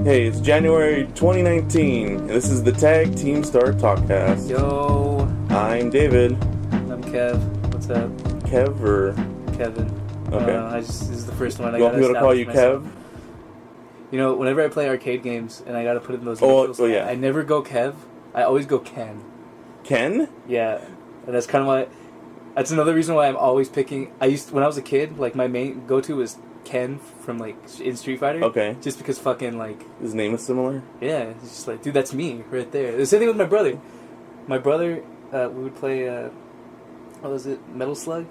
Hey, it's January 2019, and this is the Tag Teamstars Talkcast. Yo. I'm David. I'm Kev. What's up? Kev or? Kevin. Okay. This is the first one I got. You want me to call you myself. Kev? You know, whenever I play arcade games and I gotta put in those initials, yeah. I never go Kev. I always go Ken. Ken? Yeah. And that's kind of why... That's another reason why I'm always picking... When I was a kid, like, my main go-to was Ken from, like, in Street Fighter. Okay. Just because fucking, like... His name is similar? Yeah. It's just like, dude, that's me right there. The same thing with my brother. My brother, we would play, what was it? Metal Slug?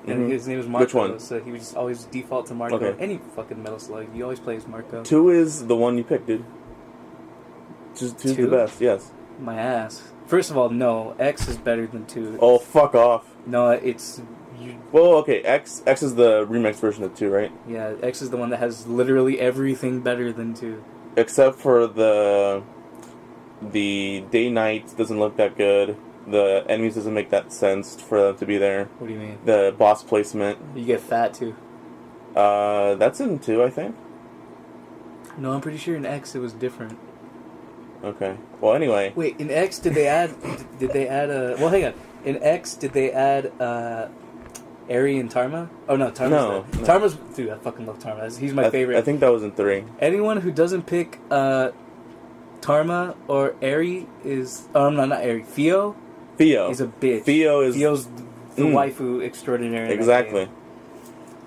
And his name was Marco. Which one? So he would just always default to Marco. Okay. Any fucking Metal Slug. You always play as Marco. 2 is the one you picked, dude. Two's the best, yes. My ass. First of all, no. X is better than 2. Oh, fuck off. No, it's... Well, okay, X is the remix version of 2, right? Yeah, X is the one that has literally everything better than 2. Except for the day-night doesn't look that good. The enemies doesn't make that sense for them to be there. What do you mean? The boss placement. You get fat, too. That's in 2, I think. No, I'm pretty sure in X it was different. Okay. Well, anyway. Wait, in X did they add... Well, hang on. In X, did they add, Eri and Tarma? Oh, no, Tarma's No. Tarma's... Dude, I fucking love Tarma. He's my favorite. I think that was in 3. Anyone who doesn't pick, Tarma or Eri is... Oh, no, not Eri. Theo? He's a bitch. Theo's the waifu extraordinary. Exactly.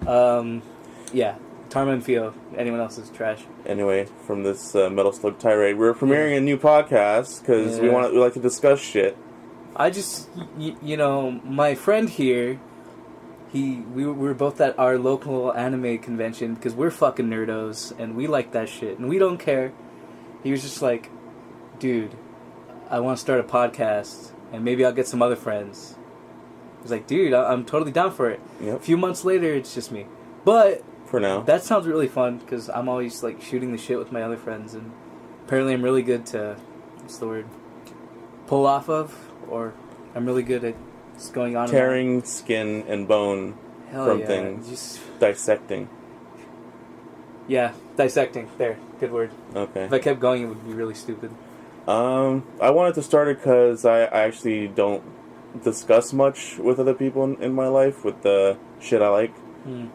Yeah. Tarma and Theo. Anyone else is trash. Anyway, from this Metal Slug tirade, we're premiering a new podcast because we like to discuss shit. I just, you know, my friend here, we were both at our local anime convention because we're fucking nerdos and we like that shit and we don't care. He was just like, dude, I want to start a podcast and maybe I'll get some other friends. I was like, dude, I'm totally down for it. Yep. A few months later, it's just me. But for now, that sounds really fun because I'm always like shooting the shit with my other friends and apparently I'm really good to, what's the word, pull off of. Or I'm really good at just going on tearing skin and bone from things. Just dissecting. Yeah, dissecting. There, good word. Okay. If I kept going, it would be really stupid. I wanted to start it because I actually don't discuss much with other people in my life with the shit I like.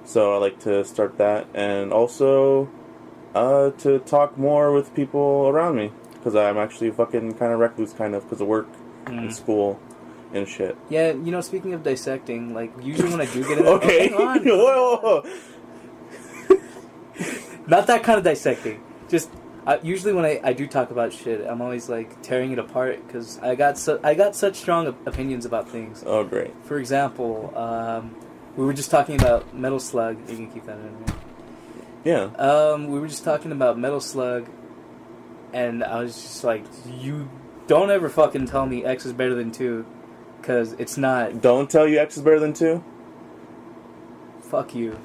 So I like to start that, and also to talk more with people around me because I'm actually fucking kind of recluse, because of work. In school and shit. Yeah, you know, speaking of dissecting, like, usually when I do get into okay. Whoa. Not that kind of dissecting. Just, usually when I do talk about shit, I'm always, like, tearing it apart, because I got such strong opinions about things. Oh, great. For example, we were just talking about Metal Slug. You can keep that in there. Yeah. We were just talking about Metal Slug, and I was just like, don't ever fucking tell me X is better than 2, because it's not. Don't tell you X is better than 2? Fuck you.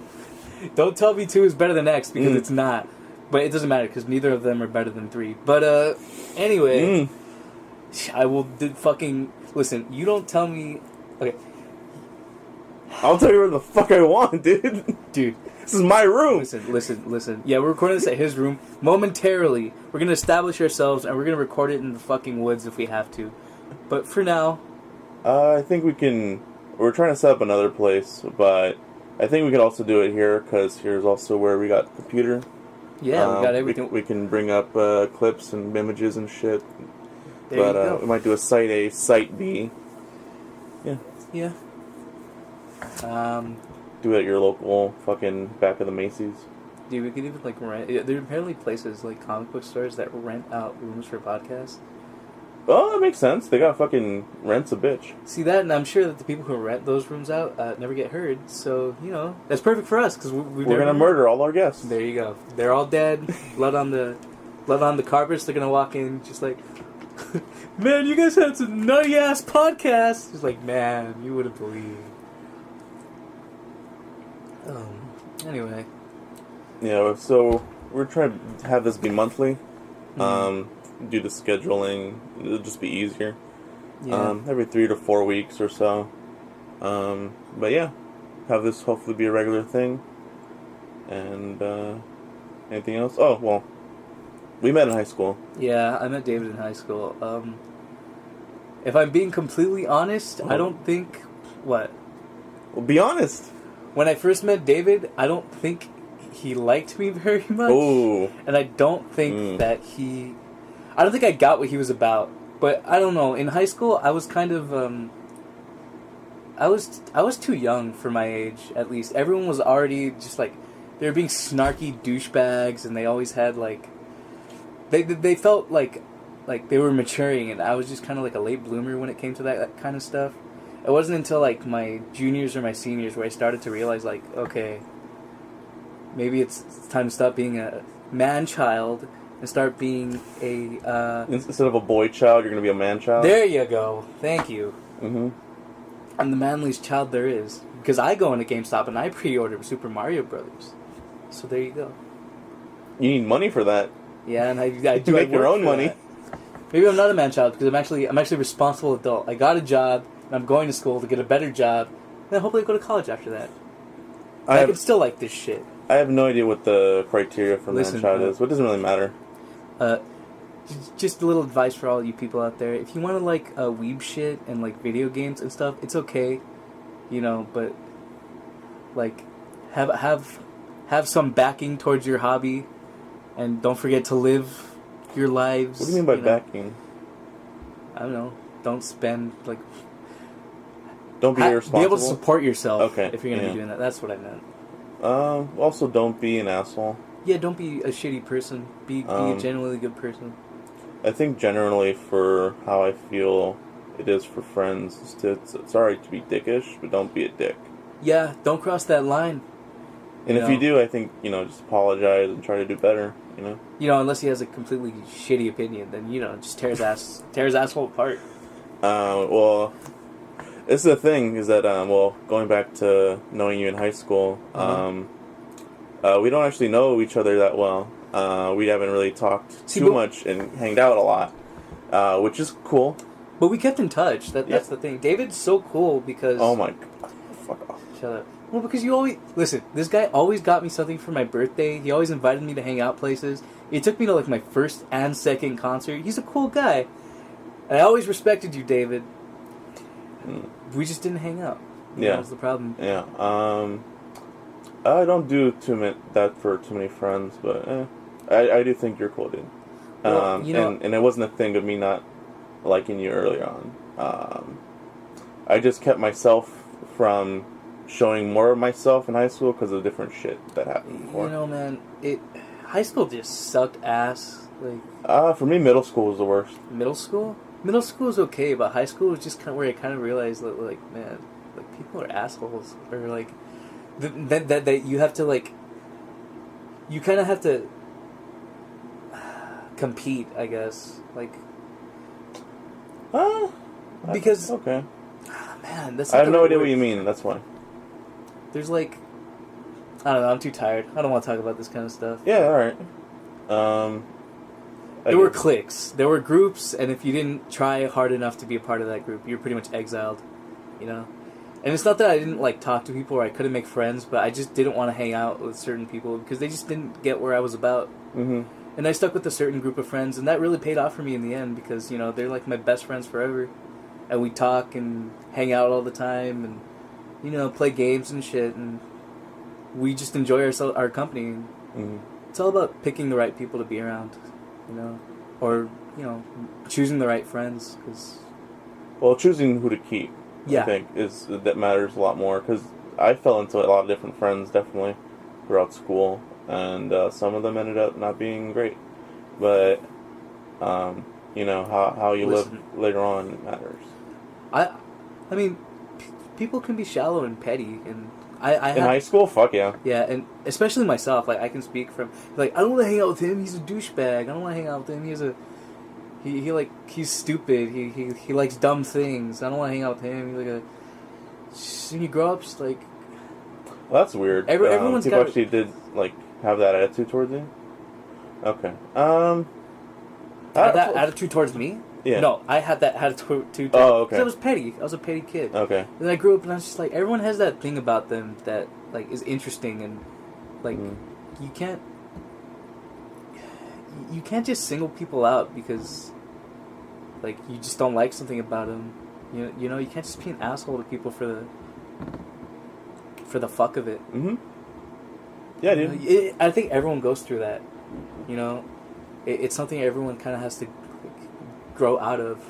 Don't tell me 2 is better than X, because it's not. But it doesn't matter, because neither of them are better than 3. But, anyway, I will fucking... Listen, you don't tell me... Okay. I'll tell you where the fuck I want, dude. Dude. This is my room. Listen. Yeah, we're recording this at his room. Momentarily, we're going to establish ourselves, and we're going to record it in the fucking woods if we have to. But for now... I think we can... We're trying to set up another place, but I think we can also do it here, because here's also where we got the computer. Yeah, we got everything. We can bring up clips and images and shit. There you go. We might do a Site A, Site B. Yeah. Yeah. Do it at your local fucking back of the Macy's. Dude, we could even, like, rent... There are apparently places, like, comic book stores that rent out rooms for podcasts. Oh, that makes sense. They got fucking rents a bitch. See that, and I'm sure that the people who rent those rooms out never get heard, so, you know, that's perfect for us, because we're gonna murder all our guests. There you go. They're all dead, blood on the carpets, they're gonna walk in just like, man, you guys had some nutty-ass podcasts! Just like, man, you wouldn't believe. Anyway. Yeah, so we're trying to have this be monthly. Due to scheduling, it'll just be easier. Yeah. Every 3 to 4 weeks or so. But yeah, have this hopefully be a regular thing. And anything else? Oh, well, We met in high school. Yeah, I met David in high school. If I'm being completely honest, I don't think... What? Well, be honest. When I first met David, I don't think he liked me very much. Ooh. And I don't think that he... I don't think I got what he was about. But I don't know. In high school, I was kind of... I was too young for my age, at least. Everyone was already just like... They were being snarky douchebags, and they always had like... They felt like they were maturing, and I was just kind of like a late bloomer when it came to that kind of stuff. It wasn't until like my juniors or my seniors where I started to realize like, okay, maybe it's time to stop being a man-child and start being a... Instead of a boy child, you're going to be a man-child? There you go. Thank you. Mm-hmm. I'm the manliest child there is. Because I go into GameStop and I pre-order Super Mario Brothers. So there you go. You need money for that. Yeah, and I do make your own money. That. Maybe I'm not a man-child because I'm actually a responsible adult. I got a job, and I'm going to school to get a better job, and then hopefully go to college after that. I can still like this shit. I have no idea what the criteria for man-child is, but it doesn't really matter. Just a little advice for all you people out there. If you want to like weeb shit and like video games and stuff, it's okay, you know, but like have some backing towards your hobby, and don't forget to live your lives. What do you mean by backing? I don't know. Don't spend like... Don't be irresponsible? Be able to support yourself if you're going to be doing that. That's what I meant. Also, don't be an asshole. Yeah, don't be a shitty person. Be a genuinely good person. I think generally for how I feel it is for friends, it's alright to be dickish, but don't be a dick. Yeah, don't cross that line. And if you do, I think, just apologize and try to do better, unless he has a completely shitty opinion, then, just tear his asshole apart. Well, this is the thing, is that, going back to knowing you in high school, we don't actually know each other that well. We haven't really talked too much and hanged out a lot, which is cool. But we kept in touch. That's the thing. David's so cool because... Oh my god. Fuck off. Shut up. Well, because you always... Listen, this guy always got me something for my birthday. He always invited me to hang out places. He took me to, like, my first and second concert. He's a cool guy. And I always respected you, David. We just didn't hang out. That was the problem. Yeah. I don't do that for too many friends, but I do think you're cool, dude. Well, and it wasn't a thing of me not liking you early on. I just kept myself from showing more of myself in high school because of different shit that happened before. Man, high school just sucked ass. Like, for me, middle school was the worst. Middle school? Middle school was okay, but high school was just kind of where I kind of realized that, like, man, like, people are assholes. Or, like, that you have to, like, you kind of have to compete, I guess. Like, because... Okay. Man, that's... I have no idea what you mean, that's why. There's, like... I don't know, I'm too tired. I don't want to talk about this kind of stuff. Yeah, alright. There were cliques. There were groups, and if you didn't try hard enough to be a part of that group, you're pretty much exiled, And it's not that I didn't, like, talk to people or I couldn't make friends, but I just didn't want to hang out with certain people because they just didn't get where I was about. Mm-hmm. And I stuck with a certain group of friends, and that really paid off for me in the end because, they're, like, my best friends forever. And we talk and hang out all the time and, play games and shit, and we just enjoy our company. Mm-hmm. It's all about picking the right people to be around, or, choosing the right friends. Well, choosing who to keep, I think, that matters a lot more, because I fell into a lot of different friends, definitely, throughout school, and some of them ended up not being great. But, how you live later on matters. I mean, people can be shallow and petty, and in high school, fuck yeah. Yeah, and especially myself, like, I can speak from, like, I don't want to hang out with him, he's a douchebag, I don't want to hang out with him, he's stupid, he likes dumb things, I don't want to hang out with him, when you grow up, just like... Well, that's weird. Everyone's people actually did, like, have that attitude towards you? Okay. Had that attitude towards me? Yeah. No, I had that attitude towards... Oh, okay. Because I was petty. I was a petty kid. Okay. And I grew up and I was just like, everyone has that thing about them that, like, is interesting and, like, you you can't just single people out because, like, you just don't like something about them. You know, you can't just be an asshole to people for the fuck of it. Mm-hmm. Yeah, dude. I think everyone goes through that. You know, it's something everyone kind of has to grow out of.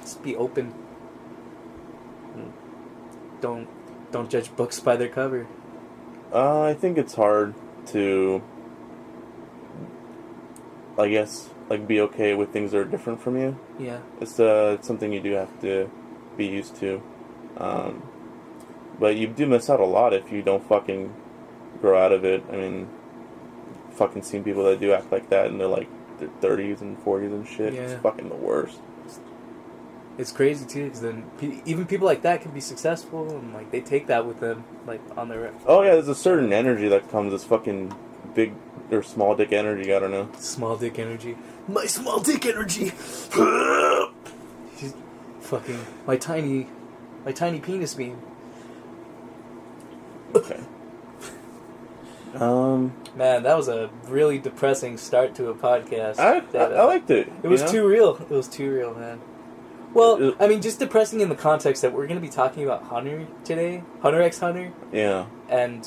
Just be open. Don't judge books by their cover. I think it's hard to, I guess, like, be okay with things that are different from you. Yeah. It's something you do have to be used to. But you do miss out a lot if you don't fucking grow out of it. I mean, fucking seen people that do act like that and they're like their 30s and 40s and shit. Yeah. It's fucking the worst. It's crazy too, because then even people like that can be successful and like they take that with them, like on their. Oh yeah, there's a certain energy that comes. This fucking big or small dick energy. I don't know. Small dick energy. My small dick energy. She's fucking my tiny penis beam. Okay. Man, that was a really depressing start to a podcast. I liked it. It was too real. It was too real, man. Well, I mean, just depressing in the context that we're going to be talking about Hunter today. Hunter x Hunter. Yeah. And,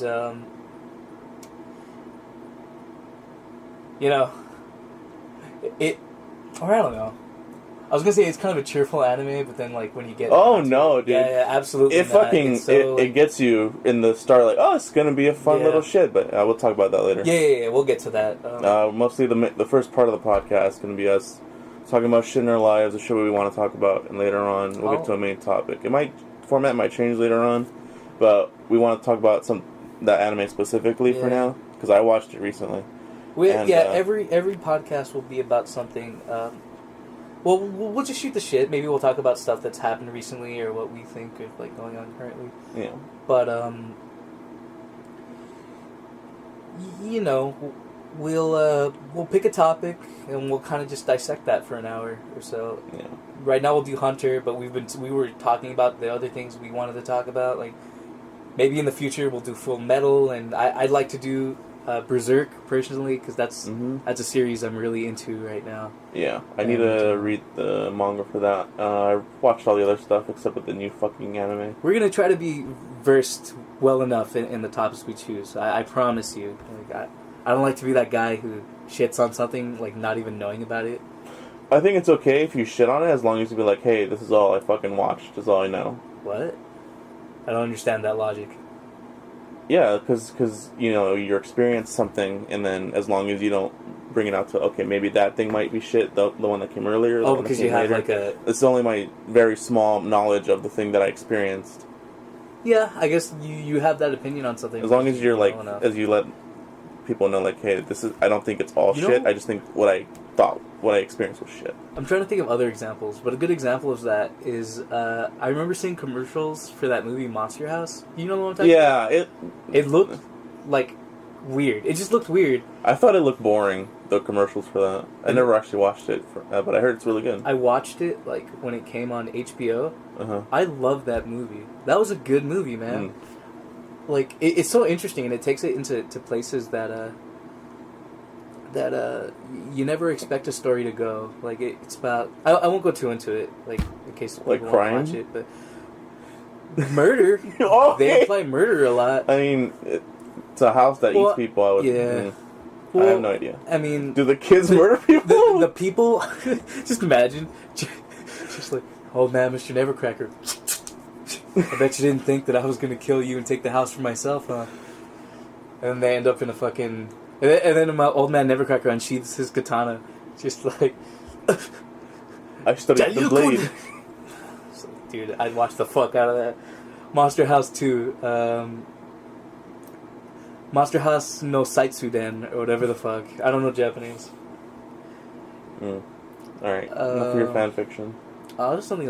you know, or I don't know. I was going to say it's kind of a cheerful anime, but then, like, when you get... Oh, no, dude. Yeah, absolutely It fucking... It gets you in the start, like, oh, it's going to be a fun little shit, but we'll talk about that later. Yeah, we'll get to that. Mostly the first part of the podcast is going to be us talking about shit in our lives, the shit we want to talk about, and later on we'll get to a main topic. Format might change later on, but we want to talk about that anime specifically for now, because I watched it recently. Every podcast will be about something. Well, we'll just shoot the shit. Maybe we'll talk about stuff that's happened recently or what we think is like going on currently. Yeah. But you know, we'll pick a topic and we'll kind of just dissect that for an hour or so. Yeah. Right now we'll do Hunter, but we were talking about the other things we wanted to talk about. Like maybe in the future we'll do Full Metal, and I'd like to do Berserk personally, because that's a series I'm really into right now. Yeah, I need to read the manga for that. I watched all the other stuff except with the new fucking anime. We're gonna try to be versed well enough in the topics we choose. I promise you. Like, I don't like to be that guy who shits on something like not even knowing about it. I think it's okay if you shit on it as long as you be like, hey, this is all I fucking watched. This is all I know. What? I don't understand that logic. Yeah, because you experienced something, and then as long as you don't bring it out to, okay, maybe that thing might be shit, the one that came earlier. Oh, because you have later. It's only my very small knowledge of the thing that I experienced. Yeah, I guess you have that opinion on something. As long as you're like, as you let people know, like, hey, I don't think it's all shit. I just think what I experienced was shit. I'm trying to think of other examples, but a good example of that is I remember seeing commercials for that movie Monster House. You know what I'm talking about? Yeah, it looked like weird. It just looked weird. I thought it looked boring, the commercials for that. I never actually watched it, but I heard it's really good. I watched it like when it came on HBO. I loved that movie. That was a good movie, man. Like it's so interesting, and it takes it into places that you never expect a story to go. Like it's about. I won't go too into it, like in case people want to watch it, but murder. They imply murder a lot. I mean, it's a house that eats people. I have no idea. I mean, do the kids murder people? The people. Just imagine, just like, old man, Mr. Nevercracker. I bet you didn't think that I was going to kill you and take the house for myself, huh? And they end up in a fucking... And then my old man Nevercracker unsheathes his katana. Just like... I studied the blade. Dude, I'd watch the fuck out of that. Monster House 2. Monster House no Saitsuden, or whatever the fuck. I don't know Japanese. Alright, enough for your fanfiction. There's something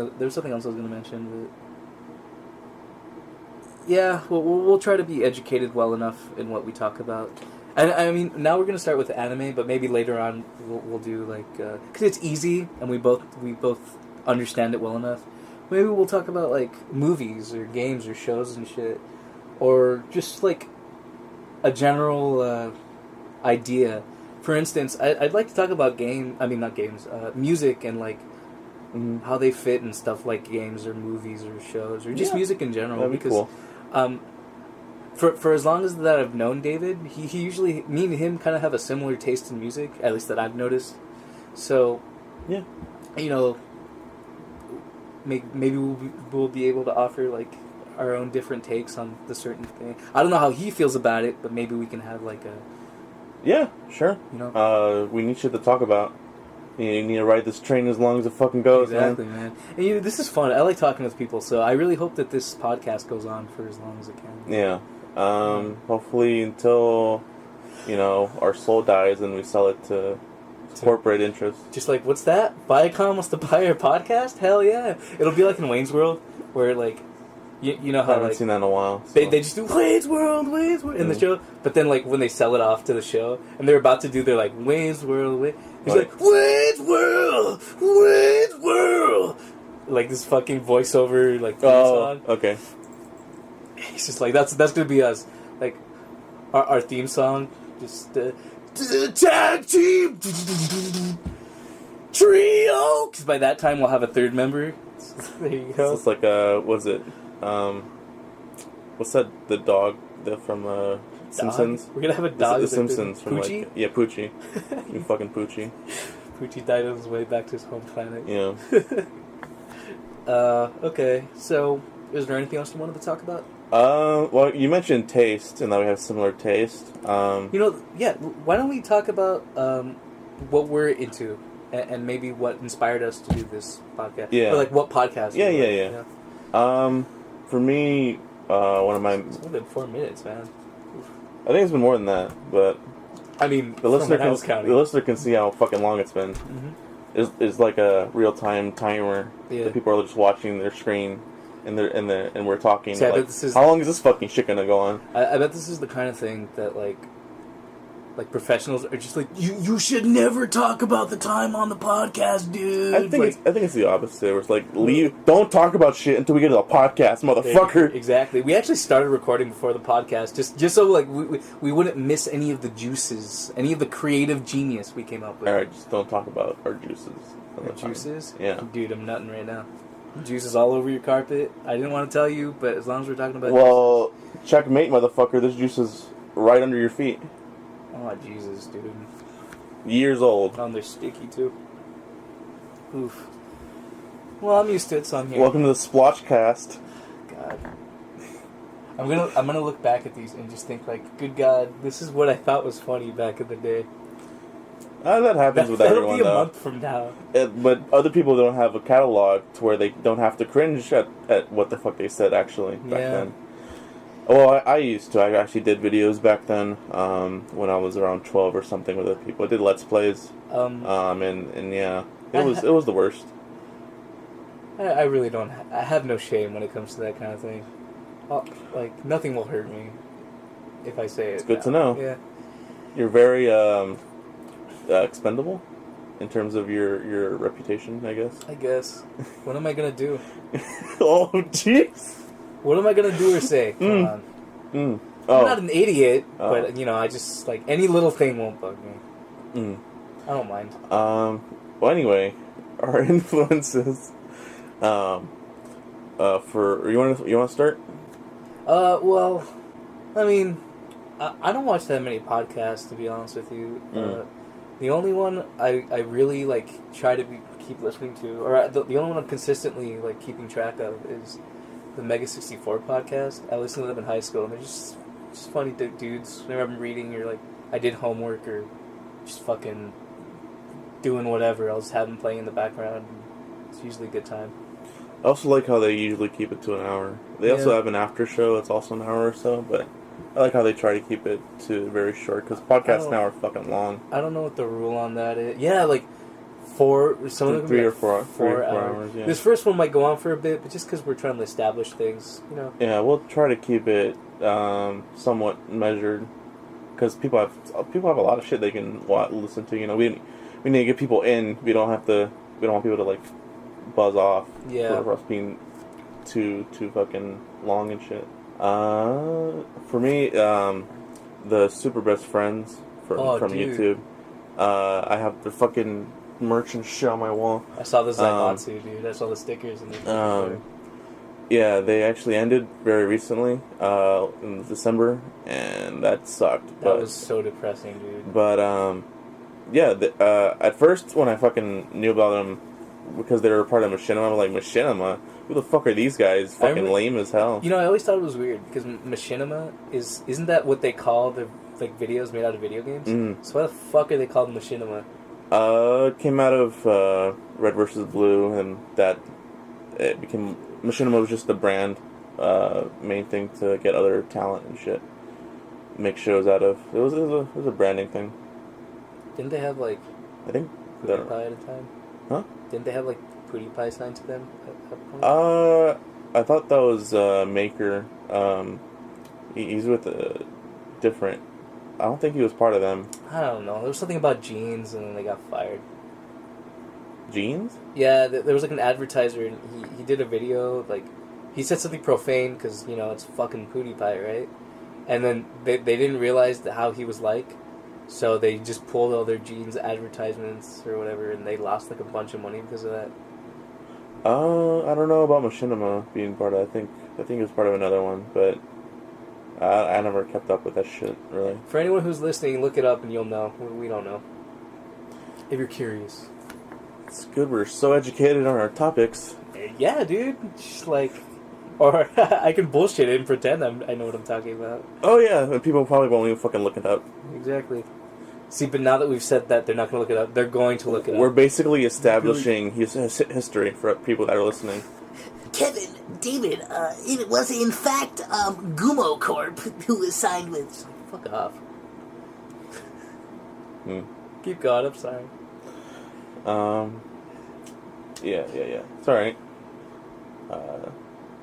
else I was going to mention, but... Yeah, we'll try to be educated well enough in what we talk about. And I mean, now we're going to start with anime, but maybe later on we'll do like... Because it's easy, and we both understand it well enough. Maybe we'll talk about like movies or games or shows and shit. Or just like a general idea For instance, I'd like to talk about music and like how they fit and stuff like games or movies or shows or just music in general. That'd be because cool. For as long as that I've known David, he usually, me and him kind of have a similar taste in music, at least that I've noticed. So, yeah, you know, maybe we'll be able to offer like our own different takes on the certain thing. I don't know how he feels about it, but maybe we can have like a... Yeah, sure. You know? We need shit to talk about. You need to ride this train as long as it fucking goes, exactly, man. And this is fun. I like talking with people, so I really hope that this podcast goes on for as long as it can. Yeah. Hopefully until, our soul dies and we sell it to corporate interests. Just like, what's that? Viacom wants to buy our podcast? Hell yeah. It'll be like in Wayne's World, where like, you know how I haven't seen that in a while. So. They just do Wayne's World in the show, but then like when they sell it off to the show, and they're about to do their like Wayne's World, he's like, Wayne's World! Wayne's World! Like this fucking voiceover like theme song. Okay. He's just like, that's gonna be us. Like, our theme song, just, tag team trio! Because by that time we'll have a third member. There you go. It's like, what's it? What's that, the dog from, Simpsons? We're gonna have a dog. The Simpsons. From Poochie? Like, yeah, Poochie. You fucking Poochie. Poochie died on his way back to his home planet. Yeah. Okay, so, is there anything else you wanted to talk about? Well, you mentioned taste, and that we have similar taste. Why don't we talk about what we're into, and maybe what inspired us to do this podcast? Yeah. Or like what podcast? Yeah. For me, one of my... It's only been 4 minutes, man. I think it's been more than that, but... I mean, the listener can see how fucking long it's been. Mm-hmm. It's like a real-time timer. Yeah. The people are just watching their screen, and we're talking. See, like, how long is this fucking shit gonna go on? I bet this is the kind of thing that like professionals are just like, you should never talk about the time on the podcast, dude. I think it's the opposite. Where it's like, don't talk about shit until we get to the podcast, motherfucker. Exactly. We actually started recording before the podcast, just so like we wouldn't miss any of the juices, any of the creative genius we came up with. All right, just don't talk about our juices. Our juices? Yeah. Dude, I'm nutting right now. Juices all over your carpet. I didn't want to tell you, but as long as we're talking about juices. Checkmate, motherfucker. This juice is right under your feet. Oh, Jesus, dude. Years old. Oh, they're sticky, too. Oof. Well, I'm used to it, so I'm here. Welcome to the Splotchcast. God. I'm gonna look back at these and just think, like, good God, this is what I thought was funny back in the day. That happens with everyone, That'll be a though. month from now. But other people don't have a catalog to where they don't have to cringe at what the fuck they said, actually, back then. Well, I used to. I actually did videos back then when I was around 12 or something with other people. I did Let's Plays. And yeah, it was the worst. I really don't... I have no shame when it comes to that kind of thing. Like, nothing will hurt me if I say it. It's good to know. Yeah. You're very expendable in terms of your reputation, I guess. I guess. What am I going to do? Oh, jeez. What am I going to do or say? Come on. I'm not an idiot, but, I just, like, any little thing won't bug me. I don't mind. Well, anyway, our influences... for you want to start? Well, I mean, I don't watch that many podcasts, to be honest with you. The only one I really like try to keep listening to, or the only one I'm consistently like keeping track of is the Mega 64 podcast. I listened to them in high school, and they're just funny dudes. Whenever I'm reading, or like I did homework, or just fucking doing whatever, I'll just have them playing in the background. It's usually a good time. I also like how they usually keep it to an hour. They also have an after show that's also an hour or so, but I like how they try to keep it to very short, because podcasts now are fucking long. I don't know what the rule on that is. Yeah, like 3 or 4 hours. Yeah. This first one might go on for a bit, but just because we're trying to establish things, Yeah, we'll try to keep it somewhat measured, because people have a lot of shit they can listen to. We need to get people in. We don't want people to like buzz off. Yeah. For us being too fucking long and shit. For me, the Super Best Friends from YouTube. I have the fucking merch and shit on my wall. I saw the Zaibatsu, dude. I saw the stickers and the yeah, they actually ended very recently, in December, and that sucked. That was so depressing, dude. But, yeah, at first, when I fucking knew about them, because they were part of Machinima, I'm like, Machinima? Who the fuck are these guys? Fucking lame as hell. You know, I always thought it was weird, because Machinima isn't that what they call the, like, videos made out of video games? Mm. So why the fuck are they called Machinima? It came out of, Red vs. Blue, and that, it became... Machinima was just the brand, main thing to get other talent and shit. Make shows out of. It was a branding thing. Didn't they have, like, I think PewDiePie at a time? Huh? Didn't they have, like, PewDiePie signed to them at a point? I thought that was Maker. He's with a different. I don't think he was part of them. I don't know. There was something about jeans, and then they got fired. Jeans? Yeah, there was like an advertiser, and he did a video, like, he said something profane, because, you know, it's fucking PewDiePie, right? And then they didn't realize how he was like, so they just pulled all their jeans advertisements or whatever, and they lost like a bunch of money because of that. I don't know about Machinima being part of. I think it was part of another one, but I never kept up with that shit really. For anyone who's listening, look it up and you'll know. We don't know. If you're curious. It's good. We're so educated on our topics. Yeah, dude. Just like, or I can bullshit it and pretend I know what I'm talking about. Oh yeah, and people probably won't even fucking look it up. Exactly. See, but now that we've said that, they're not going to look it up. They're going to look it up. We're basically establishing history for people that are listening. Kevin, David, it was in fact Gumo Corp who was signed with. Fuck off. Keep going. I'm sorry. Yeah. It's alright.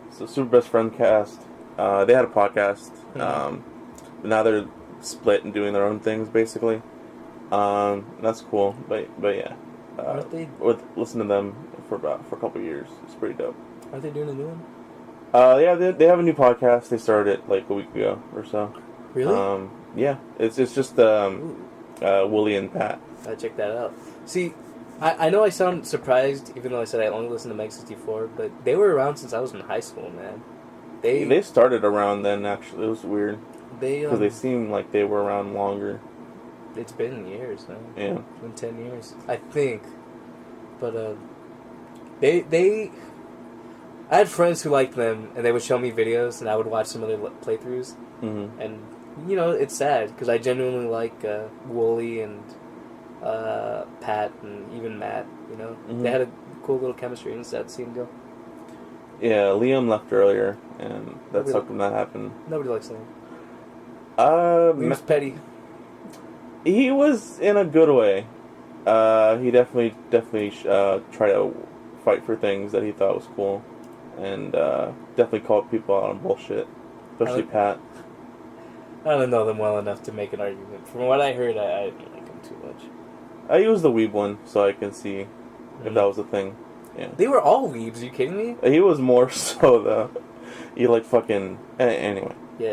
So Super Best Friend Cast, they had a podcast. Now they're split and doing their own things, basically. That's cool, but yeah. Aren't they? Listen to them for a couple years. It's pretty dope. Aren't they doing a new one? Yeah, they have a new podcast. They started it like a week ago or so. Really? Yeah, it's just Wooly and Pat. Gotta check that out. See, I know I sound surprised, even though I said I only listen to Meg 64, but they were around since I was in high school, man. They started around then. Actually, it was weird because they seemed like they were around longer. It's been years now. Yeah, it's been 10 years, I think. But they. I had friends who liked them, and they would show me videos, and I would watch some of their playthroughs. Mm-hmm. And you know, it's sad because I genuinely like Wooly and Pat and even Matt. You know, they had a cool little chemistry, and it's sad to see them go. Yeah, Liam left earlier, and that sucked when that happened. Nobody likes Liam. Liam's petty. He was in a good way. He definitely tried to fight for things that he thought was cool, and definitely called people out on bullshit, especially Pat. I don't know them well enough to make an argument. From what I heard, I didn't like him too much. He was the weeb one, so I can see if that was a thing. Yeah. They were all weebs, are you kidding me? He was more so, though. He, like, fucking... Anyway. Yeah.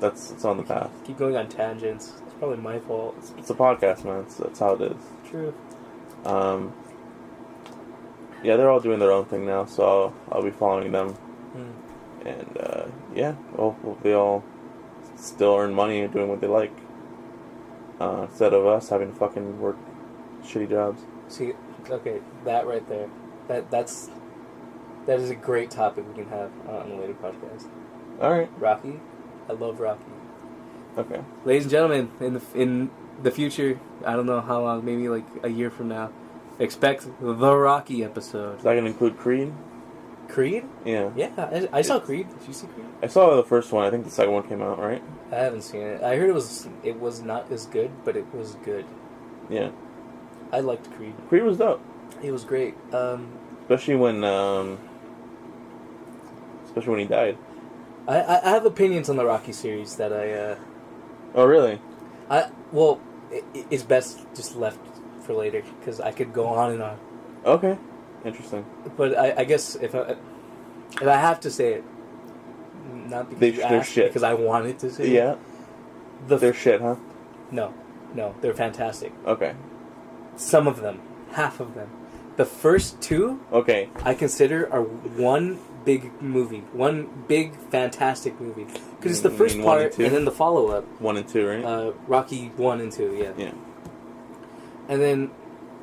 It's on the path. Keep going on tangents. It's probably my fault. It's a podcast, man. That's how it is. True. Yeah, they're all doing their own thing now, so I'll be following them. And, yeah, hopefully they all still earn money doing what they like. Instead of us having to fucking work shitty jobs. See, okay, that right there. That is a great topic we can have on a later podcast. Alright. Rocky. I love Rocky. Okay. Ladies and gentlemen, in the future, I don't know how long, maybe like a year from now, expect the Rocky episode. Is that going to include Creed? Creed? Yeah. Yeah, I saw Creed. Did you see Creed? I saw the first one. I think the second one came out, right? I haven't seen it. I heard it was not as good, but it was good. Yeah. I liked Creed. Creed was dope. It was great. Especially when he died. I have opinions on the Rocky series that I... Oh, really? It's best just left for later, because I could go on and on. Okay. Interesting. But I guess if I have to say it, not because you asked, because I wanted to say it. Yeah. They're shit, huh? No. No, they're fantastic. Okay. Some of them. Half of them. The first two, okay, I consider are one big movie. One big, fantastic movie. Because it's the first part and then the follow-up. 1 and 2, right? Rocky 1 and 2, yeah. Yeah. And then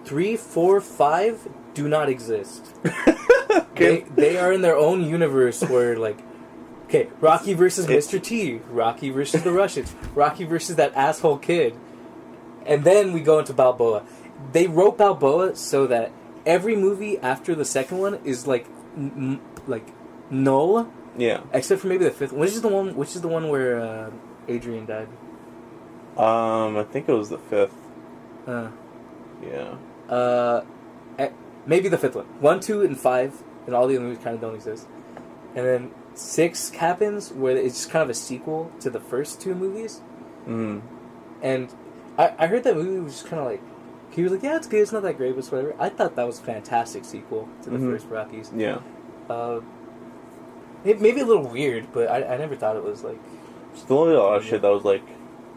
3, 4, 5 do not exist. Okay. They are in their own universe where, like, okay, Rocky versus Mr. T, Rocky versus the Russians, Rocky versus that asshole kid. And then we go into Balboa. They wrote Balboa so that every movie after the second one is like null. Yeah. Except for maybe the fifth. Which is the one where Adrian died? I think it was the fifth. Yeah. Maybe the fifth one. 1, 2, and 5, and all the other movies kind of don't exist. And then 6 happens where it's just kind of a sequel to the first 2 movies. Mm. And I heard that movie was just kind of like, he was like, yeah, it's good, it's not that great, but it's whatever. I thought that was a fantastic sequel to the first Rockies. Yeah. It may be a little weird, but I never thought it was like... Still a lot of shit that was like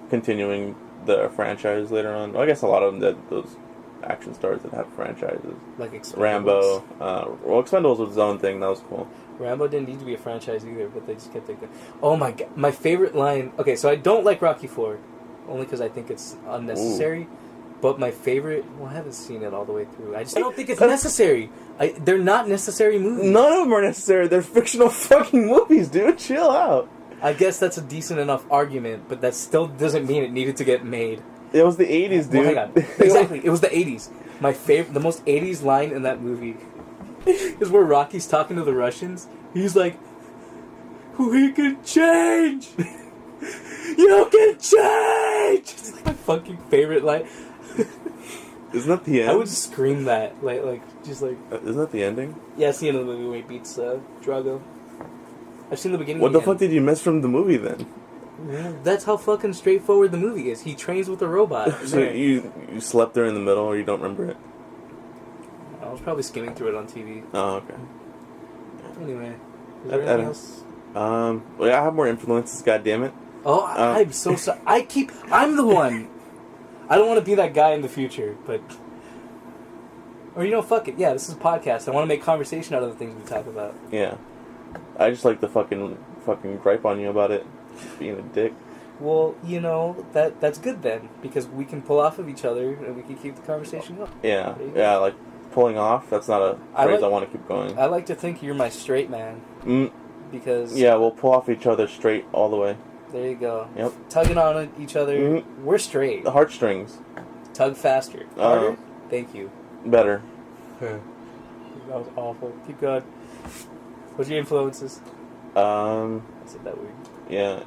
continuing the franchise later on. Well, I guess a lot of them that those action stars that have franchises. Like Expendables. Rambo. Well, Expendables was its own thing. That was cool. Rambo didn't need to be a franchise either, but they just kept it going. Oh my god. My favorite line... Okay, so I don't like Rocky 4, only because I think it's unnecessary. Ooh. But my favorite... Well, I haven't seen it all the way through. I don't think it's necessary. They're not necessary movies. None of them are necessary. They're fictional fucking movies, dude. Chill out. I guess that's a decent enough argument, but that still doesn't mean it needed to get made. It was the 80s, dude. Well, hang on. Exactly. It was the 80s. The most 80s line in that movie is where Rocky's talking to the Russians. He's like, we can change! You can change! It's like my fucking favorite line. Isn't that the end? I would scream that. Isn't that the ending? Yeah, it's the end of the movie where he beats Drago. I've seen the beginning. What the fuck did you miss from the movie then? Yeah, that's how fucking straightforward the movie is. He trains with a robot. So you slept there in the middle, or you don't remember it? I was probably skimming through it on TV. Oh, okay. Anyway, is there anything else? Well, I have more influences. God damn it! Oh, I'm so sorry. I'm the one. I don't want to be that guy in the future, but... Or, fuck it. Yeah, this is a podcast. I want to make conversation out of the things we talk about. Yeah. I just like to fucking gripe on you about it. Being a dick. Well, that's good then, because we can pull off of each other and we can keep the conversation going. Yeah. Yeah, like pulling off, that's not a phrase I want to keep going. I like to think you're my straight man. Because... Yeah, we'll pull off each other straight all the way. There you go. Yep. Tugging on each other. Mm-hmm. We're straight. The heartstrings. Tug faster. Harder? Thank you. Better. That was awful. Keep going. What's your influences? I said that weird. Yeah.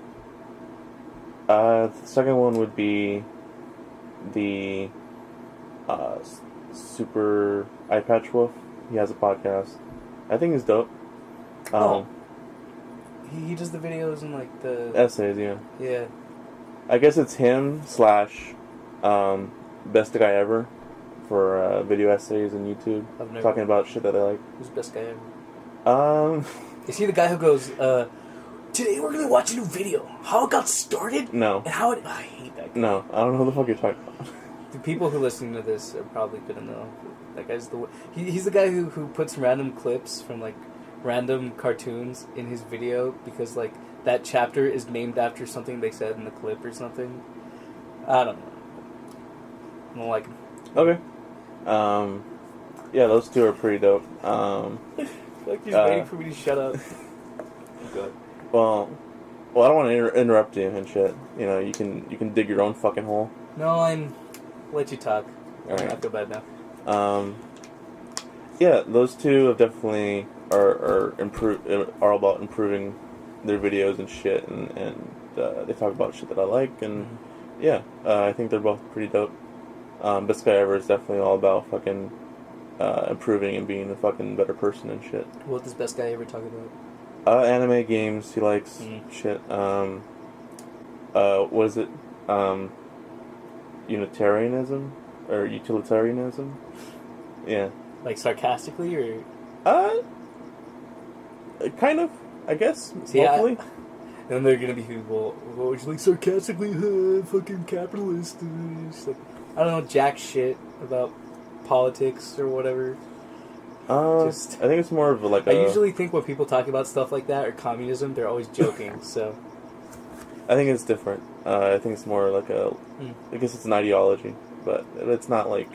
The second one would be the Super Eye Patch Wolf. He has a podcast. I think he's dope. He does the videos and like the essays, yeah. Yeah. I guess it's him / best guy ever for video essays on YouTube, talking about shit that I like. Who's best guy ever? Is he the guy who goes, today we're gonna watch a new video. How it got started? No. And how it... I hate that guy. No, I don't know who the fuck you're talking about. The people who listen to this are probably gonna know. That guy's the... He's the guy who puts random clips from like random cartoons in his video because like that chapter is named after something they said in the clip or something. I don't know. I don't like him. Okay. Yeah, those two are pretty dope. Like he's waiting for me to shut up. Good. Well, I don't want to interrupt you and shit. You can dig your own fucking hole. No, I'll let you talk. Alright. I feel bad now. Yeah, those two have definitely are about improving their videos and shit, and they talk about shit that I like, and yeah, I think they're both pretty dope. Best Guy Ever is definitely all about fucking improving and being a fucking better person and shit. What does Best Guy Ever talk about? Anime, games, he likes shit. What is it? Unitarianism? Or utilitarianism? Yeah. Like sarcastically, or? Kind of, I guess. See, hopefully. Then there are gonna be people who are just like sarcastically, fucking capitalist. Just like, I don't know, jack shit about politics or whatever. I think it's more of like I usually think when people talk about stuff like that or communism, they're always joking. So I think it's different. I think it's more like I guess it's an ideology, but it's not like.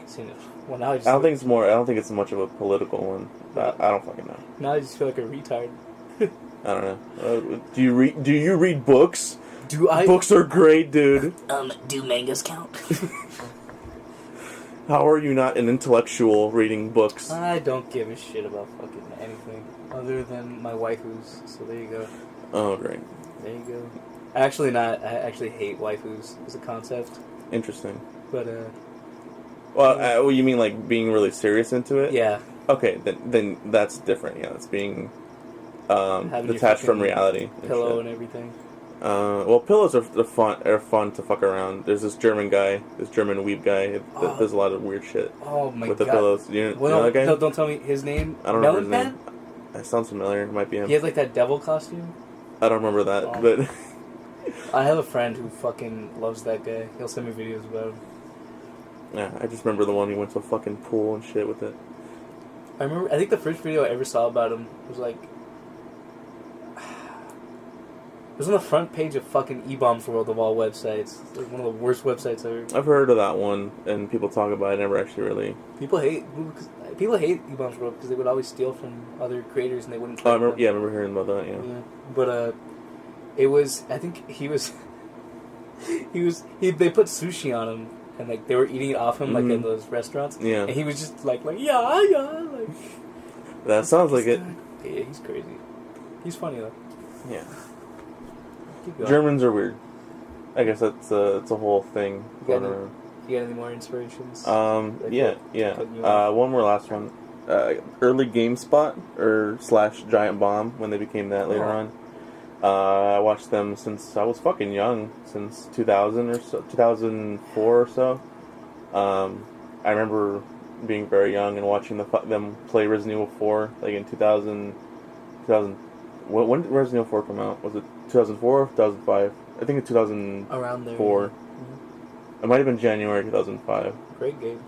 Well, now I don't think it's more. I don't think it's much of a political one. I don't fucking know. Now I just feel like a retard. I don't know. Do you read books? Do I? Books are great, dude. Do mangas count? How are you not an intellectual reading books? I don't give a shit about fucking anything other than my waifus. So there you go. Oh, great. There you go. Actually, not. I actually hate waifus as a concept. Interesting. But well, you mean like being really serious into it? Yeah. Okay, then that's different. Yeah, it's being Having detached from reality. Pillow and everything. Well, pillows are fun to fuck around. There's this German weeb guy that does a lot of weird shit. Oh my god! With the pillows, you know that guy? No, don't tell me his name. I don't remember his name. That sounds familiar. It might be him. He has like that devil costume. I don't remember that, but I have a friend who fucking loves that guy. He'll send me videos about him. Yeah, I just remember the one he went to a fucking pool and shit with it. I think the first video I ever saw about him was like. It was on the front page of fucking eBombs World of all websites. It's like one of the worst websites ever. I've heard of that one, and people talk about it. I never actually really. People hate eBombs World because they would always steal from other creators and they wouldn't. I remember hearing about that. Yeah. But it was. I think he was. They put sushi on him and like they were eating it off him like in those restaurants. Yeah. And he was just like yeah like. That sounds like it. Yeah, he's crazy. He's funny though. Yeah. Germans are weird. I guess it's a whole thing going around. You got any more inspirations? Yeah. One more last one. Early GameSpot / Giant Bomb when they became that later on. I watched them since I was fucking young, since 2000 or so, 2004 or so. I remember being very young and watching them play Resident Evil 4, like in 2000. When did Resident Evil 4 come out? Was it 2004 or 2005? I think it's 2004. Around there. Mm-hmm. It might have been January 2005. Great game.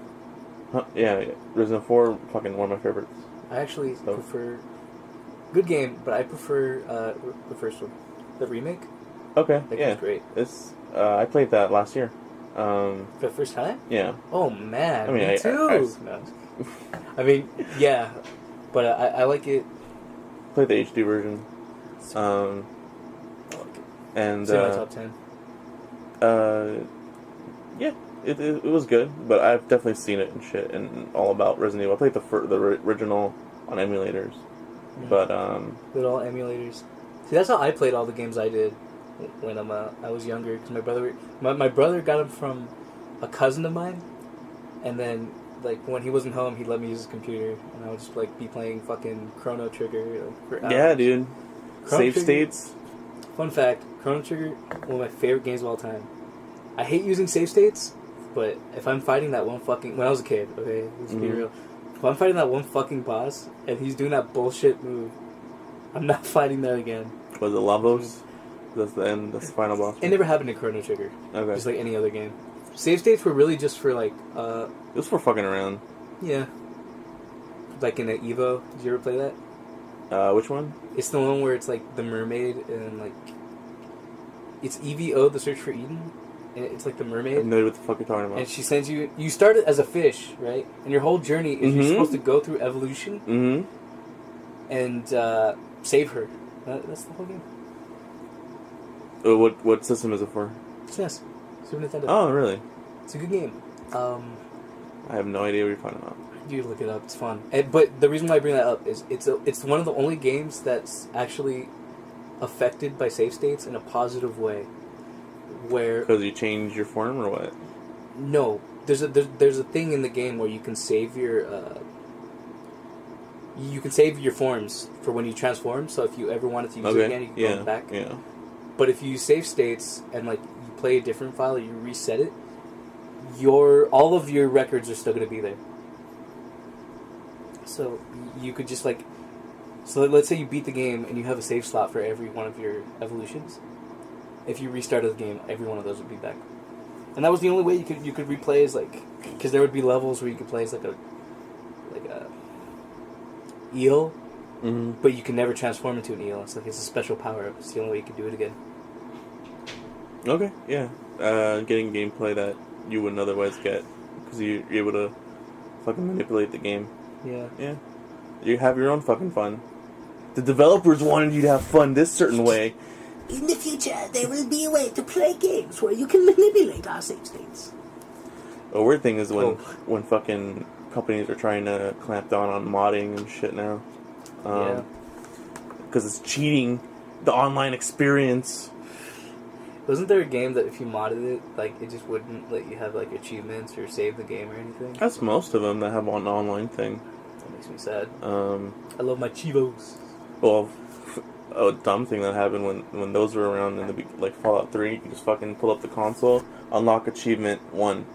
Huh? Yeah. Resident Evil 4, fucking one of my favorites. I actually prefer... Good game, but I prefer the first one. The remake? Okay, That game's great. It's, I played that last year. For the first time? Yeah. Oh, man. I mean, me too. No. I mean, yeah. But I like it. Played the HD version. I like it. And it's in my top 10. Yeah, it was good, but I've definitely seen it and shit and all about Resident Evil. I played the original on emulators, but With all emulators. See, that's how I played all the games I did when I was younger. Because my brother got them from a cousin of mine, and then like when he wasn't home, he'd let me use his computer, and I would just like be playing fucking Chrono Trigger. For hours. Yeah, dude. Chrono Save Trigger. States. Fun fact: Chrono Trigger, one of my favorite games of all time. I hate using save states, but if I'm fighting that one fucking... When I was a kid, okay? Let's be real. If I'm fighting that one fucking boss, and he's doing that bullshit move, I'm not fighting that again. Was it Lavos? That's the end. That's the final boss. It never happened in Chrono Trigger. Okay. Just like any other game. Save states were really just for like... It was for fucking around. Yeah. Like in an Evo. Did you ever play that? Which one? It's the one where it's like the mermaid and like... It's EVO, The Search for Eden. And it's like the mermaid. I have no idea what the fuck you're talking about. And she sends you... You start as a fish, right? And your whole journey is you're supposed to go through evolution and save her. That's the whole game. What system is it for? SNES. Super Nintendo. Oh, really? It's a good game. I have no idea what you're talking about. You look it up. It's fun. But the reason why I bring that up is it's one of the only games that's actually affected by save states in a positive way. Where because you change your form or what? No, there's a thing in the game where you can save your forms for when you transform. So if you ever wanted to use it again, you can go back. Yeah. But if you save states and like you play a different file, you reset it, all of your records are still going to be there. So you could just like, so let's say you beat the game and you have a save slot for every one of your evolutions. if you restarted the game, every one of those would be back. And that was the only way you could replay as like, because there would be levels where you could play as like a eel, but you can never transform into an eel. It's like it's a special power up. It's the only way you can do it again. Okay, yeah. Getting gameplay that you wouldn't otherwise get because you're able to fucking manipulate the game. Yeah. Yeah. You have your own fucking fun. The developers wanted you to have fun this certain way. In the future, there will be a way to play games where you can manipulate our save states. A weird thing is when fucking companies are trying to clamp down on modding and shit now. Yeah. Because it's cheating the online experience. Wasn't there a game that if you modded it, like, it just wouldn't let you have, like, achievements or save the game or anything? That's most of them that have an online thing. That makes me sad. I love my Chivos. Well, a dumb thing that happened when those were around in the like Fallout 3, you could just fucking pull up the console, unlock achievement 1,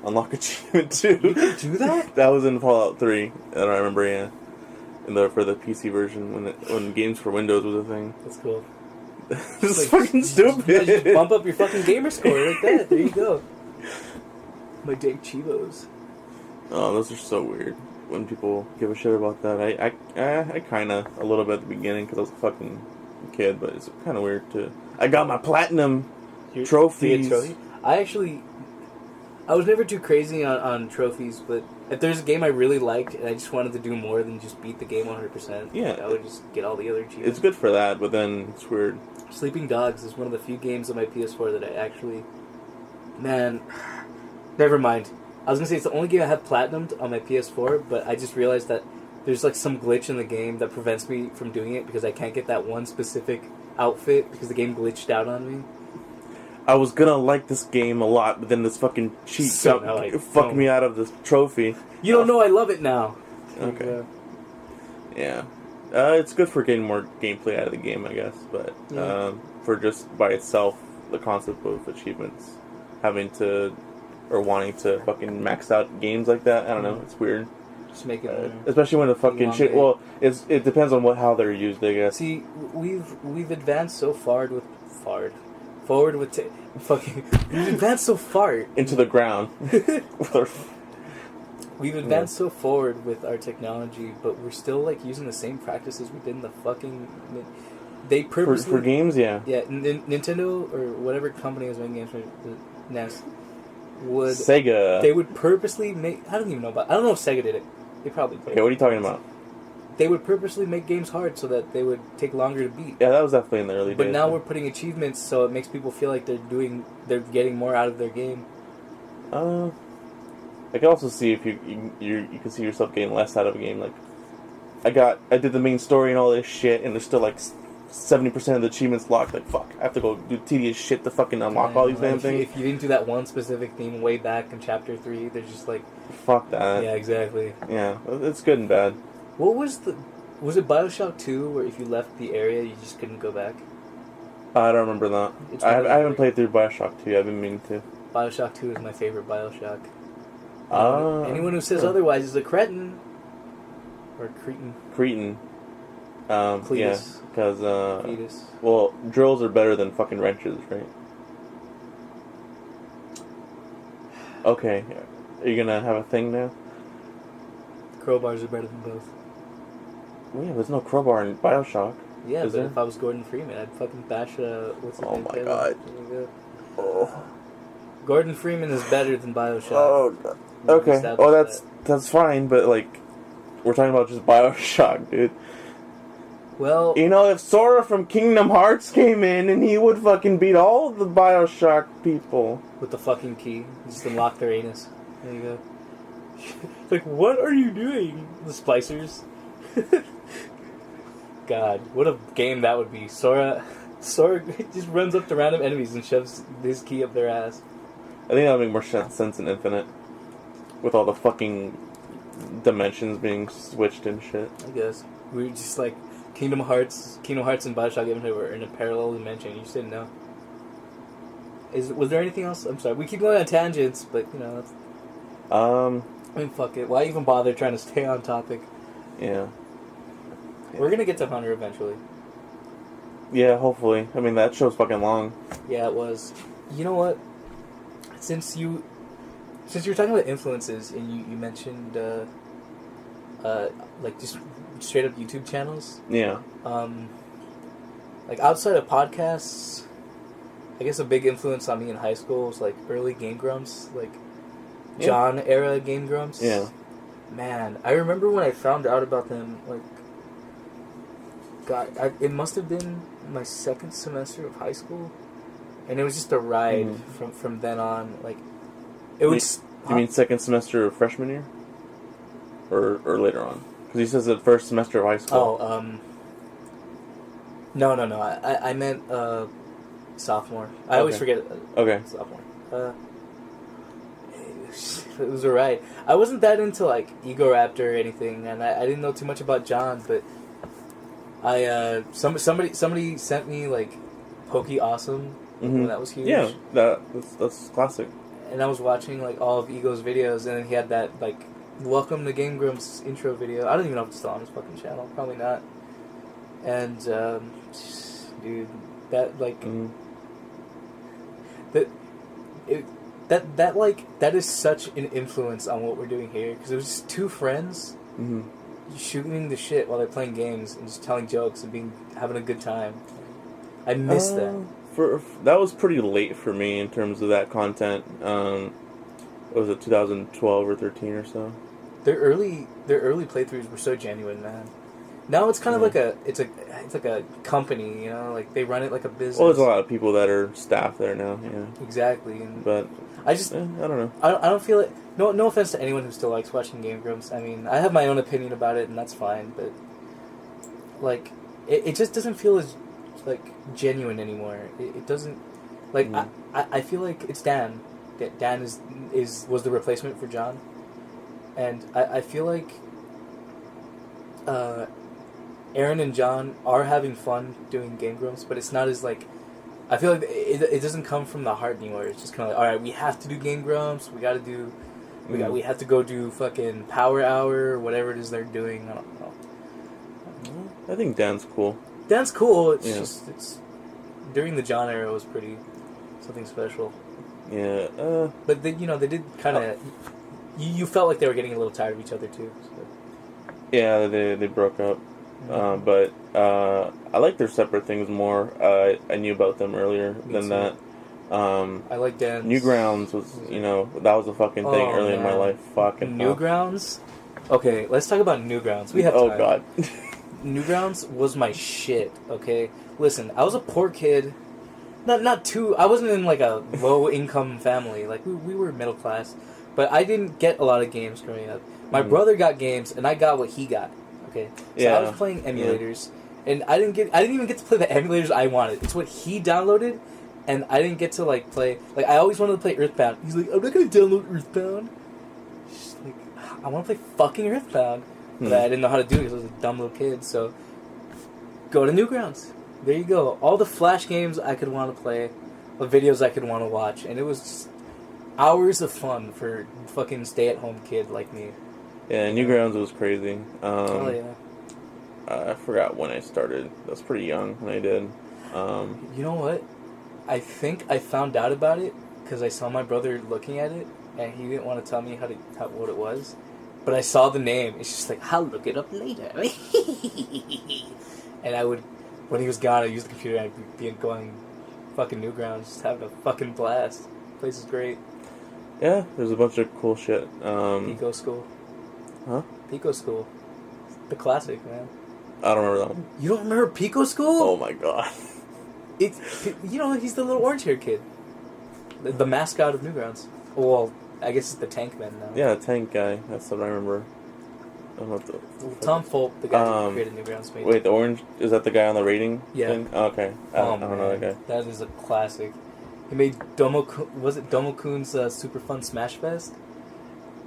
unlock achievement 2. You could do that? That was in Fallout 3, and I remember, yeah, for the PC version when games for Windows was a thing. That's cool. This is fucking stupid. Just bump up your fucking gamer score like that. There you go. My dang Chivos. Oh, those are so weird. When people give a shit about that, I kind of a little bit at the beginning because I was a fucking kid, but it's kind of weird too. I got my platinum trophies. I was never too crazy on trophies, but if there's a game I really liked and I just wanted to do more than just beat the game 100%, yeah, I would just get all the other achievements. It's good for that, but then it's weird. Sleeping Dogs is one of the few games on my PS4 that I actually... Man, never mind. I was going to say it's the only game I have platinumed on my PS4, but I just realized that there's like some glitch in the game that prevents me from doing it because I can't get that one specific outfit because the game glitched out on me. I was gonna like this game a lot, but then this fucking cheat fucked me out of this trophy. You don't know I love it now. Okay. Yeah. It's good for getting more gameplay out of the game, I guess, but for just by itself, the concept of achievements, having to, or wanting to fucking max out games like that, I don't know, it's weird. Just make it especially when the fucking shit, well, it depends on how they're used, I guess. See, we've advanced so far with... We've advanced so far into the ground. We've advanced so forward with our technology, but we're still like using the same practices we did in the fucking. They purposely for games, yeah. Yeah, Nintendo or whatever company was making games for the NES would Sega. They would purposely make. I don't even know about. I don't know if Sega did it. They probably did. Okay, what are you talking about? They would purposely make games hard so that they would take longer to beat. Yeah, that was definitely in the early days. But now we're putting achievements, so it makes people feel like they're getting more out of their game. I can also see if you can see yourself getting less out of a game. Like, I did the main story and all this shit, and there's still like 70% of the achievements locked. Like, fuck, I have to go do tedious shit to fucking unlock all these damn things. If you didn't do that one specific theme way back in Chapter 3, there's just like... Fuck that. Yeah, exactly. Yeah, it's good and bad. What was it BioShock 2 where if you left the area you just couldn't go back? I don't remember that. I haven't played through BioShock 2. I've been meaning to. BioShock 2 is my favorite BioShock. Anyone who says otherwise is a cretin. Or cretin. Cretin. Cletus. Yeah, because, Cletus. well, drills are better than fucking wrenches, right? Okay. Are you gonna have a thing now? Crowbars are better than both. Well, yeah, there's no crowbar in BioShock. Yeah, but if I was Gordon Freeman, I'd fucking bash what's his name? Oh my god. Oh. Gordon Freeman is better than BioShock. Oh god. Okay. Oh, that's fine, but like, we're talking about just BioShock, dude. Well, you know, if Sora from Kingdom Hearts came in, and he would fucking beat all the BioShock people with the fucking key, just unlock their anus. There you go. Like, what are you doing? The splicers. God, what a game that would be. Sora just runs up to random enemies and shoves his key up their ass. I think that would make more sense in Infinite. With all the fucking dimensions being switched and shit. I guess. We were just like, Kingdom Hearts and BioShock Infinite were in a parallel dimension. You just didn't know. Was there anything else? I'm sorry. We keep going on tangents, but, you know, that's... I mean, fuck it. Why even bother trying to stay on topic? Yeah. We're gonna get to Hunter eventually. Yeah, hopefully. I mean, that show's fucking long. Yeah, it was. You know what? Since you were talking about influences and you mentioned like just straight up YouTube channels. Yeah. Like outside of podcasts, I guess a big influence on me in high school was like early Game Grumps, like John era Game Grumps. Yeah. Man, I remember when I found out about them, like, God, it must have been my second semester of high school, and it was just a ride from then on. Like, it was. You mean second semester of freshman year, or later on? Because he says the first semester of high school. Oh, no. I meant sophomore. I always forget. Okay. Sophomore. It was alright. I wasn't that into like Ego Raptor or anything, and I didn't know too much about John, but somebody sent me like Pokey Awesome when that was huge. Yeah, that's classic. And I was watching like all of Ego's videos, and then he had that like Welcome to Game Grumps intro video. I don't even know if it's still on his fucking channel. Probably not. And dude, that like that is such an influence on what we're doing here, because it was just two friends shooting the shit while they're playing games and just telling jokes and having a good time. I miss that. That was pretty late for me in terms of that content. What was it, 2012 or 13 or so? Their early playthroughs were so genuine, man. Now it's kind of like it's like a company, you know, like they run it like a business. Well, there's a lot of people that are staff there now, yeah. Exactly, but I just I don't know. I don't feel it. No offense to anyone who still likes watching Game Grumps. I mean, I have my own opinion about it, and that's fine. But like, it just doesn't feel as like genuine anymore. It doesn't like I feel like it's Dan. Dan was the replacement for John, and I feel like Aaron and John are having fun doing Game Grumps, but it's not as like. I feel like it doesn't come from the heart anymore. It's just kind of like, all right, we have to do Game Grumps. We have to go do fucking Power Hour or whatever it is they're doing. I don't know. I think Dan's cool. Dan's cool. It's just during the John era, it was pretty something special. Yeah. But they did kind of. You felt like they were getting a little tired of each other too. So. Yeah, they broke up. But I like their separate things more. I knew about them earlier than that. I like Dan. Newgrounds was, that was a fucking thing early in my life. Fucking Newgrounds? Okay, let's talk about Newgrounds. We have time. Oh, God. Newgrounds was my shit, okay? Listen, I was a poor kid. Not too... I wasn't in, like, a low-income family. Like, we were middle class. But I didn't get a lot of games growing up. My brother got games, and I got what he got. Okay, so I was playing emulators, and I didn't even get to play the emulators I wanted. It's what he downloaded, and I didn't get to like play. Like I always wanted to play Earthbound. He's like, I'm not gonna download Earthbound. Just like, I want to play fucking Earthbound, but I didn't know how to do it because I was a dumb little kid. So go to Newgrounds. There you go. All the Flash games I could want to play, the videos I could want to watch, and it was just hours of fun for fucking stay-at-home kid like me. Yeah, Newgrounds was crazy. Oh yeah. I forgot when I started. I was pretty young when I did. You know what? I think I found out about it because I saw my brother looking at it, and he didn't want to tell me what it was. But I saw the name. It's just like, I'll look it up later. And I would, when he was gone, I'd use the computer and I'd be going fucking Newgrounds, just having a fucking blast. The place is great. Yeah, there's a bunch of cool shit. Pico School. Huh? Pico School. The classic, man. I don't remember that one. You don't remember Pico School? Oh my god. He's the little orange-haired kid. The mascot of Newgrounds. Well, I guess it's the Tank Man now. Yeah, the Tank guy. That's what I remember. I don't know what Tom Fulp, the guy who created Newgrounds. Wait, the orange... Is that the guy on the rating thing? Oh, okay. I don't know that guy. That is a classic. He made Domo-kun's Super Fun Smash Fest?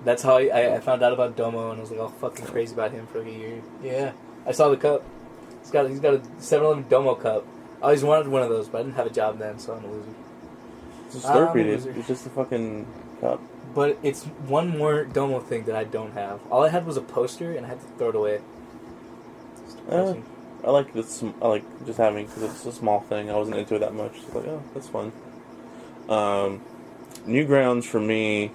That's how I found out about Domo, and I was like all fucking crazy about him for like a year. Yeah, I saw the cup. He's got a 7-Eleven Domo cup. I always wanted one of those, but I didn't have a job then, so I'm a loser. It's a Slurpee, dude. It's just a fucking cup. But it's one more Domo thing that I don't have. All I had was a poster, and I had to throw it away. I like this. I like just having, because it's a small thing. I wasn't into it that much. It's like, oh, that's fun. Newgrounds for me,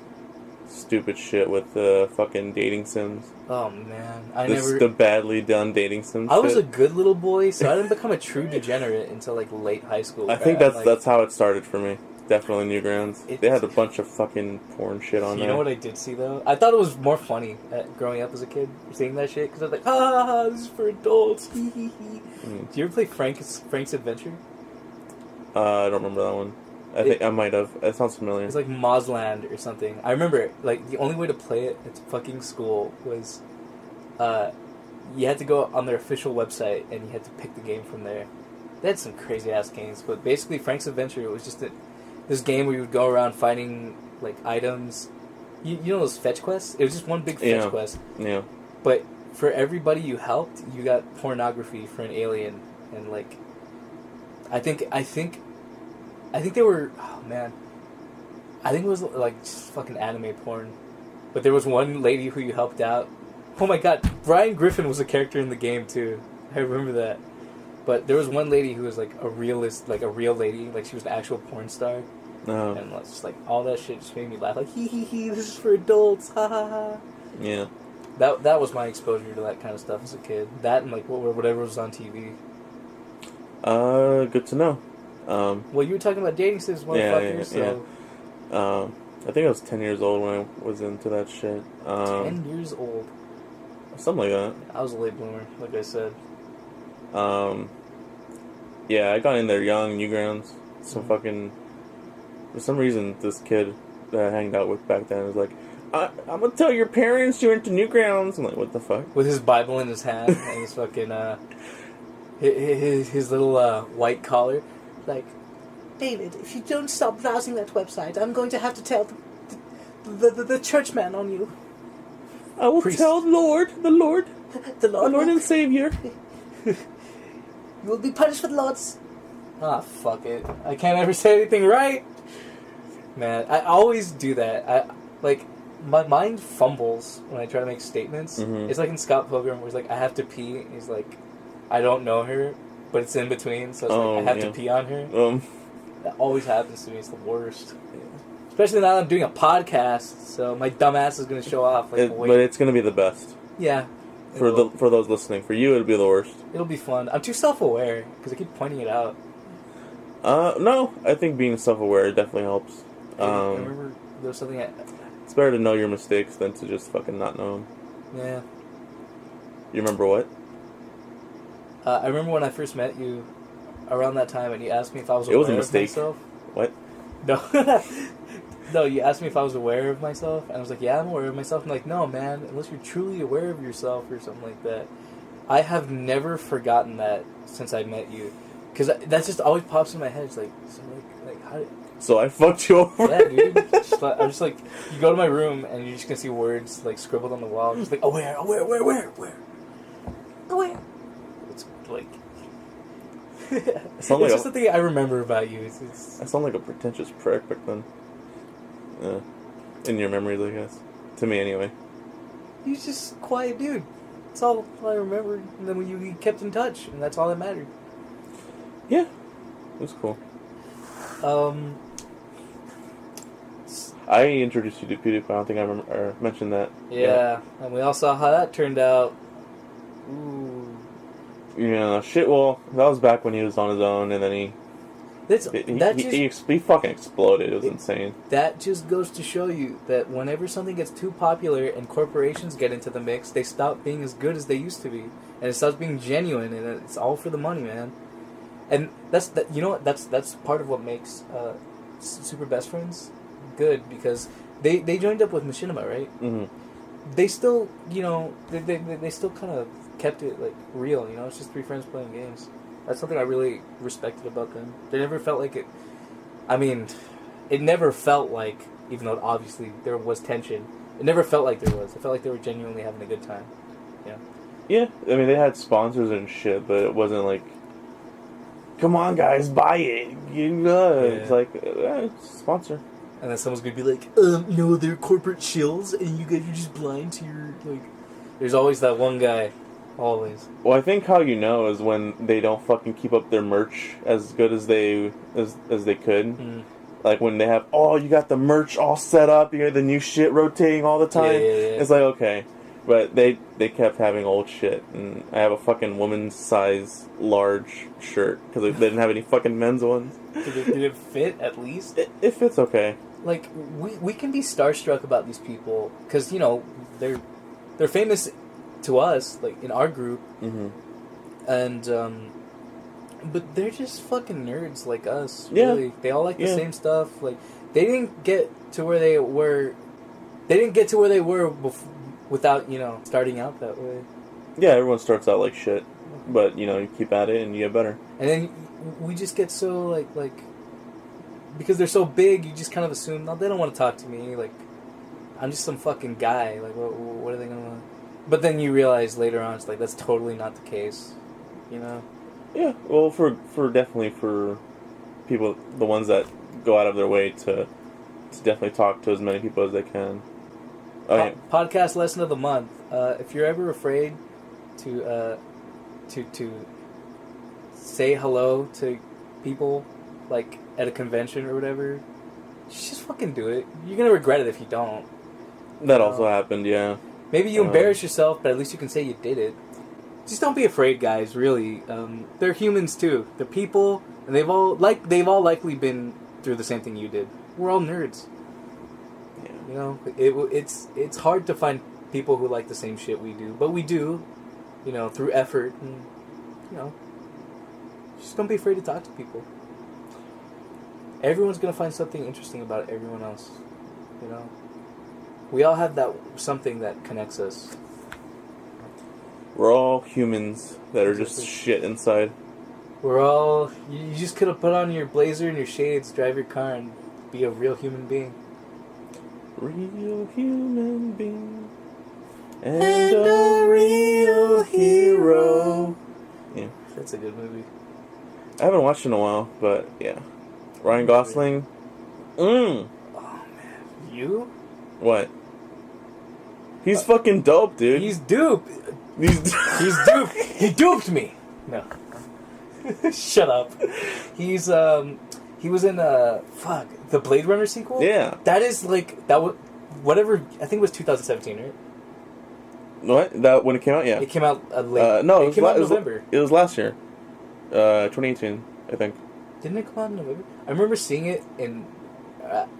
stupid shit with the fucking dating sims. Oh man, The badly done dating sims. I was a good little boy, so I didn't become a true degenerate until like late high school. I think that's how it started for me. Definitely Newgrounds. They had a bunch of fucking porn shit on there. You know what I did see though? I thought it was more funny growing up as a kid, seeing that shit, because I was like, ah, this is for adults. Do you ever play Frank's Adventure? I don't remember that one. I think I might have. It sounds familiar. It's like Mozland or something. I remember, like, the only way to play it at fucking school was, you had to go on their official website and you had to pick the game from there. They had some crazy ass games, but basically Frank's Adventure was just this game where you would go around finding like items. You know those fetch quests? It was just one big fetch quest. Yeah. But for everybody you helped, you got pornography for an alien, and like, I think they were, oh man, I think it was like just fucking anime porn. But there was one lady who you helped out. Oh my god, Brian Griffin was a character in the game too. I remember that. But there was one lady who was like a realist, like a real lady, like she was an actual porn star. Oh. And just like all that shit just made me laugh. Like, hee, this is for adults, ha ha ha. Yeah. That was my exposure to that kind of stuff as a kid. That and like whatever was on TV. Good to know. Well, you were talking about dating sims, motherfuckers. So. I think I was 10 years old when I was into that shit. 10 years old. Something like that. I was a late bloomer, like I said. Yeah, I got in there young, Newgrounds. For some reason, this kid that I hanged out with back then was like, I'm gonna tell your parents you're into Newgrounds. I'm like, what the fuck? With his Bible in his hand and his fucking, his little, white collar. Like, David, if you don't stop browsing that website, I'm going to have to tell the churchman on you. I will tell the Lord and Savior. You will be punished for the Lord's. Ah, fuck it. I can't ever say anything right. Man, I always do that. My mind fumbles when I try to make statements. Mm-hmm. It's like in Scott Pilgrim where he's like, I have to pee. And he's like, I don't know her, but it's in between, so it's like, I have to pee on her. That always happens to me. It's the worst. Yeah. Especially now I'm doing a podcast, so my dumb ass is going to show off. Like, but it's going to be the best. Yeah. For those listening. For you, it'll be the worst. It'll be fun. I'm too self-aware, because I keep pointing it out. No. I think being self-aware definitely helps. I remember there was something... It's better to know your mistakes than to just fucking not know them. Yeah. You remember what? I remember when I first met you around that time, and you asked me if I was aware of myself. What? No. No, you asked me if I was aware of myself, and I was like, yeah, I'm aware of myself. I'm like, no, man, unless you're truly aware of yourself or something like that. I have never forgotten that since I met you. Because that just always pops in my head. It's like, how did... So I fucked you over? Yeah, dude. I'm just like, you go to my room, and you're just going to see words, like, scribbled on the wall. Just like, aware. It's like... it's just the thing I remember about you. I sound like a pretentious prick back then. Yeah. In your memories, I guess. To me, anyway. You're just a quiet dude. That's all I remember. And then we kept in touch, and that's all that mattered. Yeah. It was cool. I introduced you to PewDiePie. I don't think I mentioned that. Yeah, and we all saw how that turned out. Ooh. Yeah, shit, well, that was back when he was on his own, and then he fucking exploded. It was insane. That just goes to show you that whenever something gets too popular and corporations get into the mix, they stop being as good as they used to be, and it stops being genuine, and it's all for the money, man. And that's part of what makes Super Best Friends good, because they joined up with Machinima, right? Mm-hmm. They still, they still kind of kept it like real, it's just three friends playing games. That's something I really respected about them. They never felt like it. I mean, it never felt like, even though obviously there was tension, it never felt like there was. It felt like they were genuinely having a good time. Yeah. Yeah, I mean, they had sponsors and shit, but it wasn't like, come on, guys, buy it. It's like, sponsor. And then someone's going to be like, no, they're corporate shills, and you guys are just blind to your, like... There's always that one guy Always. Well, I think how you know is when they don't fucking keep up their merch as good as they could. Mm. Like when they have, you got the merch all set up, you got the new shit rotating all the time. Yeah. It's like, okay. But they kept having old shit. And I have a fucking woman's size large shirt because they didn't have any fucking men's ones. Did it fit at least? It fits okay. Like, we can be starstruck about these people because, you know, they're famous to us, like, in our group. Mm-hmm. And, but they're just fucking nerds like us, Yeah. really. They all like the same stuff. Like, they didn't get to where they were without, you know, starting out that way. Yeah, everyone starts out like shit. But, you know, you keep at it and you get better. And then we just get so, like... Because they're so big, you just kind of assume, no, they don't want to talk to me. Like, I'm just some fucking guy. Like, what are they going to want? But then you realize later on, it's like, that's totally not the case. You know? Yeah, well, for definitely for people, the ones that go out of their way to definitely talk to as many people as they can. Okay. Podcast lesson of the month. If you're ever afraid to say hello to people, like at a convention or whatever, just fucking do it. You're gonna regret it if you don't. That also happened, yeah. Maybe you embarrass yourself, but at least you can say you did it. Just don't be afraid, guys. Really, they're humans too. They're people, and they've all likely been through the same thing you did. We're all nerds. Yeah. You know, it's hard to find people who like the same shit we do, but we do. You know, through effort, and you know, just don't be afraid to talk to people. Everyone's gonna find something interesting about everyone else. You know, we all have that something that connects us. We're all humans that are just shit inside. We're all... You just could have put on your blazer and your shades, drive your car, and be a real human being. Real human being. And a real hero. Yeah. That's a good movie. I haven't watched it in a while, but yeah. Ryan Gosling. Oh, man. You? What? He's fucking dope, dude. He's dupe. He's duped. He duped me. No. Shut up. He was in the Blade Runner sequel? Yeah. That is like whatever, I think it was 2017, right? What? That when it came out, yeah. It came out late. No, it came out in November. It was last year. 2018, I think. Didn't it come out in November? I remember seeing it in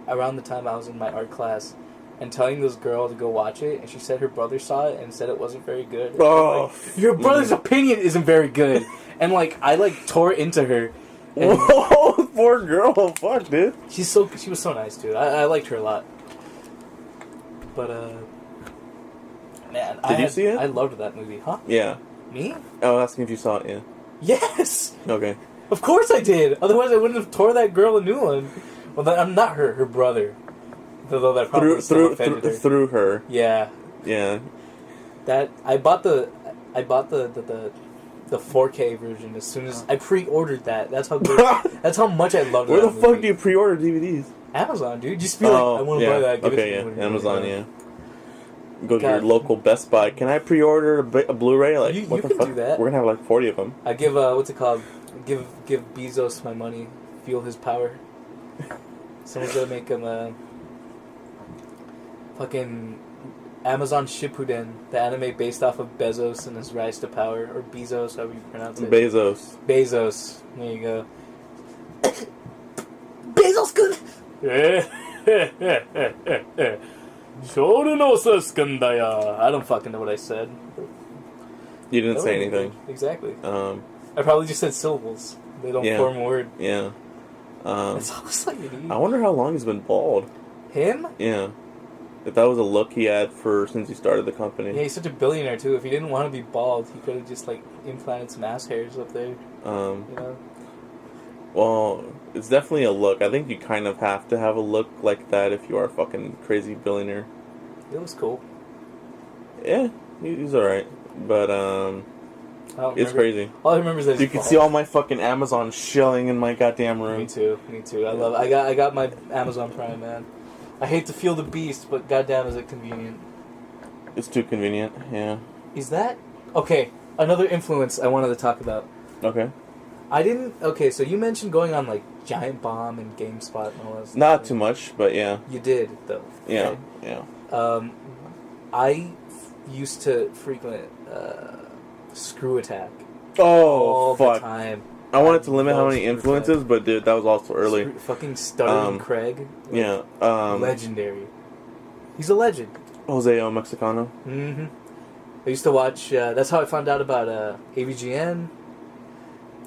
around the time I was in my art class and telling this girl to go watch it, and she said her brother saw it and said it wasn't very good. Oh, like, your brother's opinion isn't very good. And like I tore into her. Whoa, poor girl! Fuck, dude. She was so nice, dude. I liked her a lot. But man, Did you see it? I loved that movie, huh? Yeah. Me? I was asking if you saw it. Yeah. Yes. Okay. Of course I did. Otherwise, I wouldn't have tore that girl a new one. Well, I'm not her brother. Though that probably through her. Yeah. Yeah. That I bought the 4K version as soon as I pre-ordered that. That's how good. That's how much I loved it. Where the fuck do you pre-order DVDs? Amazon, dude. Just be like, I want to buy that. Give okay, it to me. Amazon, yeah. Go to your local Best Buy. Can I pre-order a Blu-ray? Like, you what the can fuck? do that. We're gonna have like 40 of them. I give what's it called? Give Bezos my money. Feel his power. Someone's gonna make him a fucking Amazon Shippuden, the anime based off of Bezos and his rise to power, or Bezos, however you pronounce it. Bezos. There you go. Basil's good. I don't fucking know what I said. You didn't say anything. Exactly. I probably just said syllables. They don't form a word. Yeah. It's almost like I wonder how long he's been bald. Him? Yeah. If that was a look he had since he started the company. Yeah, he's such a billionaire too. If he didn't want to be bald, he could have just implanted some ass hairs up there. You know? Well, it's definitely a look. I think you kind of have to have a look like that if you are a fucking crazy billionaire. It was cool. Yeah, he's alright. But, it's crazy. All I remember is that you can see all my fucking Amazon shilling in my goddamn room. Me too. I got my Amazon Prime, man. I hate to feel the beast, but goddamn is it convenient. It's too convenient, yeah. Is that... Okay, Another influence I wanted to talk about. Okay. Okay, so you mentioned going on, like, Giant Bomb and GameSpot and all that. Not too much, but yeah. You did, though. Yeah, okay? yeah. I used to frequent Screw Attack. Oh, all fuck. the time. I wanted to limit how many influences, but dude, that was also early. Fucking Stuttering Craig. Yeah. Legendary. He's a legend. Jose El Mexicano. Mm-hmm. I used to watch, that's how I found out about AVGN.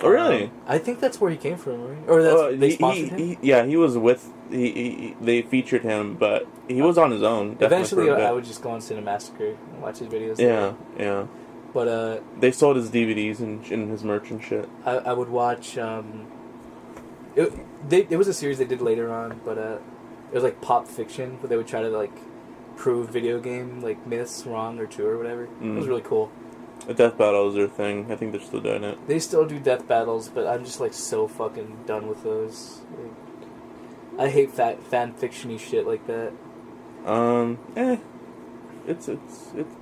Oh, really? I think that's where he came from, right? Or they sponsored him? He was with... they featured him, but he was on his own. Eventually, I would just go on Cinemassacre and watch his videos. Yeah, yeah. But, they sold his DVDs and his merch and shit. I would watch, it was a series they did later on, but, it was like Pop Fiction, but they would try to, like, prove video game, like, myths wrong or true or whatever. It was really could The death battle is their thing. I think they're still doing it. They still do death battles, but I'm just, like, so fucking done with those. Like, I hate fan fiction-y shit like that. It's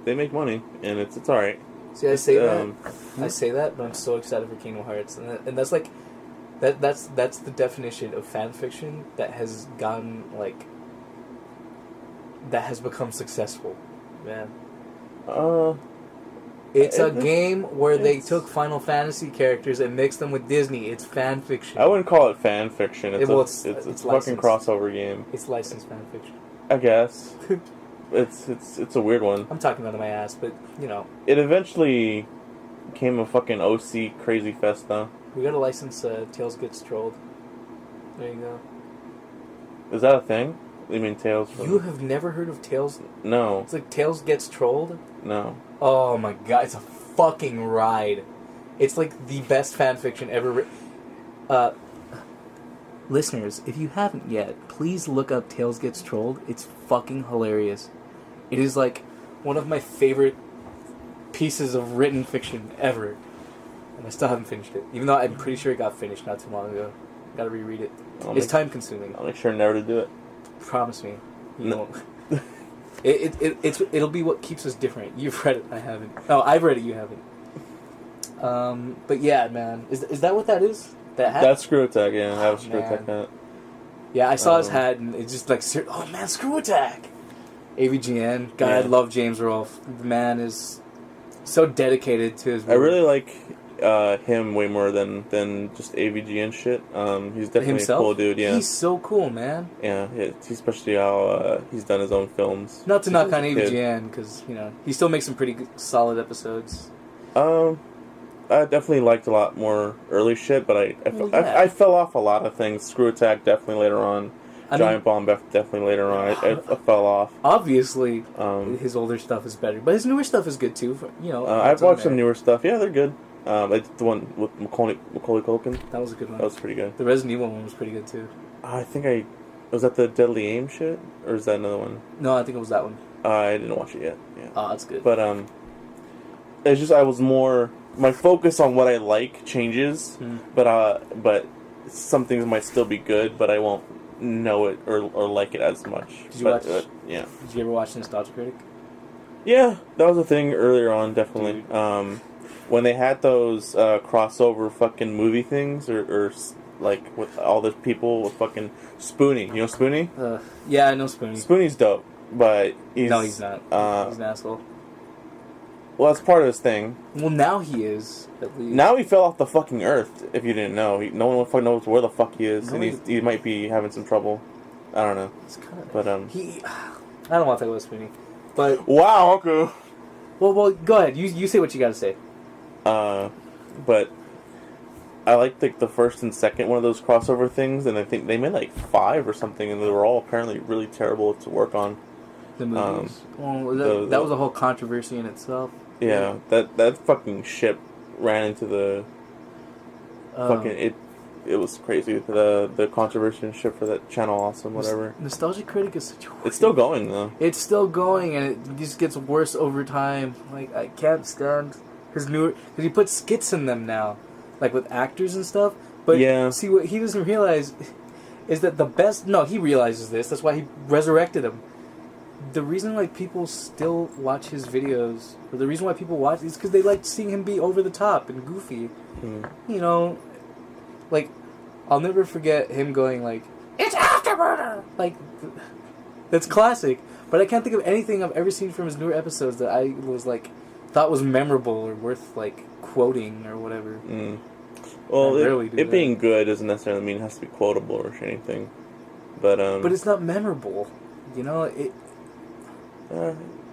they make money, and it's alright. See, I say that, but I'm so excited for Kingdom Hearts, and that's like, that's the definition of fan fiction that has gotten, like, that has become successful, man. It's a game where they took Final Fantasy characters and mixed them with Disney. It's fan fiction. I wouldn't call it fan fiction. It's a fucking licensed. crossover game. It's licensed fan fiction. I guess. It's a weird one. I'm talking out of my ass, but, you know. It eventually became a fucking OC crazy fest, though. We gotta license Tails Gets Trolled. There you go. Is that a thing? You mean Tails from... You have never heard of Tails? No. It's like Tails Gets Trolled? No. Oh my god, it's a fucking ride. It's like the best fanfiction ever listeners, if you haven't yet, please look up Tails Gets Trolled. It's fucking hilarious. It is like one of my favorite pieces of written fiction ever. And I still haven't finished it. Even though I'm pretty sure it got finished not too long ago. Gotta reread it. It's time consuming. I'll make sure never to do it. Promise me. You won't. It'll be what keeps us different. You've read it, I haven't. Oh, I've read it, you haven't. But yeah, man. Is that what that is? That hat? That's Screw Attack, yeah. I have a Screw Attack hat. Yeah, I saw his hat and it's just like, oh man, Screw Attack! AVGN. God, I love James Rolfe. The man is so dedicated to his work. I really like him way more than just AVGN shit. He's definitely a cool dude, yeah. He's so cool, man. Yeah, especially how he's done his own films. Not to knock on AVGN, because, you know, he still makes some pretty good, solid episodes. I definitely liked a lot more early shit, but I fell off a lot of things. Screw Attack definitely later on. Giant Bomb definitely later on. I fell off. Obviously, his older stuff is better, but his newer stuff is good too. You know, I've watched some newer stuff. Yeah, they're good. It's the one with Macaulay Culkin. That was a good one. That was pretty good. The Resident Evil one was pretty good too. I think was that the Deadly Aim shit, or is that another one? No, I think it was that one. I didn't watch it yet. Yeah. Oh, that's good. But it's just I was more. My focus on what I like changes, but some things might still be good, but I won't know it or like it as much. Did you watch? Yeah. Did you ever watch Nostalgia Critic? Yeah, that was a thing earlier on, definitely. When they had those crossover fucking movie things, or like with all the people with fucking Spoonie. You know Spoonie? Yeah, I know Spoonie. Spoonie's dope, but he's not. He's an asshole. Well, that's part of his thing. Well, now he is, at least. Now he fell off the fucking earth, if you didn't know. No one fucking knows where the fuck he is, and he might be having some trouble. I don't know. It's kind of... But, I don't want to talk about Spoonie. But... Wow, okay. Well, go ahead. You say what you gotta say. But... I liked, like, the first and second one of those crossover things, and I think they made, like, 5 or something, and they were all apparently really terrible to work on. The movies. That was a whole controversy in itself. Yeah, that fucking ship ran into the fucking it was crazy. The controversy and shit for that channel, awesome, whatever. Nostalgia Critic is such a it's still going though. It's still going, and it just gets worse over time. Like, I can't stand his newer, because he puts skits in them now, like with actors and stuff. But see, what he doesn't realize is that the best. No, he realizes this. That's why he resurrected him. the reason like people still watch his videos, or the reason why people watch is because they like seeing him be over the top and goofy. You know, like I'll never forget him going like, "It's Afterburner!" Like that's classic. But I can't think of anything I've ever seen from his newer episodes that I was like thought was memorable or worth like quoting or whatever. Well, it being good doesn't necessarily mean it has to be quotable or anything. But it's not memorable. You know, it.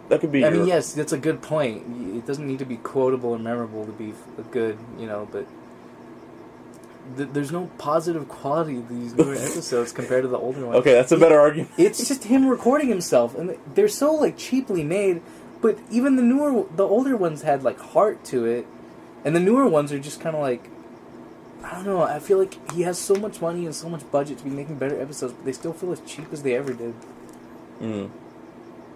That could be. I mean, yes, that's a good point. It doesn't need to be quotable or memorable to be good, you know. But there's no positive quality of these newer episodes compared to the older ones. Okay, that's a better argument. It's just him recording himself, and they're so like cheaply made. But even the older ones had like heart to it, and the newer ones are just kind of like. I don't know, I feel like he has so much money and so much budget to be making better episodes, but they still feel as cheap as they ever did. You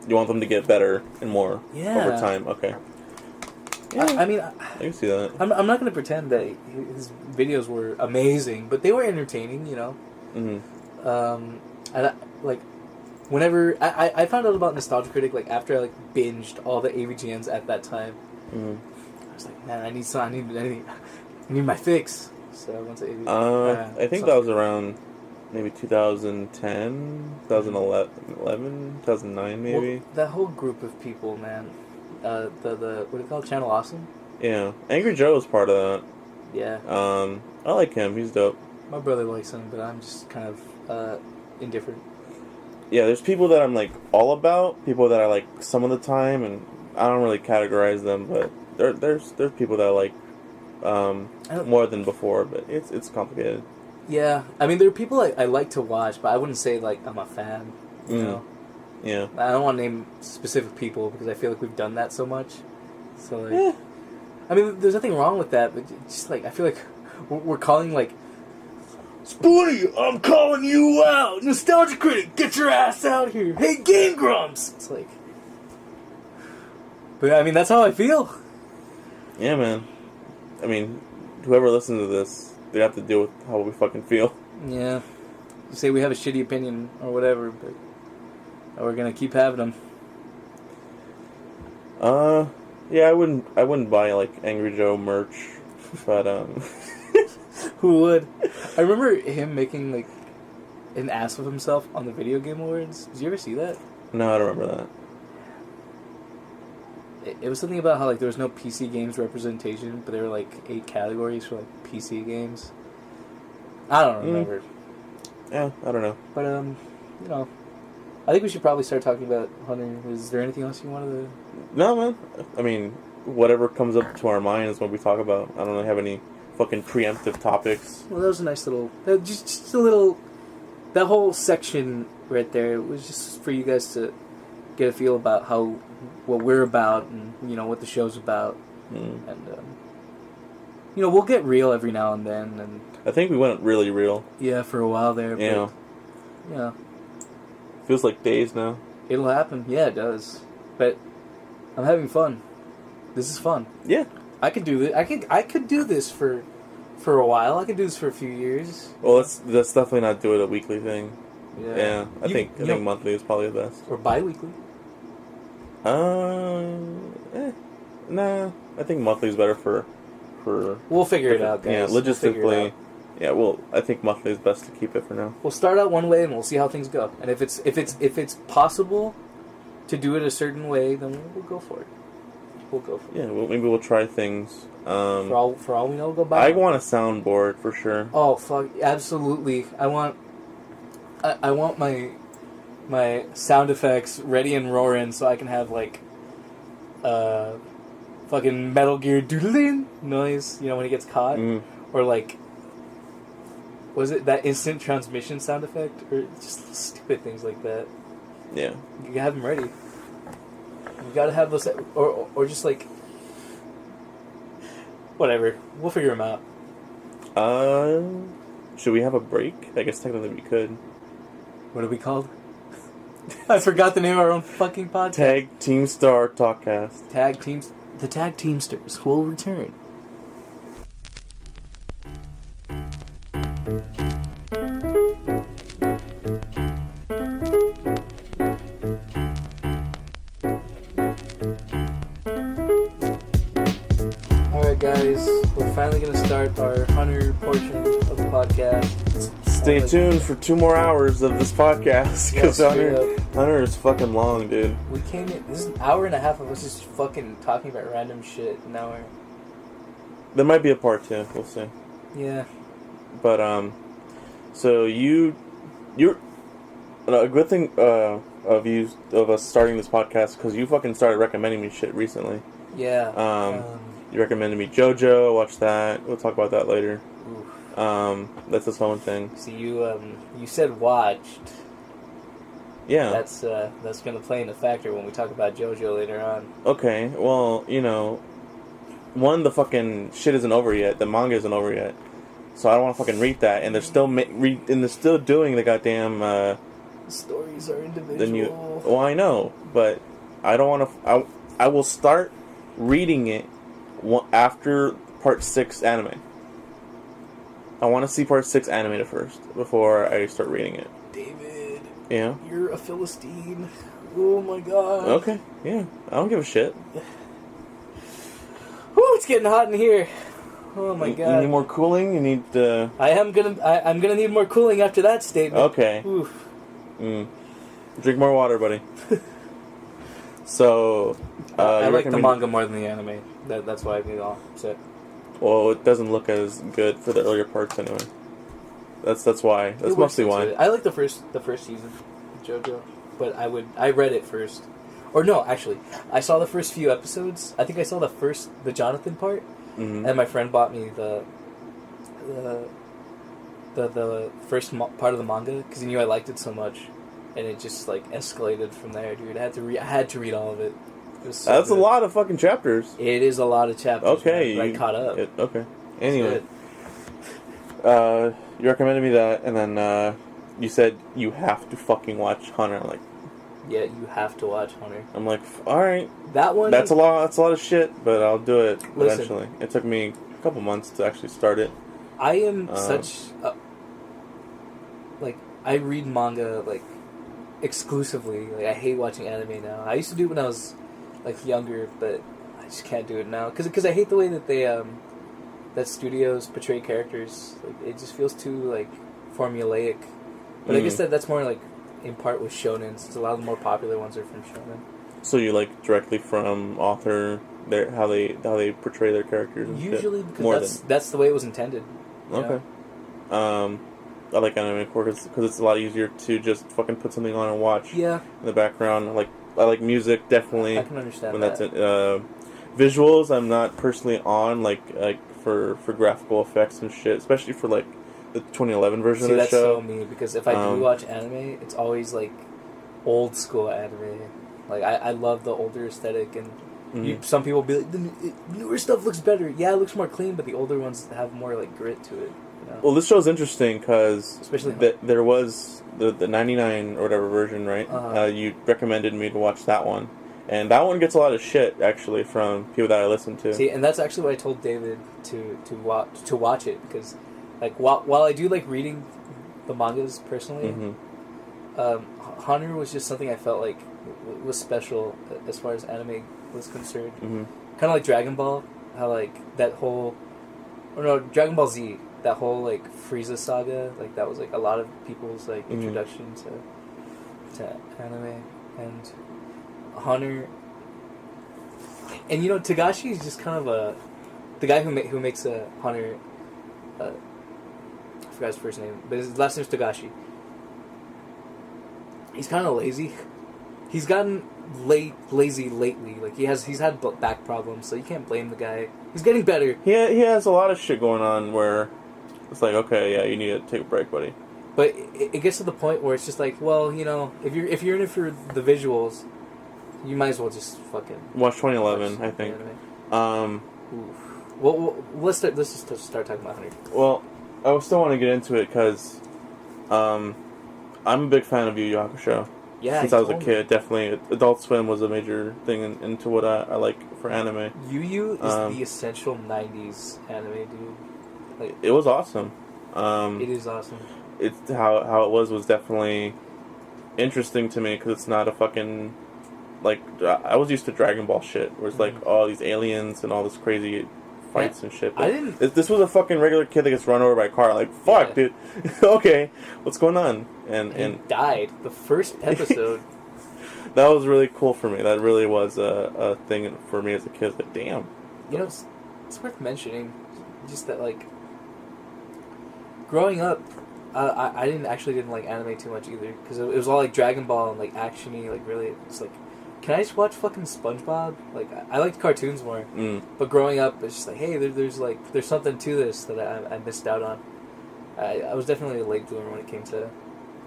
want them to get better and more over time, okay. Yeah, I mean... I can see that. I'm not going to pretend that his videos were amazing, but they were entertaining, you know? And like, whenever... I found out about Nostalgia Critic, like, after I, like, binged all the AVGNs at that time. I was like, man, I need my fix. So I went to AV. I think that was around maybe 2010, 2011, 2009 maybe. Well, that whole group of people, man. The what do you call it? Channel Awesome? Yeah. Angry Joe was part of that. Yeah. I like him. He's dope. My brother likes him, but I'm just kind of indifferent. Yeah, there's people that I'm like all about, people that I like some of the time, and I don't really categorize them, but there's people that I like more than before, but it's complicated. Yeah, I mean, there are people I like to watch, but I wouldn't say like I'm a fan. You know. Yeah. I don't want to name specific people because I feel like we've done that so much. So like, I mean, there's nothing wrong with that, but just like I feel like we're calling like, Spoonie, I'm calling you out, Nostalgia Critic, get your ass out here. Hey, Game Grumps. It's like, but I mean, that's how I feel. Yeah, man. I mean, whoever listens to this, they have to deal with how we fucking feel. Yeah. You say we have a shitty opinion or whatever, but we're gonna keep having them. Yeah, I wouldn't buy like Angry Joe merch, but Who would? I remember him making like an ass of himself on the Video Game Awards. Did you ever see that? No, I don't remember that. It was something about how like there was no PC games representation, but there were like 8 categories for like PC games. I don't remember. Yeah, I don't know. But you know, I think we should probably start talking about Hunter. Is there anything else you wanted to? No, man. I mean, whatever comes up to our mind is what we talk about. I don't really have any fucking preemptive topics. Well, that was a nice little, just a little. That whole section right there, it was just for you guys to get a feel about what we're about, and you know what the show's about, and you know we'll get real every now and then, and I think we went really real. Yeah, for a while there. Yeah. But, yeah. Feels like days now. It'll happen. Yeah, it does. But I'm having fun. This is fun. Yeah. I could do this. I could do this for a while. I could do this for a few years. Well, let's definitely not do it a weekly thing. Yeah. I think monthly is probably the best. Or bi-weekly. Nah. I think monthly is better for. We'll figure it out, guys. Yeah, logistically. Yeah, well, I think monthly is best to keep it for now. We'll start out one way and we'll see how things go. And if it's possible to do it a certain way, then we'll go for it. We'll go for it. Yeah, well, maybe we'll try things. For all we know, we'll go by. I want a soundboard for sure. Oh fuck! Absolutely, I want my sound effects ready and roaring so I can have like fucking Metal Gear doodling noise. You know when he gets caught, or like. Was it that instant transmission sound effect? Or just stupid things like that? Yeah. You gotta have them ready. You gotta have those... Or just like... Whatever. We'll figure them out. Should we have a break? I guess technically we could. What are we called? I forgot the name of our own fucking podcast. Tag Teamstar Talkcast. The Tag Teamstars will return. finally going to start our Hunter portion of the podcast. Stay tuned for 2 more hours of this podcast, because Yeah, Hunter is fucking long, dude. We came in, this is an hour and a half of us just fucking talking about random shit. Now we're... There might be a part 2, we'll see. Yeah. But, so you're... a good thing, of us starting this podcast, because you fucking started recommending me shit recently. Yeah. You recommended me JoJo, watch that. We'll talk about that later. Oof. That's his own thing. So you said watched. Yeah. That's gonna play in a factor when we talk about JoJo later on. Okay, well, one, the fucking shit isn't over yet. The manga isn't over yet. So I don't want to fucking read that. And they're still they're still doing the goddamn, stories are individual. Well, I know, but I don't want to... I will start reading it after Part 6 anime. I want to see Part 6 animated first, before I start reading it. David. Yeah? You're a Philistine. Oh my god. Okay, yeah. I don't give a shit. Whew, it's getting hot in here. Oh my god. You need more cooling? You need... I'm gonna need more cooling after that statement. Okay. Oof. Drink more water, buddy. So... I like the manga more than the anime. That's why I get all upset. Well, it doesn't look as good for the earlier parts anyway. That's why. That's mostly why. I like the first season of JoJo, but I read it first. Or no, actually, I saw the first few episodes. I think I saw the Jonathan part, and my friend bought me the first part of the manga because he knew I liked it so much, and it just like escalated from there, dude. I had to read all of it. So That's good. a lot of fucking chapters. It is a lot of chapters. Okay, man, I caught up. Okay. Anyway, you recommended me that, and then you said you have to fucking watch Hunter. I'm like, yeah, you have to watch Hunter. I'm like, all right. That one. That's a lot. That's a lot of shit, but I'll do it Listen, eventually. It took me a couple months to actually start it. I am such like I read manga like exclusively. Like I hate watching anime now. I used to do it when I was like younger, but I just can't do it now because I hate the way that they that studios portray characters. Like it just feels too like formulaic. But I guess that's more like in part with shonen, since a lot of the more popular ones are from shonen. So you like directly from author how they portray their characters and usually shit? because that's the way it was intended. Okay. I like anime because it's a lot easier to just fucking put something on and watch. Yeah. In the background, I like music definitely. I can understand when that. That's it. Visuals, I'm not personally on like for graphical effects and shit, especially for like the 2011 version of the that's show. so me because if I do watch anime, it's always like old school anime. Like I love the older aesthetic, and some people be like the newer stuff looks better. Yeah, it looks more clean, but the older ones have more like grit to it. You know? Well, this show's interesting because especially there was the 99 or whatever version, right? You recommended me to watch that one, and that one gets a lot of shit actually from people that I listen to. See, and that's actually what I told David to watch it because, like, while I do like reading the mangas personally, Hunter was just something I felt like was special as far as anime was concerned. Kind of like Dragon Ball, how like that whole, or no, Dragon Ball Z. That whole like Frieza saga, like that was like a lot of people's like introduction to anime, and Hunter, and Togashi is just kind of the guy who makes a Hunter. I forgot his first name, but his last name's Togashi. He's kind of lazy. He's gotten lazy lately. Like he's had back problems, so you can't blame the guy. He's getting better. He has a lot of shit going on where. It's like, okay, yeah, you need to take a break, buddy. But it gets to the point where it's just like, well, if you're in it for the visuals, you might as well just fucking watch 2011, I think. Well, let's just start talking about Hunter. Well, I still want to get into it because I'm a big fan of Yu Yu Hakusho. Yeah, since I was a kid, definitely Adult Swim was a major thing into what I like for anime. Yu Yu is the essential '90s anime, dude. Like, it was awesome. It is awesome. It's how it was definitely interesting to me because it's not a fucking I was used to Dragon Ball shit where it's like all these aliens and all this crazy fights and shit. I didn't... This was a fucking regular kid that gets run over by a car. Like, fuck, dude. Okay, what's going on? And died the first episode. That was really cool for me. That really was a thing for me as a kid. Like, damn. You know, it's worth mentioning, just that, like, growing up, I didn't like anime too much either, because it was all like Dragon Ball and like actiony, like really, it's like, can I just watch fucking SpongeBob? Like, I liked cartoons more, but growing up, it's just like, hey, there's something to this that I missed out on. I was definitely a late bloomer when it came to.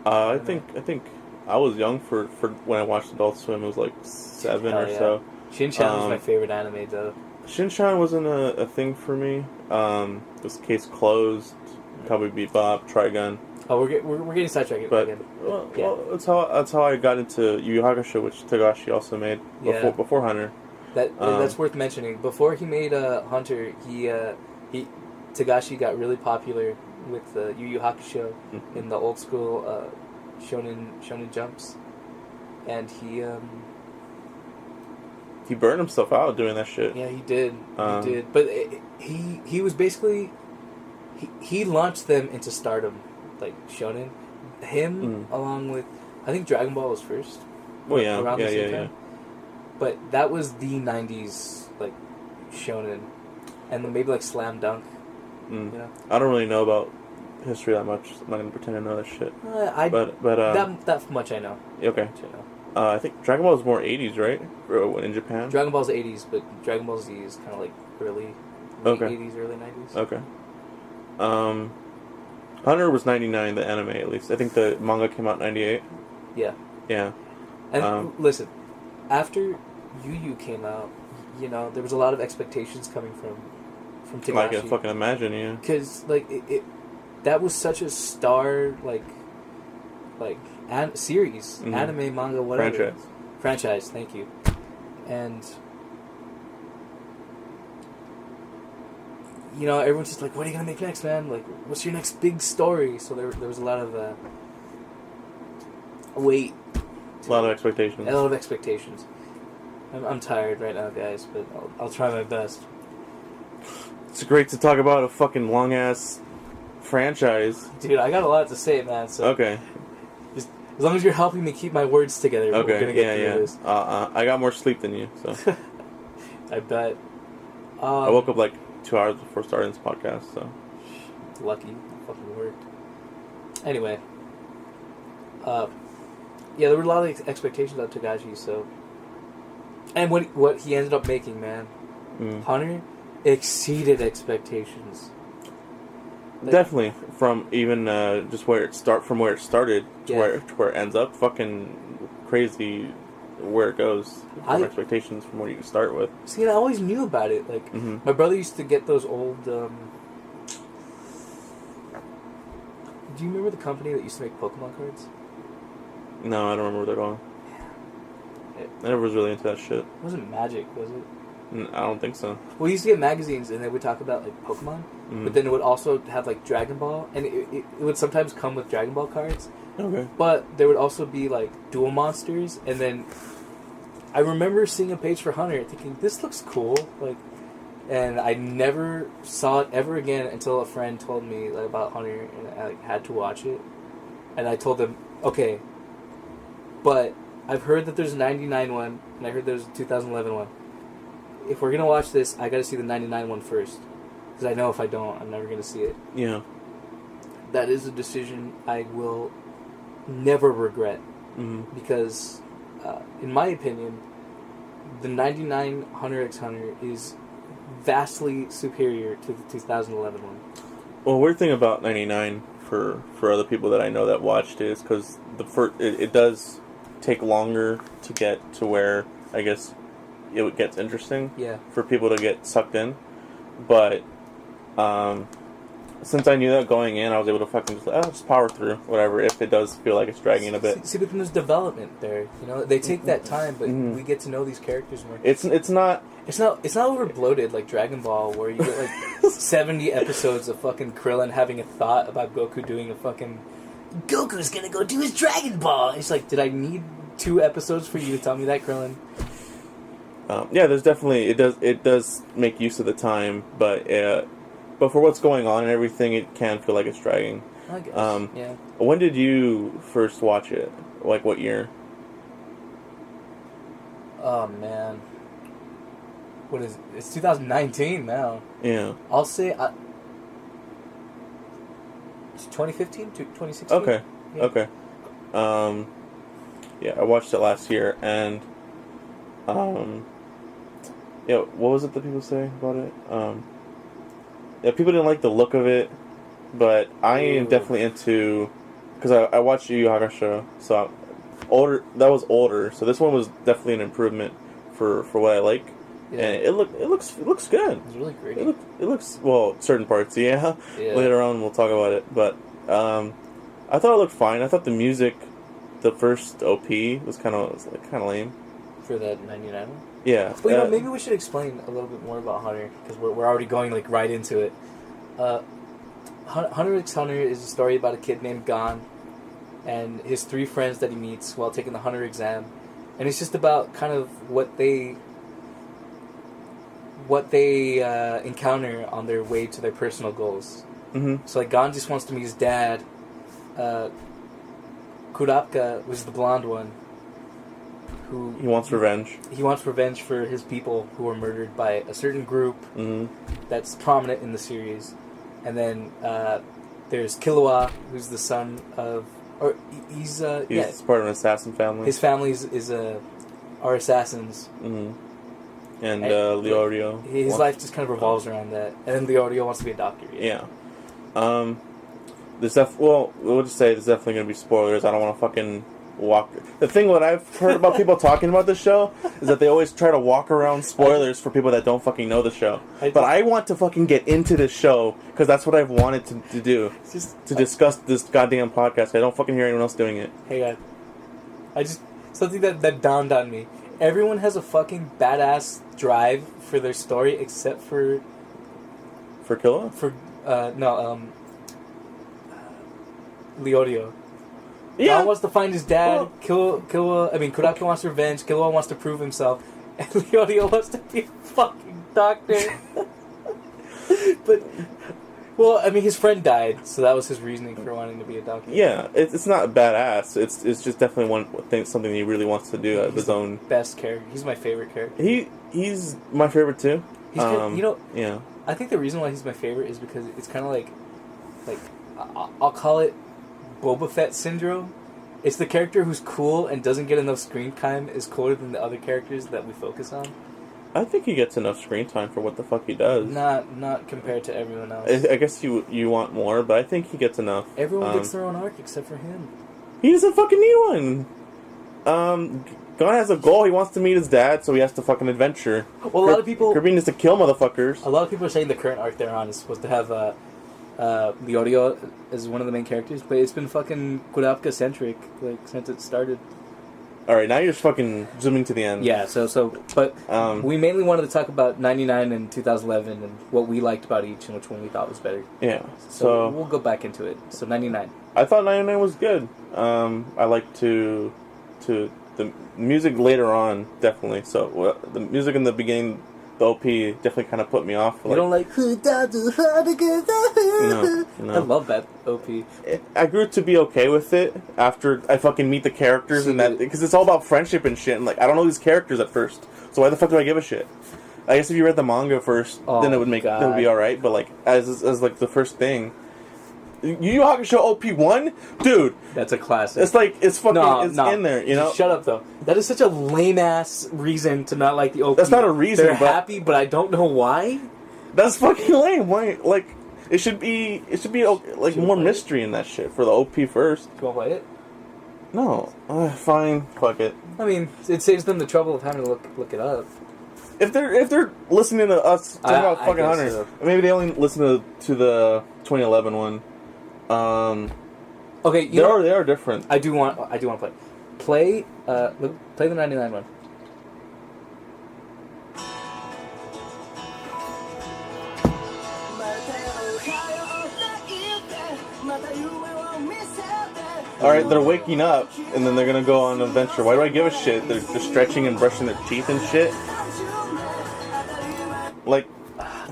I think I was young for when I watched Adult Swim. It was like 7 or so. Shin-chan was my favorite anime though. Shin-chan wasn't a thing for me. This case closed. Cowboy Bebop, Trigun. Oh, we're getting sidetracked again. Well, that's how I got into Yu Yu Hakusho, which Togashi also made before Hunter. That's worth mentioning. Before he made Hunter, Togashi got really popular with Yu Yu Hakusho in the old school shonen jumps, and he burned himself out doing that shit. Yeah, he did. He did. But he was basically he launched them into stardom, like shonen. Him along with, I think Dragon Ball was first. Well, yeah, around the same time. But that was the '90s like shonen, and then maybe like Slam Dunk. You know? I don't really know about history that much. I'm not gonna pretend to know that shit. But that much I know. Okay. I think Dragon Ball is more 80s, right? In Japan. Dragon Ball's 80s, but Dragon Ball Z is kind of like early 80s, early 90s. Okay. Hunter was 99, the anime at least. I think the manga came out 98. Yeah. Yeah. And listen, after Yu Yu came out, you know, there was a lot of expectations coming from Togashi. I can fucking imagine, yeah. Because, like, that was such a star, series, anime, manga, whatever. Franchise, thank you. And, you know, everyone's just like, what are you going to make next, man? Like, what's your next big story? So there was a lot of wait. A lot of expectations. A lot of expectations. I'm tired right now, guys, but I'll try my best. It's great to talk about a fucking long-ass franchise. Dude, I got a lot to say, man. So okay. Just, as long as you're helping me keep my words together, we're going to get through this. I got more sleep than you, so. I bet. I woke up like 2 hours before starting this podcast, so. Lucky. It fucking worked. Anyway. Yeah, there were a lot of expectations on Togashi, so. And what he ended up making, man. Hunter exceeded expectations. Like, definitely, from even just where it started to where it ends up, fucking crazy where it goes from expectations from where you start with. See, I always knew about it. Like my brother used to get those old. Do you remember the company that used to make Pokemon cards? No, I don't remember what they're called. I never was really into that shit. It wasn't Magic, was it? I don't think so. Well, we used to get magazines, and they would talk about, like, Pokemon, but then it would also have, like, Dragon Ball, and it would sometimes come with Dragon Ball cards. Okay. But there would also be, like, Duel Monsters, and then I remember seeing a page for Hunter, thinking, this looks cool, like, and I never saw it ever again until a friend told me about Hunter, and I had to watch it, and I told them, okay, but I've heard that there's a 99 one, and I heard there's a 2011 one. If we're going to watch this, I got to see the 99 one first. Because I know if I don't, I'm never going to see it. Yeah. That is a decision I will never regret. Because, in my opinion, the 99 Hunter x Hunter is vastly superior to the 2011 one. Well, weird thing about 99 for other people that I know that watched it is because it does take longer to get to where, I guess, it gets interesting for people to get sucked in. But since I knew that going in, I was able to fucking just power through whatever if it does feel like it's dragging a bit. See, but then there's development there. You know, they take that time, but we get to know these characters more. It's not over bloated like Dragon Ball, where you get like 70 episodes of fucking Krillin having a thought about Goku doing a fucking. Goku's gonna go do his Dragon Ball. It's like, did I need 2 episodes for you to tell me that, Krillin? Yeah, there's definitely it does make use of the time, but for what's going on and everything, it can feel like it's dragging. I guess. Yeah. When did you first watch it? Like what year? Oh man. What is it? It's 2019 now. Yeah. I'll say it's 2015 to 2016. Okay. Yeah. Okay. Yeah, I watched it last year, and yeah, what was it that people say about it? Yeah, people didn't like the look of it, but I am definitely into, because I watched Yu Yu Hakusho, so older. That was older, so this one was definitely an improvement for what I like. Yeah. And it looks good. It's really great. It looks well, certain parts, yeah. Later on we'll talk about it, but I thought it looked fine. I thought the music, the first OP was kind of lame. For that 99 one? Yeah. Well, maybe we should explain a little bit more about Hunter, because we're already going like right into it. Hunter x Hunter is a story about a kid named Gon and his 3 friends that he meets while taking the Hunter exam, and it's just about kind of what they encounter on their way to their personal goals. Mm-hmm. So like Gon just wants to meet his dad. Kurapika was the blonde one. He wants revenge. He wants revenge for his people who were murdered by a certain group that's prominent in the series. And then there's Killua, who's the son of... Or he's part of an assassin family. His family are assassins. Mm-hmm. And Leorio. His life just kind of revolves around that. And then Leorio wants to be a doctor. Yeah. We'll just say there's definitely going to be spoilers. I don't want to fucking walk... The thing what I've heard about people talking about this show is that they always try to walk around spoilers for people that don't fucking know the show. But I want to fucking get into this show because that's what I've wanted to do. To discuss this goddamn podcast. I don't fucking hear anyone else doing it. Hey, something that dawned on me. Everyone has a fucking badass drive for their story except for... For Killua? Leorio. Yeah. Gon wants to find his dad. Kurapika wants revenge. Killua wants to prove himself. And Leorio wants to be a fucking doctor. His friend died, so that was his reasoning for wanting to be a doctor. Yeah, it's not badass. It's just definitely something he really wants to do of his own. Best character. He's my favorite character. He's my favorite too. Yeah. I think the reason why he's my favorite is because it's kind of like I'll call it Boba Fett syndrome. It's the character who's cool and doesn't get enough screen time is cooler than the other characters that we focus on. I think he gets enough screen time for what the fuck he does. Not compared to everyone else. I guess you want more, but I think he gets enough. Everyone gets their own arc except for him. He doesn't fucking need one. Gon has a goal. He wants to meet his dad, so he has to fucking adventure. Well, a lot of people... Kirby needs to kill motherfuckers. A lot of people are saying the current arc they're on is supposed to have Leorio as one of the main characters, but it's been fucking Kurapika-centric, since it started. Alright, now you're just fucking zooming to the end. Yeah, but we mainly wanted to talk about 99 and 2011 and what we liked about each and which one we thought was better. Yeah. So we'll go back into it. So 99. I thought 99 was good. I liked to the music later on, definitely. So the music in the beginning, the OP, definitely kind of put me off. You don't like... No. I love that OP. I grew to be okay with it after I fucking meet the characters and that, because it's all about friendship and shit. And I don't know these characters at first, so why the fuck do I give a shit? I guess if you read the manga first, then it would be all right. But as the first thing, Yu Yu Hakusho OP1, dude, that's a classic. It's fucking in there, you know. Just shut up though. That is such a lame ass reason to not like the OP. That's not a reason. They're happy, but I don't know why. That's fucking lame. Why? It should be more mystery in that shit for the OP first. You want to play it? No. Fine. Fuck it. I mean, it saves them the trouble of having to look it up. If they're listening to us talk about fucking Hunter, so. Maybe they only listen to the 2011 one. Okay, they are different. I do want to play the 99 one. Alright, they're waking up, and then they're gonna go on an adventure. Why do I give a shit? They're stretching and brushing their teeth and shit. Like,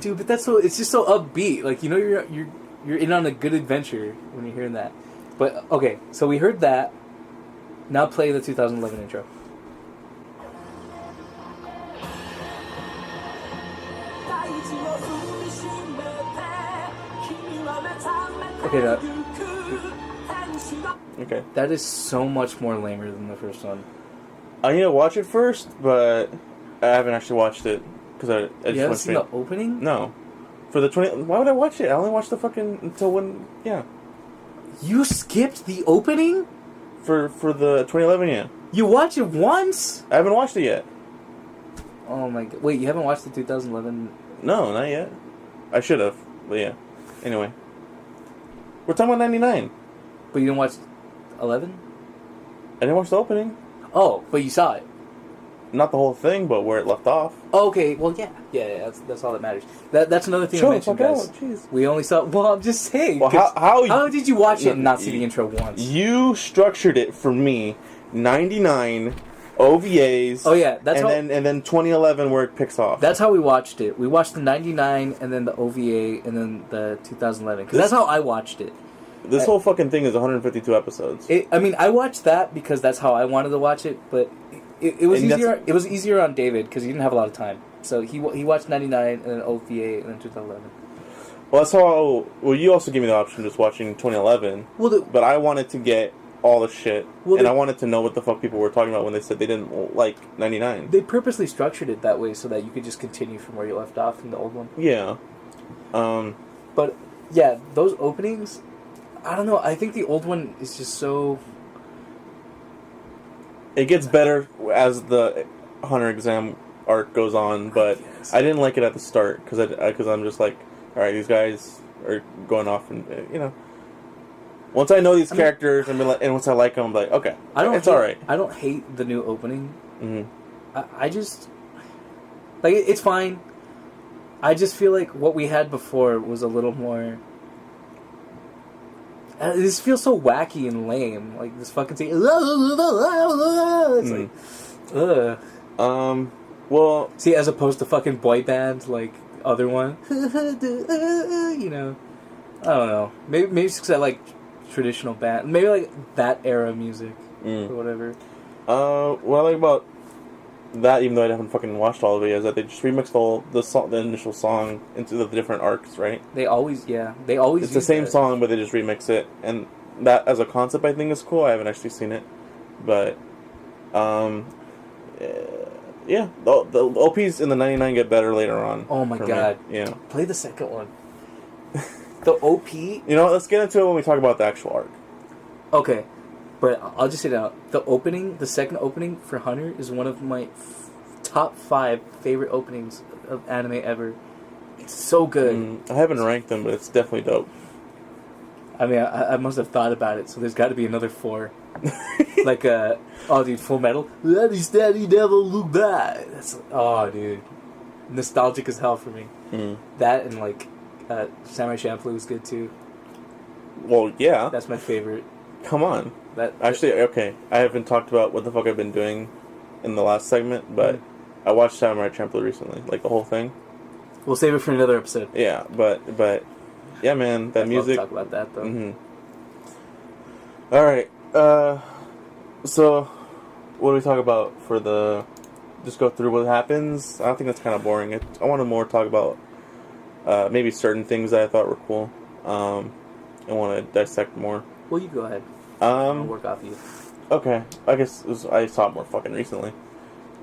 dude, but that's so. It's just so upbeat. Like, you know, you're in on a good adventure when you're hearing that. But okay, so we heard that. Now play the 2011 intro. Okay, okay. That is so much more lamer than the first one. I need to watch it first, but I haven't actually watched it because I just You haven't seen the opening? No. For the 20. Why would I watch it? I only watched the fucking until when. Yeah. You skipped the opening? For the 2011, yeah. You watch it once? I haven't watched it yet. Oh my god! Wait, you haven't watched the 2011? No, not yet. I should have, but yeah. Anyway, we're talking about 99. But you didn't watch 11? I didn't watch the opening. Oh, but you saw it. Not the whole thing, but where it left off. Okay, well, yeah. That's all that matters. That's another thing I mentioned, guys. Jeez. We only saw. Well, I'm just saying. Well, how did you watch it and not see the intro once? You structured it for me. 99 OVAs. Oh yeah, and then 2011 where it picks off. That's how we watched it. We watched the 99 and then the OVA and then the 2011 because that's how I watched it. This whole fucking thing is 152 episodes. I mean, I watched that because that's how I wanted to watch it, but it was easier. It was easier on David because he didn't have a lot of time. So he watched 99 and then OVA and then 2011. Well, that's how. Well, you also gave me the option of just watching 2011. But I wanted to get all the shit, and I wanted to know what the fuck people were talking about when they said they didn't like 99. They purposely structured it that way so that you could just continue from where you left off in the old one. Yeah. But yeah, those openings. I don't know. I think the old one is just so. It gets better as the Hunter exam arc goes on, but I didn't like it at the start because I'm just like, all right, these guys are going off, and you know, once I know these characters and once I like them, I'm like, okay, it's all right. I don't hate the new opening. Mm-hmm. I just like it's fine. I just feel like what we had before was a little more. This feels so wacky and lame. Like this fucking thing. It's like, ugh. Well, see, as opposed to fucking boy band, like other one. You know, I don't know. Maybe it's because I like traditional band. Maybe like that era music or whatever. What I like about that, even though I haven't fucking watched all of it, is that they just remixed the initial song into the different arcs, right? They always. It's the same song, but they just remix it, and that as a concept, I think is cool. I haven't actually seen it, but yeah, the OPs in the 99 get better later on. Oh my god! Me. Yeah, play the second one. The OP. You know what? Let's get into it when we talk about the actual arc. Okay. But I'll just say now, the second opening for Hunter is one of my top 5 favorite openings of anime ever. It's so good. I haven't ranked them, but it's definitely dope. I mean, I must have thought about it, so there's got to be another 4. Like, oh dude, Full Metal. Daddy never look back. Oh dude. Nostalgic as hell for me. That and like, Samurai Champloo is good too. Well, yeah. That's my favorite. Come on. Actually, okay, I haven't talked about what the fuck I've been doing in the last segment, but I watched Samurai Champloo recently, like the whole thing. We'll save it for another episode. Yeah, but yeah, man, that music. I'll talk about that though. All right, so what do we talk about for the? Just go through what happens. I think that's kind of boring. I want to more talk about maybe certain things that I thought were cool. I want to dissect more. Well, you go ahead. I'll work off you. Okay, I guess I saw it more fucking recently.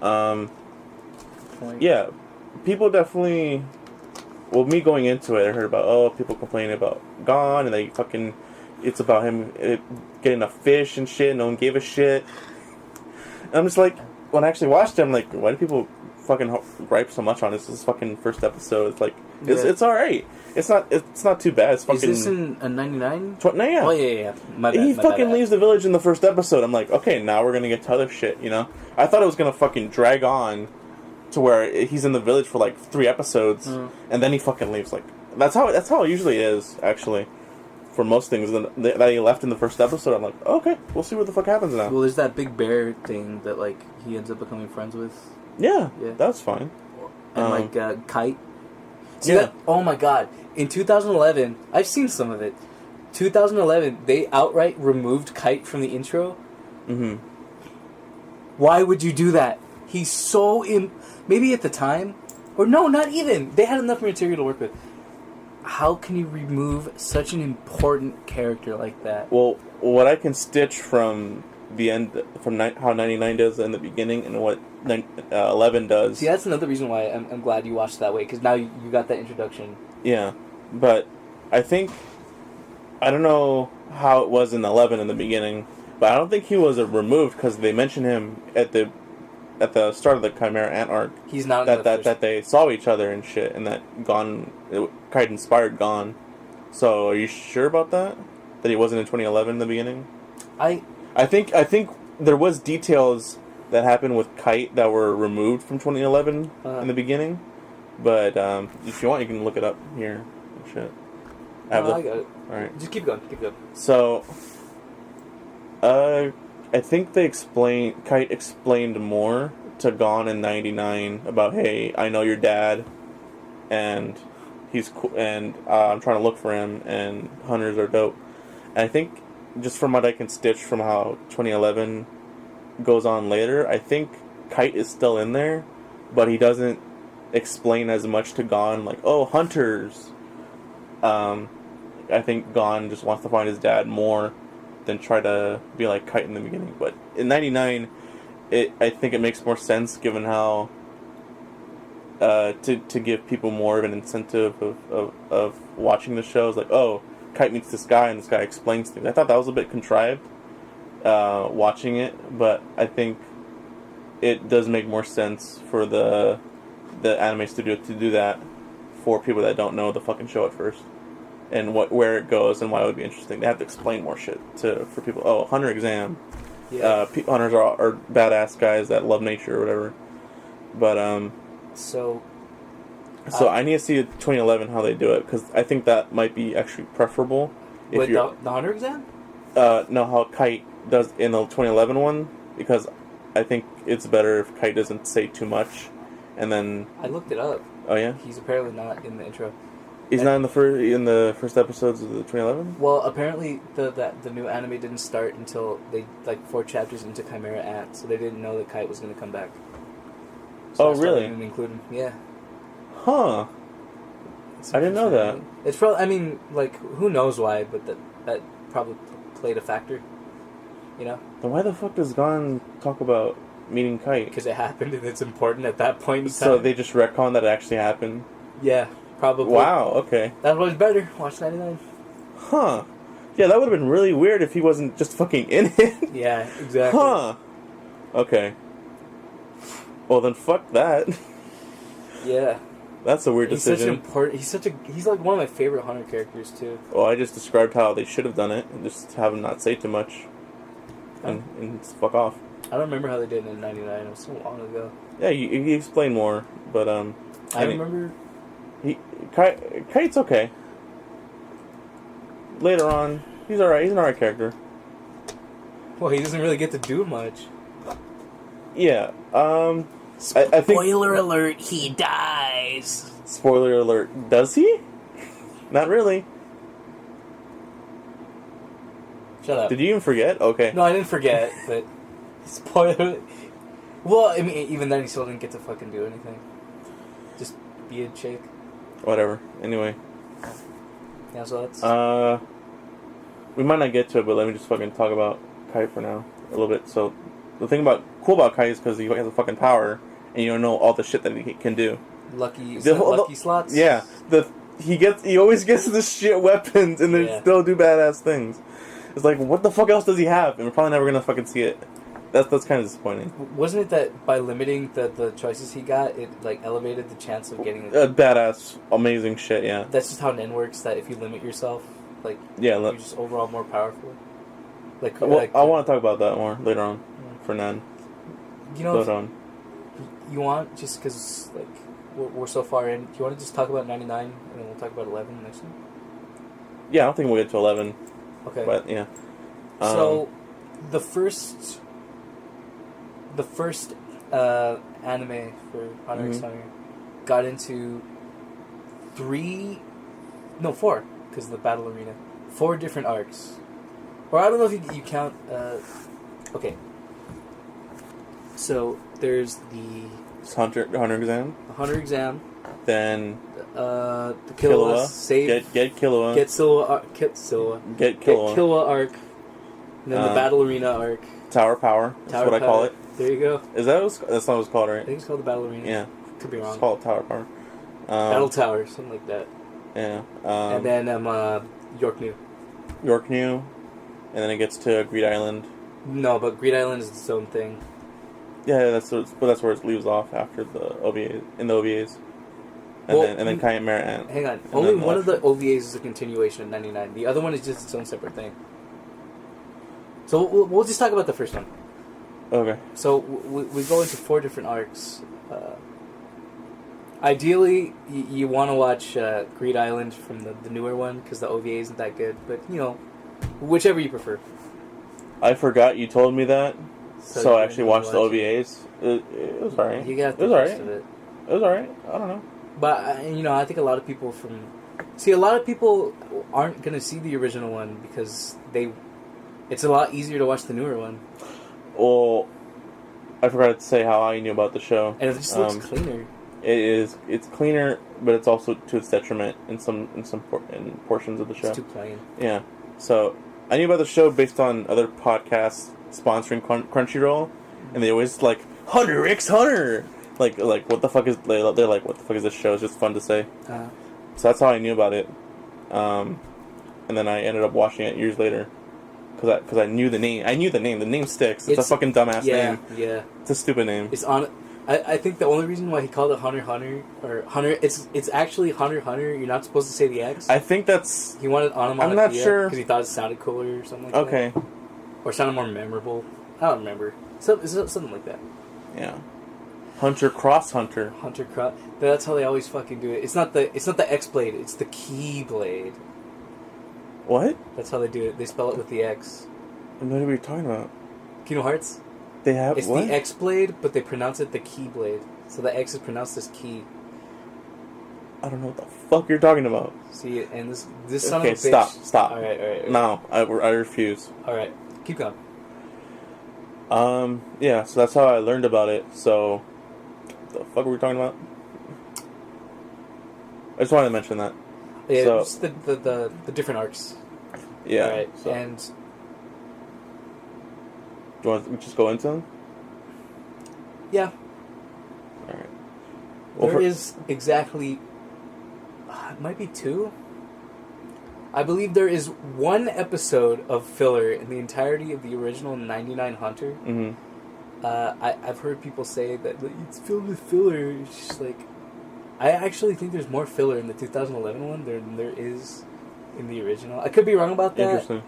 Yeah, people definitely. Well, me going into it, I heard about people complaining about Gone, and they fucking. It's about him getting a fish and shit. No one gave a shit. And I'm just like, when I actually watched it, I'm like, why do people fucking gripe so much on this? This is fucking first episode. It's like it's all right. It's not too bad. It's fucking. Is this in a 99? No, yeah. Oh yeah. My bad. He fucking leaves the village in the first episode. I'm like, okay, now we're gonna get to other shit. You know, I thought it was gonna fucking drag on to where he's in the village for like 3 episodes, and then he fucking leaves. Like that's how it usually is, actually. for most things that he left in the first episode. I'm like, okay, we'll see what the fuck happens now. Well, there's that big bear thing that like he ends up becoming friends with. Yeah, that's fine. And Kite. See that? Oh my god! In 2011, I've seen some of it. 2011, they outright removed Kite from the intro. Mm-hmm. Why would you do that? He's so maybe at the time, or no, not even. They had enough material to work with. How can you remove such an important character like that? Well, what I can stitch from the end, from how 99 does in the beginning, and what 11 does. See, that's another reason why I'm glad you watched it that way, because now you got that introduction. Yeah, but I think, I don't know how it was in 11 in the beginning, but I don't think he was removed because they mentioned him at the start of the Chimera Ant arc. He's not that they saw each other and shit, and that Kite inspired Gon. So are you sure about that? That he wasn't in 2011 in the beginning? I think there was details that happened with Kite that were removed from 2011 in the beginning, but if you want, you can look it up here. Shit. I got it. All right. Just keep going. So, I think Kite explained more to Gon in 99 about, hey, I know your dad, and he's cool, and I'm trying to look for him, and hunters are dope. And I think, just from what I can stitch from how 2011 goes on later, I think Kite is still in there, but he doesn't explain as much to Gon, like, oh, hunters. I think Gon just wants to find his dad more than try to be like Kite in the beginning. But in 99, I think it makes more sense given how to give people more of an incentive of watching the shows. Like, oh, Kite meets this guy and this guy explains things. I thought that was a bit contrived watching it, but I think it does make more sense for the anime studio to do that for people that don't know the fucking show at first. And where it goes and why it would be interesting. They have to explain more shit for people. Oh, hunter exam. Yeah. Hunters are badass guys that love nature or whatever. But So I need to see 2011 how they do it, because I think that might be actually preferable. Wait, the hunter exam? No, how Kite does in the 2011 one, because I think it's better if Kite doesn't say too much, and then I looked it up. Oh yeah, he's apparently not in the intro. He's not in the first episodes of the 2011? Well, apparently the new anime didn't start until 4 chapters into Chimera Ant, so they didn't know that Kite was going to come back. So really? Didn't include him. Yeah. Huh. I didn't know that. It's probably, I mean, like, who knows why, but that probably played a factor. You know? Then why the fuck does Gon talk about meeting Kite? Because it happened and it's important at that point in time. So they just retcon that it actually happened? Yeah. Probably. Wow, okay. That was better. Watch 99. Huh. Yeah, that would have been really weird if he wasn't just fucking in it. Yeah, exactly. Huh. Okay. Well, then fuck that. Yeah. That's a weird decision. He's like one of my favorite Hunter characters, too. Well, I just described how they should have done it, and just have him not say too much. And just fuck off. I don't remember how they did it in 99. It was so long ago. Yeah, he explained more, but, I remember... Kite's okay. Later on, he's alright. He's an alright character. Well, he doesn't really get to do much. Yeah. I think... Spoiler alert, he dies. Spoiler alert. Does he? Not really. Shut up. Did you even forget? Okay. No, I didn't forget, but... Spoiler... Well, I mean, even then he still didn't get to fucking do anything. Just be a chick. Whatever. Anyway. Yeah, so that's... we might not get to it, but let me just fucking talk about Kite for now. A little bit. So, the thing cool about Kite is because he has a fucking power, and you don't know all the shit that he can do. Lucky slots? Yeah. He always gets the shit weapons, and they still do badass things. It's like, what the fuck else does he have? And we're probably never gonna fucking see it. That's kind of disappointing. Wasn't it that by limiting the choices he got, it like elevated the chance of getting badass, amazing shit? Yeah. That's just how Nen works. That if you limit yourself, like you're just overall more powerful. Like, I want to talk about that more later on for Nen. You know, you want just because like we're so far in. Do you want to just talk about 99 and then we'll talk about 11 next time? Yeah, I don't think we'll get to 11. Okay. But yeah. So, the first anime for Hunter x Hunter got into 4, because of the battle arena. 4 different arcs. Or I don't know if you count... okay. So, there's the Hunter exam. The Hunter exam. Then... the Killua. Save... Get Killua. Get Killua. Get Killua. Get Killua. Get Killua arc. And then the battle arena arc. Tower Power. That's what I call it. There you go. Is that that's not what it's called, right? I think it's called the battle arena. Yeah. Could be wrong. It's called Tower Power. Battle Tower, something like that. Yeah. And then York New. York New. And then it gets to Greed Island. No, but Greed Island is its own thing. Yeah, that's where it leaves off after the OVA in the OVAs. And then Chimera Ant. Hang on. Only one of the OVAs is a continuation of 99. The other one is just its own separate thing. So we'll just talk about the first one. Okay. So we go into 4 different arcs. Ideally, you want to watch Greed Island from the newer one because the OVA isn't that good. But, whichever you prefer. I forgot you told me that. So I actually watched the OVAs. It was alright. You got the rest of it. It was alright. I don't know. But, I think a lot of people a lot of people aren't going to see the original one because it's a lot easier to watch the newer one. Well, I forgot to say how I knew about the show. And it just looks cleaner. It's cleaner, but it's also to its detriment in portions of the show. It's too plain. Yeah. So, I knew about the show based on other podcasts sponsoring Crunchyroll, and they always Hunter x Hunter! Like what the fuck is... They're like, what the fuck is this show? It's just fun to say. So that's how I knew about it. And then I ended up watching it years later. Because I knew the name. I knew the name. The name sticks. It's a fucking dumbass name. Yeah. It's a stupid name. I think the only reason why he called it Hunter Hunter or Hunter it's actually Hunter Hunter. You're not supposed to say the X. I think that's... He wanted onomatopoeia. I'm not sure because he thought it sounded cooler or something like that. Okay. Or sounded more memorable. I don't remember. Something like that. Yeah. Hunter Cross Hunter. Hunter Cross. That's how they always fucking do it. It's not the X blade. It's the key blade. What? That's how they do it. They spell it with the X. What are we talking about? Kingdom Hearts. They have it's what? The X blade, but they pronounce it the key blade. So the X is pronounced as key. I don't know what the fuck you're talking about. See, and this son of a bitch... Okay, stop. All right. No, I refuse. All right, keep going. Yeah, so that's how I learned about it. So, what the fuck were we talking about? I just wanted to mention that. Yeah, so, just the different arcs. Yeah. All right, so. and... Do you want to just go into them? Yeah. Alright. Well, there is exactly... it might be 2. I believe there is 1 episode of filler in the entirety of the original 99 Hunter. Mm-hmm. I've heard people say that it's filled with filler. It's just like... I actually think there's more filler in the 2011 one than there is in the original. I could be wrong about that. Interesting.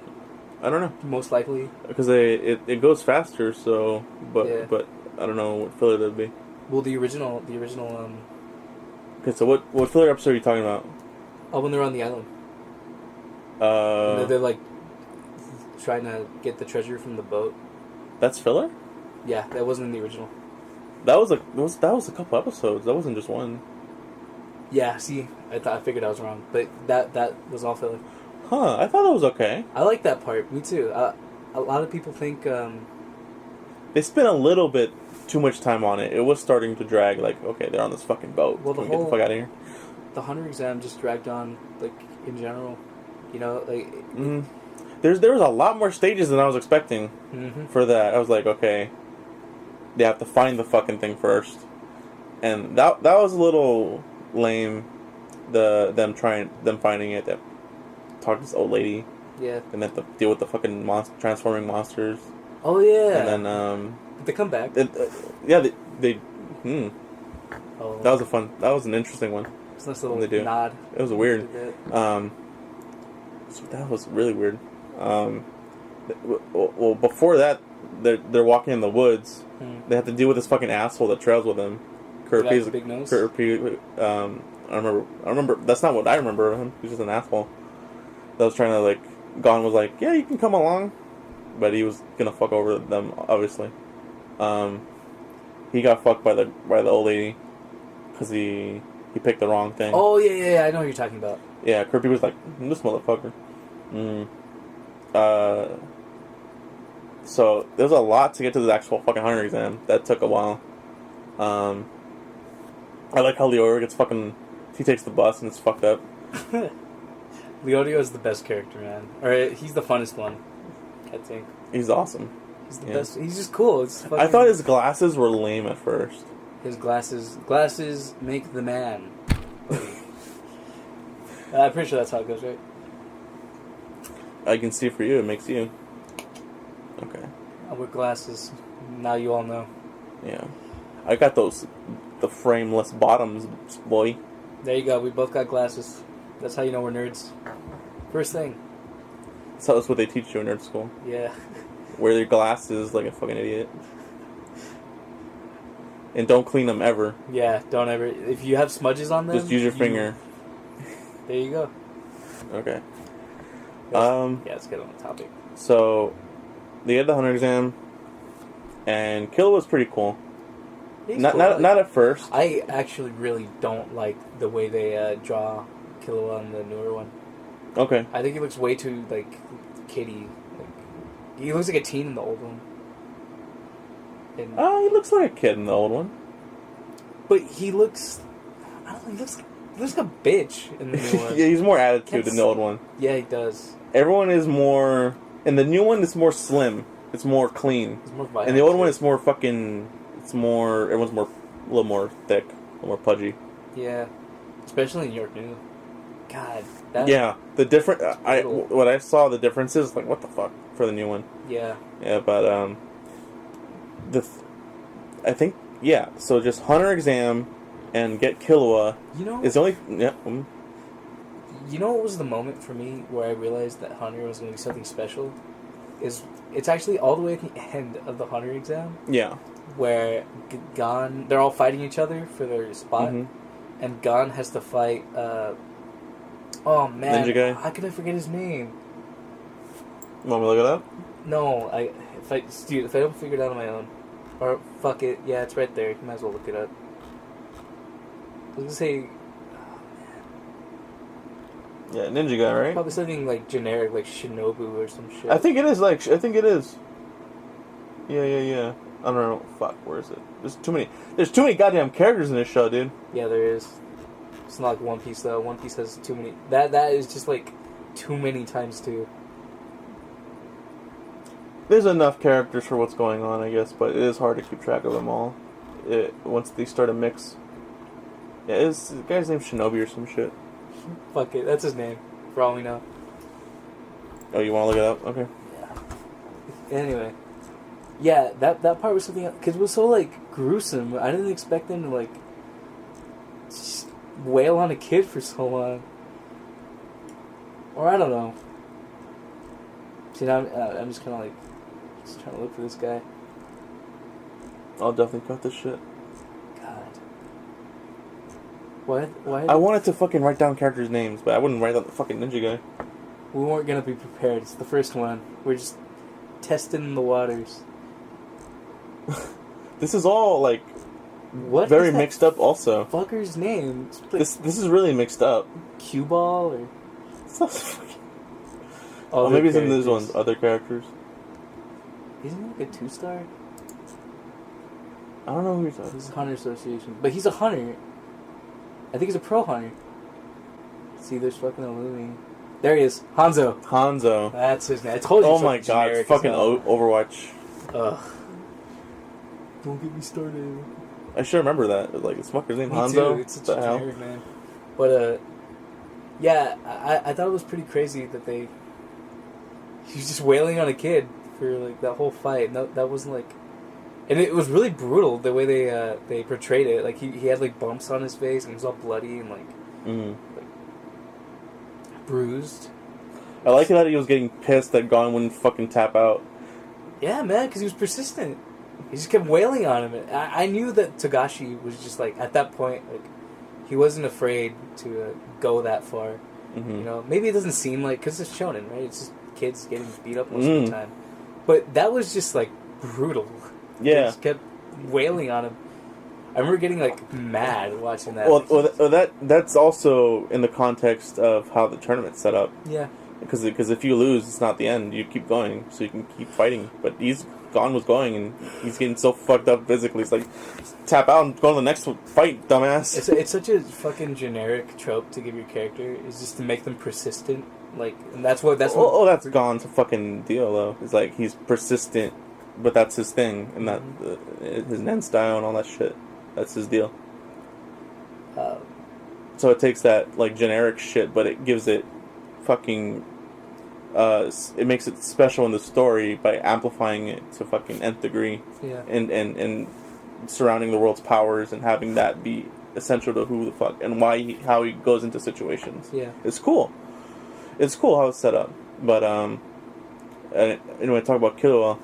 I don't know. Most likely. Because it goes faster, so... But I don't know what filler that'd be. Well, the original... Okay, so what filler episode are you talking about? Oh, when they're on the island. And they're trying to get the treasure from the boat. That's filler? Yeah, that wasn't in the original. That was a couple episodes. That wasn't just one. Yeah, see, I figured I was wrong, but that was all filler. Huh, I thought it was okay. I like that part. Me too. A lot of people think they spent a little bit too much time on it. It was starting to drag. Okay, they're on this fucking boat. Well, get the fuck out of here. The Hunter exam just dragged on, in general. There was a lot more stages than I was expecting for that. I was like, okay, they have to find the fucking thing first, and that was a little lame. Them finding it. That talk to this old lady. Yeah. And then to deal with the fucking transforming monsters. Oh yeah. And then they come back. They. Oh. That was an interesting one. It's a nice little nod. It was weird. So that was really weird. Well, before that, they're walking in the woods. They have to deal with this fucking asshole that trails with them. Kirby's big nose. I remember. That's not what I remember of him. He's just an asshole. that was trying to like. Gon was like, yeah, you can come along, but he was gonna fuck over them, obviously. He got fucked by the old lady because he picked the wrong thing. Oh yeah, I know what you're talking about. Yeah, Kirby was like, this motherfucker. So there's a lot to get to the actual fucking hunter exam. That took a while. I like how Leora gets fucking. He takes the bus and it's fucked up. Leodio is the best character, man. Or he's the funnest one, I think. He's awesome. He's the best. He's just cool. It's fucking... I thought his glasses were lame at first. His glasses make the man. I'm pretty sure that's how it goes, right? I can see for you. It makes you. Okay. I wear glasses. Now you all know. Yeah. I got the frameless bottoms, boy. There you go. We both got glasses. That's how you know we're nerds. First thing. That's what they teach you in nerd school. Yeah. Wear your glasses like a fucking idiot. And don't clean them ever. Yeah, don't ever. If you have smudges on them, just use your finger. There you go. Okay. Yeah, let's get on the topic. So, they had the hunter exam, and Kill was pretty cool. Not at first. I actually really don't like the way they draw Killua on the newer one. Okay. I think he looks way too like kiddie. Like he looks like a teen in the old one. And, he looks like a kid in the old one. But he looks. I don't know. He looks like a bitch in the new one. Yeah, he's more attitude in the old one. Yeah, he does. Everyone is more. In the new one, it's more slim. It's more clean. It's more violent. And the old one, it's more fucking. It's more. Everyone's more. A little more thick. A little more pudgy. Yeah. Especially in York New. God. Yeah. The different. What I saw, the differences, like, what the fuck? For the new one. Yeah. Yeah, but, I think. Yeah, so just Hunter exam and get Killua. You know. It's only. Yeah. You know what was the moment for me where I realized that Hunter was going to be something special? It's actually all the way at the end of the Hunter exam. Yeah. Where Gon, they're all fighting each other for their spot, and Gon has to fight. Oh man, Ninja guy. How can I forget his name? You want me to look it up? No, if I don't figure it out on my own, or fuck it, yeah, it's right there. You might as well look it up. I was gonna say. Yeah, ninja guy, right? Probably something like generic, like Shinobu or some shit. I think it is. I think it is. Yeah. I don't know. Fuck, where is it? There's too many goddamn characters in this show, dude. Yeah, there is. It's not like One Piece though. One Piece has too many. That is just like too many times two. There's enough characters for what's going on, I guess, but it is hard to keep track of them all. Once they start a mix. Yeah, the guy's named Shinobi or some shit. Fuck it, that's his name, for all we know. Oh, you want to look it up? Okay. Yeah. Anyway. Yeah, that part was something... Because it was so, like, gruesome. I didn't expect them to, like... just wail on a kid for so long. Or I don't know. See, now I'm just kind of, like... just trying to look for this guy. I'll definitely cut this shit. Why? I wanted to fucking write down characters' names, but I wouldn't write down the fucking ninja guy. We weren't gonna be prepared. It's the first one. We're just testing the waters. This is all like what very mixed up. Also, fucker's name. Like this is really mixed up. Cue ball or oh, maybe some of those ones other characters. Isn't he like a 2-star? I don't know who you're talking. He's a Hunter Association, but he's a hunter. I think he's a pro hunter. See, there's fucking Illumi. There he is. Hanzo. That's his name. I told you. Oh my god, it's fucking Overwatch. Ugh. Don't get me started. I should remember that. Like, it's fucker's name, Me Hanzo. Too. It's such a generic name. But, yeah, I thought it was pretty crazy that he was just wailing on a kid for, like, that whole fight. No, that wasn't, like... And it was really brutal, the way they portrayed it. Like, he had, like, bumps on his face, and he was all bloody and, like bruised. I like that he was getting pissed that Gon wouldn't fucking tap out. Yeah, man, because he was persistent. He just kept wailing on him. I knew that Togashi was just, like, at that point, like, he wasn't afraid to go that far. You know, maybe it doesn't seem like, because it's shonen, right? It's just kids getting beat up most of the time. But that was just like brutal. Yeah. They just kept wailing on him. I remember getting like mad watching that. Well, that's also in the context of how the tournament's set up. Yeah. Because if you lose, it's not the end. You keep going, so you can keep fighting. But Gon was going, and he's getting so fucked up physically. It's like, tap out and go to the next fight, dumbass. It's such a fucking generic trope to give your character, is just to make them persistent. Like, and that's Gon's a fucking deal, though. It's like, he's persistent, but that's his thing, and that his Nen style and all that shit. That's his deal. So it takes that, like, generic shit, but it gives it fucking... it makes it special in the story by amplifying it to fucking nth degree. Yeah. And surrounding the world's powers and having that be essential to who the fuck and how he goes into situations. Yeah. It's cool. It's cool how it's set up. But, and when I talk about Killua,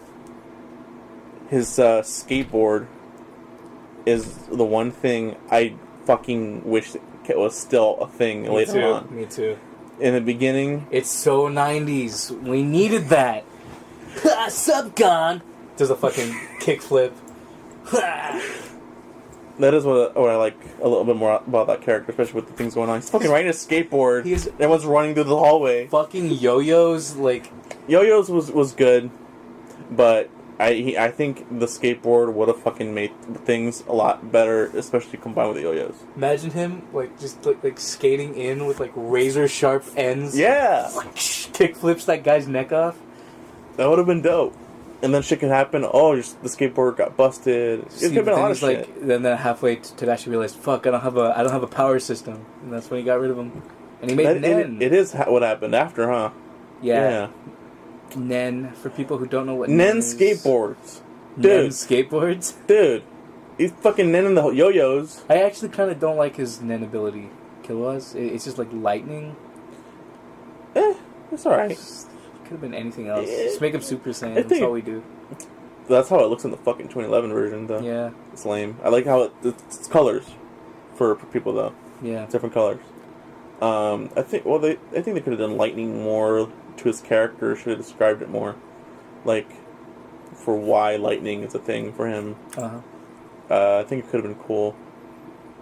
his skateboard is the one thing I fucking wish was still a thing later on. Me too. In the beginning... It's so 90s. We needed that. Sup, Gon? Does a fucking kickflip. That is what I like a little bit more about that character, especially with the things going on. He's fucking riding a skateboard. Everyone's running through the hallway. Fucking yo-yos, like... Yo-yos was good, but I think the skateboard would have fucking made things a lot better, especially combined with the yo-yos. Imagine him, like, just like skating in with, like, razor-sharp ends. Yeah! Kickflips that guy's neck off. That would have been dope. And then shit can happen. Oh, the skateboard got busted. It could have been a lot of shit. Like, then halfway to actually realize, fuck, I don't have a power system, and that's when he got rid of him. And he made Nen. It is what happened after, huh? Yeah. Nen, for people who don't know what Nen skateboards. Dude. Nen skateboards? Dude. He's fucking Nen in the yo-yos. I actually kind of don't like his Nen ability. Killua's. It's just like lightning. It's alright. Could have been anything else. Just make him Super Saiyan. That's all we do. That's how it looks in the fucking 2011 version, though. Yeah. It's lame. I like how it's colors for people, though. Yeah. It's different colors. I think they could have done lightning more to his character. Should have described it more, like for why lightning is a thing for him. I think it could have been cool,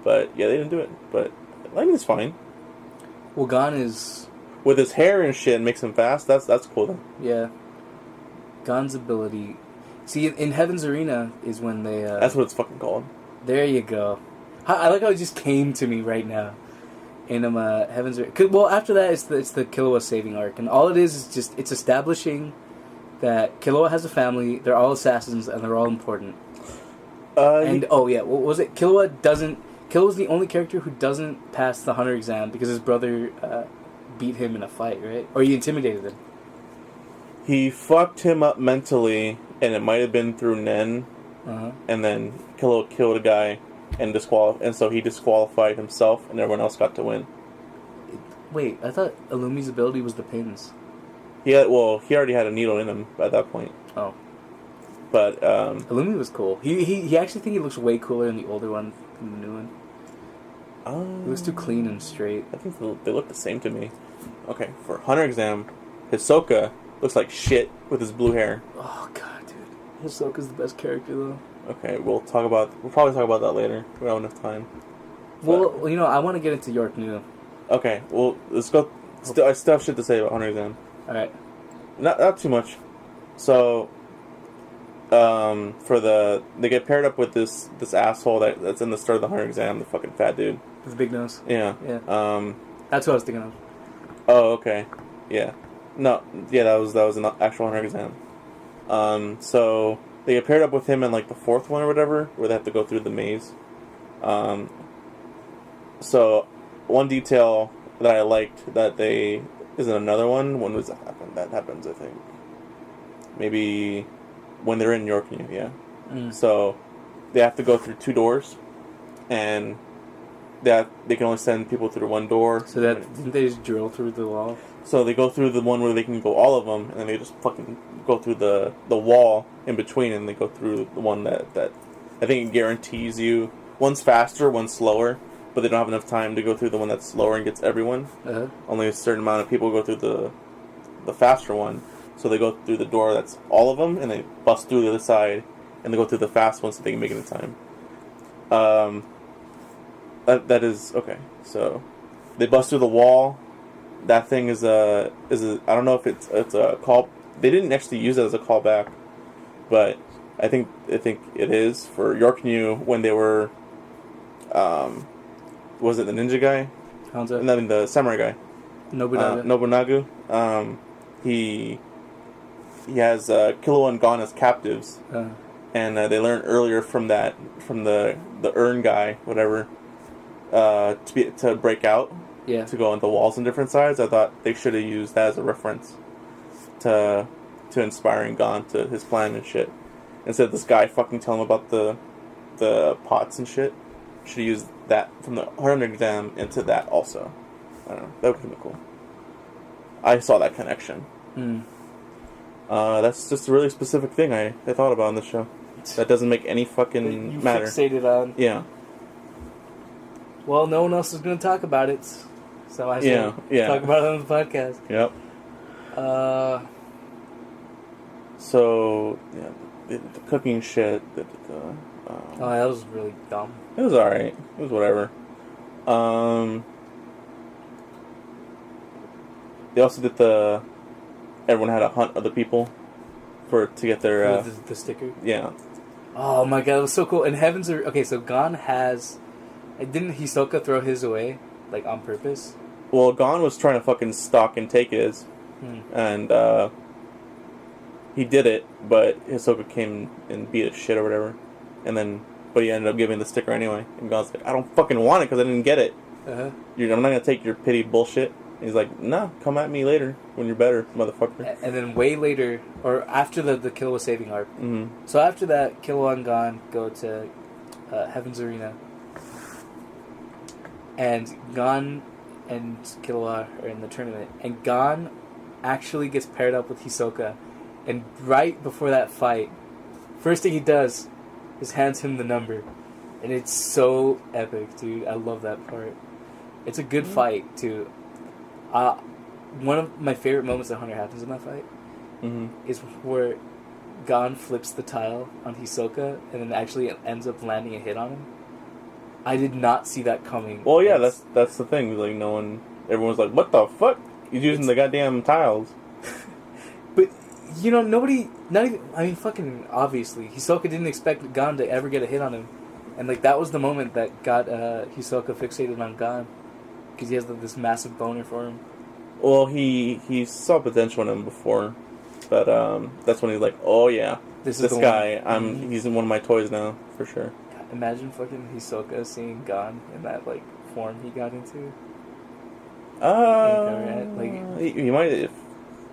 but yeah, they didn't do it. But lightning is fine. Well, Gon is with his hair and shit, makes him fast. That's cool then. Yeah. Gon's ability. See, in Heaven's Arena is when they. That's what it's fucking called. There you go. I like how it just came to me right now. In Heaven's Arena. Well, after that, it's the Killua saving arc, and all it is just it's establishing that Killua has a family. They're all assassins, and they're all important. What was it? Killua's the only character who doesn't pass the Hunter exam because his brother beat him in a fight, right? Or he intimidated him. He fucked him up mentally, and it might have been through Nen. And then Killua killed a guy, and so he disqualified himself, and everyone else got to win. Wait, I thought Illumi's ability was the pins. He already had a needle in him at that point. Oh. But, Illumi was cool. He actually think he looks way cooler in the older one than the new one. He looks too clean and straight. I think they look the same to me. Okay, for Hunter exam, Hisoka looks like shit with his blue hair. Oh, God, dude. Hisoka's the best character, though. Okay, we'll probably talk about that later. We don't have enough time. Well, I want to get into York New. Okay, well, let's go. I still have shit to say about Hunter exam. Alright. Not too much. So, they get paired up with this asshole that's in the start of the Hunter exam, the fucking fat dude. With the big nose. Yeah. That's what I was thinking of. Oh, okay. Yeah. No, yeah, that was an actual Hunter exam. So they get paired up with him in like the fourth one or whatever, where they have to go through the maze. So one detail that I liked that they is in another one. When was that happen? That happens, I think. Maybe when they're in York New, yeah. So they have to go through two doors, and they can only send people through one door. So didn't they just drill through the wall? So they go through the one where they can go all of them, and then they just fucking go through the wall in between, and they go through the one that I think it guarantees you. One's faster, one's slower, but they don't have enough time to go through the one that's slower and gets everyone. Only a certain amount of people go through the faster one. So they go through the door that's all of them, and they bust through the other side, and they go through the fast one so they can make it in time. That is okay. So they bust through the wall. That thing is a I don't know if it's a call. They didn't actually use it as a callback, but I think it is for York New when they were. Was it the ninja guy? Hanzo. No, I mean the samurai guy. Nobunaga. Nobunaga. He has Killua and Gon as captives, and they learned earlier from the urn guy, whatever, to break out, to go into walls on different sides. I thought they should have used that as a reference to inspiring Gon to his plan and shit. Instead of this guy fucking telling him about the pots and shit, should have used that from the 100 exam into that also. I don't know. That would have been cool. I saw that connection. That's just a really specific thing I thought about on the show. That doesn't make any fucking matter. You fixated on. Yeah. Well, no one else is going to talk about it, so I should talk about it on the podcast. Yep. So, yeah, the cooking shit. That was really dumb. It was alright. It was whatever. They also did everyone had to hunt other people to get their the sticker. Yeah. Oh my god, it was so cool. And Heavens are okay. So Gon has, didn't Hisoka throw his away like on purpose? Well, Gon was trying to fucking stalk and take his, and he did it, but Hisoka came and beat his shit or whatever, but he ended up giving the sticker anyway. And Gon's like, I don't fucking want it because I didn't get it. I'm not gonna take your pity bullshit. He's like, nah, come at me later when you're better, motherfucker. And then way later, or after the Killua saving arc. So after that, Killua and Gon go to Heaven's Arena. And Gon and Killua are in the tournament. And Gon actually gets paired up with Hisoka. And right before that fight, first thing he does is hands him the number. And it's so epic, dude. I love that part. It's a good fight, too. One of my favorite moments that Hunter happens in that fight is where Gon flips the tile on Hisoka and then actually ends up landing a hit on him. I did not see that coming. Well, yeah, that's the thing. Like, everyone's like, what the fuck? He's using the goddamn tiles. But, nobody, not even, I mean, fucking obviously, Hisoka didn't expect Gon to ever get a hit on him. And, that was the moment that got Hisoka fixated on Gon. Because he has this massive boner for him. Well, he saw potential in him before, but that's when he's like, oh yeah, this guy, he's in one of my toys now for sure. God, imagine fucking Hisoka seeing Gon in that form he got into. He might have.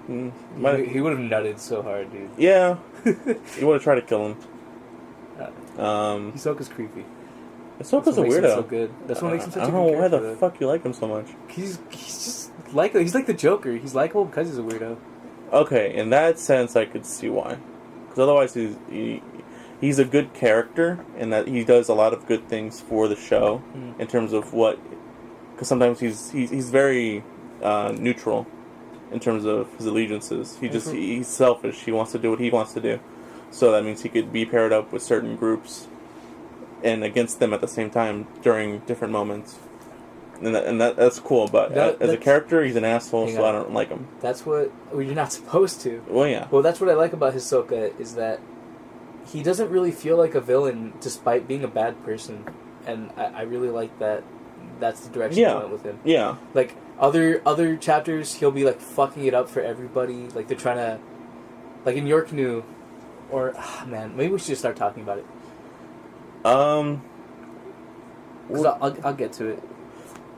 He would have nutted so hard, dude. Yeah, he would have tried to kill him. Hisoka's creepy. Hisoka's a weirdo. So good. That's what makes him such a good character. I don't know why the fuck you like him so much. He's just likable. He's like the Joker. He's likable because he's a weirdo. Okay, in that sense, I could see why. Because otherwise, he's a good character, in that he does a lot of good things for the show in terms of what. Because sometimes he's very neutral in terms of his allegiances. He's selfish. He wants to do what he wants to do. So that means he could be paired up with certain groups and against them at the same time during different moments. And that's cool, but as a character, he's an asshole, so I don't like him. That's what... Well, you're not supposed to. Well, yeah. Well, that's what I like about Hisoka, is that he doesn't really feel like a villain despite being a bad person. And I really like that. That's the direction I went with him. Yeah. Like, other chapters, he'll be, fucking it up for everybody. Like, they're trying to... Like, in York New, or... man, maybe we should just start talking about it. Because I'll get to it.